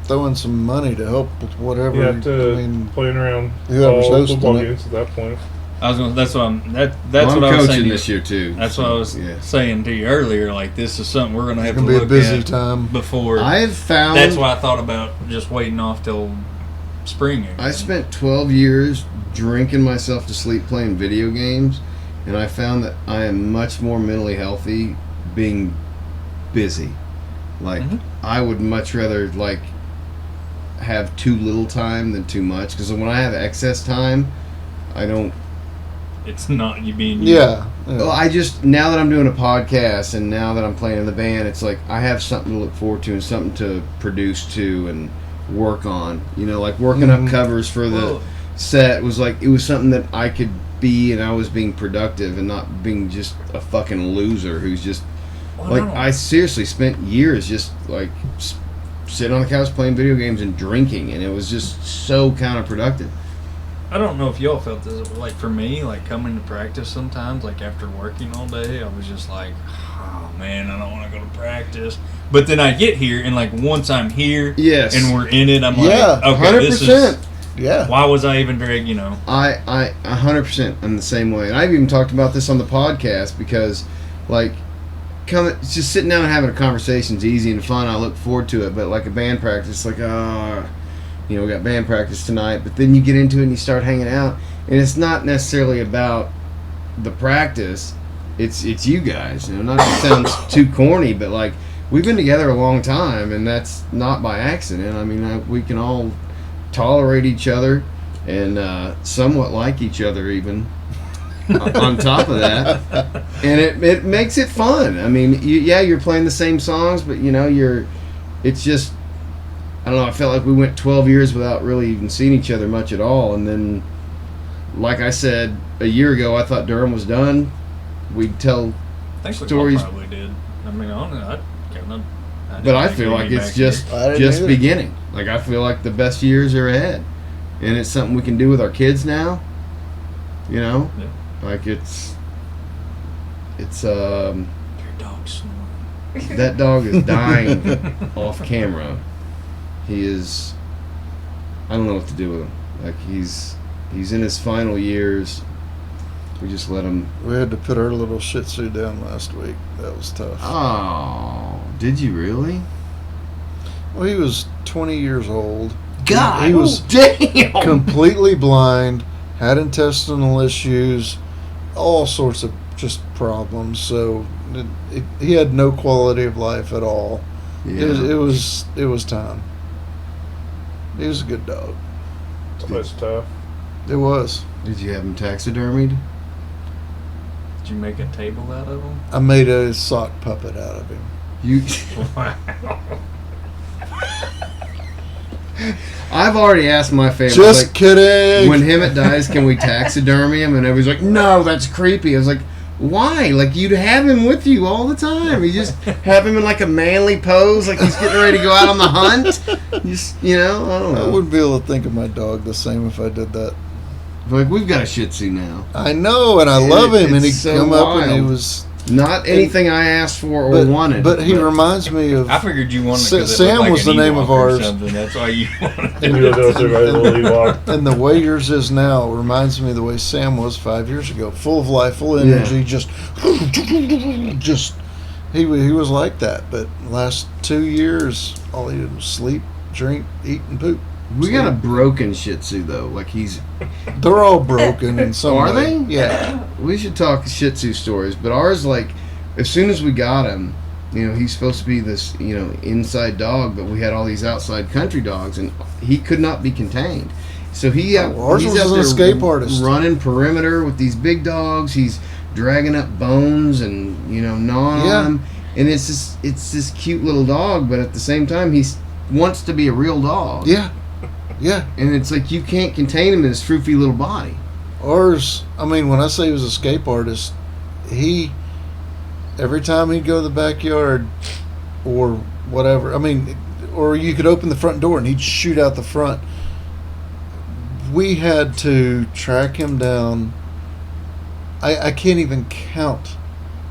throw in some money to help with whatever. You have to I mean, playing around whoever's all hosting football it. games at that point. I was gonna. That's what I'm. That's I'm what I was coaching saying. this year too. That's what I was saying to you earlier. Like, this is something we're gonna have It's to gonna be a look busy at time. before. I've found. That's why I thought about just waiting off till spring. Again. I spent 12 years drinking myself to sleep playing video games, and I found that I am much more mentally healthy being busy. Like, I would much rather like have too little time than too much, because when I have excess time, I don't. It's not you being. Yeah. Well, I just, now that I'm doing a podcast and now that I'm playing in the band, it's like I have something to look forward to and something to produce to and work on. You know, like working up covers for the set was like, it was something that I could be, and I was being productive and not being just a fucking loser who's just like, I seriously spent years just like sitting on the couch playing video games and drinking, and it was just so counterproductive. I don't know if y'all felt this, but like for me, like coming to practice sometimes, like after working all day, I was just like, oh man, I don't want to go to practice. But then I get here, and like once I'm here, Yes, and we're in it, I'm like, okay, 100%. this is. Yeah. Why was I even drag? You know. I 100% I'm the same way, and I've even talked about this on the podcast because, like, just sitting down and having a conversation is easy and fun. I look forward to it, but like a band practice, like, you know, we got band practice tonight, but then you get into it and you start hanging out, and it's not necessarily about the practice. It's you guys. You know, not to sound too corny, but like we've been together a long time, and that's not by accident. I mean, we can all tolerate each other and somewhat like each other even on top of that, and it makes it fun. I mean, you're playing the same songs, but you know, it's just, I don't know, I felt like we went 12 years without really even seeing each other much at all, and then like I said a year ago, I thought Durham was done. We'd tell stories. We probably did. I mean, but I feel like it's just beginning. Like, I feel like the best years are ahead, and it's something we can do with our kids now. You know, like it's Your dog's snoring. that dog is dying off camera. He is. I don't know what to do with him. Like, he's in his final years. We just let him. We had to put our little Shih Tzu down last week. That was tough. Oh, did you really? Well, he was 20 years old. God, he was damn. completely blind, had intestinal issues, all sorts of just problems. So he had no quality of life at all. Yeah. It was time. He was a good dog. That's tough. It was. Did you have him taxidermied? Did you make a table out of him? I made a sock puppet out of him. You. Wow. I've already asked my family. Just like, kidding. When Hemet dies, can we taxidermy him? And everybody's like, no, that's creepy. I was like, why? Like, you'd have him with you all the time. You just have him in like a manly pose, like he's getting ready to go out on the hunt. Just, you know, I don't know. I wouldn't be able to think of my dog the same if I did that. Like, we've got a Shih Tzu now. I know, and I love him, and he'd so come up and he wild. was Not anything I asked for or wanted. But he reminds me of. I figured you wanted because Sam like was an the name of Ewok or ours. something. That's why you wanted. And you know everybody's a little Ewok. And the way yours is now reminds me of the way Sam was 5 years ago. Full of life, full of energy, just he was like that. But last 2 years, all he did was sleep, drink, eat, and poop. we got a broken Shih Tzu, though. Like, They're all broken in some Are way. they? Yeah. we should talk Shih Tzu stories. But ours, like, as soon as we got him, you know, he's supposed to be this, you know, inside dog, but we had all these outside country dogs, and he could not be contained. So Ours he's was out an there escape artist. running perimeter with these big dogs. He's dragging up bones and, you know, gnawing on them. And it's this cute little dog, but at the same time, he wants to be a real dog. Yeah. Yeah. And it's like you can't contain him in his froofy little body. Ours, I mean, when I say he was an escape artist, every time he'd go to the backyard or whatever, I mean, or you could open the front door and he'd shoot out the front. We had to track him down. I can't even count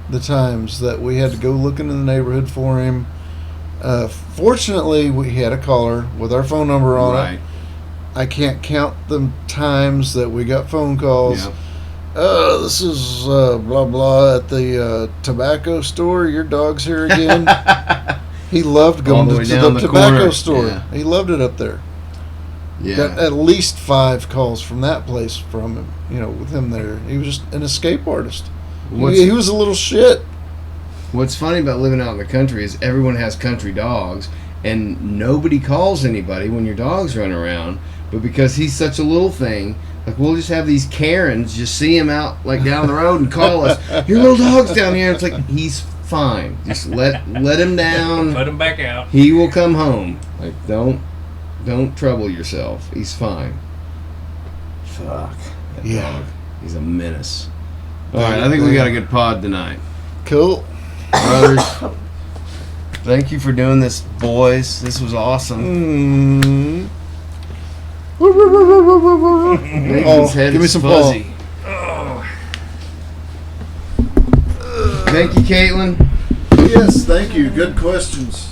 the times that we had to go looking in the neighborhood for him. Fortunately, we had a caller with our phone number on it. I can't count the times that we got phone calls. Yep. This is blah blah at the tobacco store. Your dog's here again. He loved going to the tobacco corner. store. Yeah. He loved it up there. Yeah. Got at least 5 calls from that place from him. With him there. He was just an escape artist. He was a little shit. What's funny about living out in the country is everyone has country dogs, and nobody calls anybody when your dog's running around. But because he's such a little thing, like we'll just have these Karens just see him out like down the road and call us. Your little dog's down here. It's like he's fine. Just let him down. Let him back out. He will come home. Like don't trouble yourself. He's fine. Fuck that dog. He's a menace. All right, I think we got a good pod tonight. Cool. Brothers, thank you for doing this, boys. This was awesome. Nathan's head give me is some fuzzy. Thank you, Caitlin. Yes, thank you. Good questions.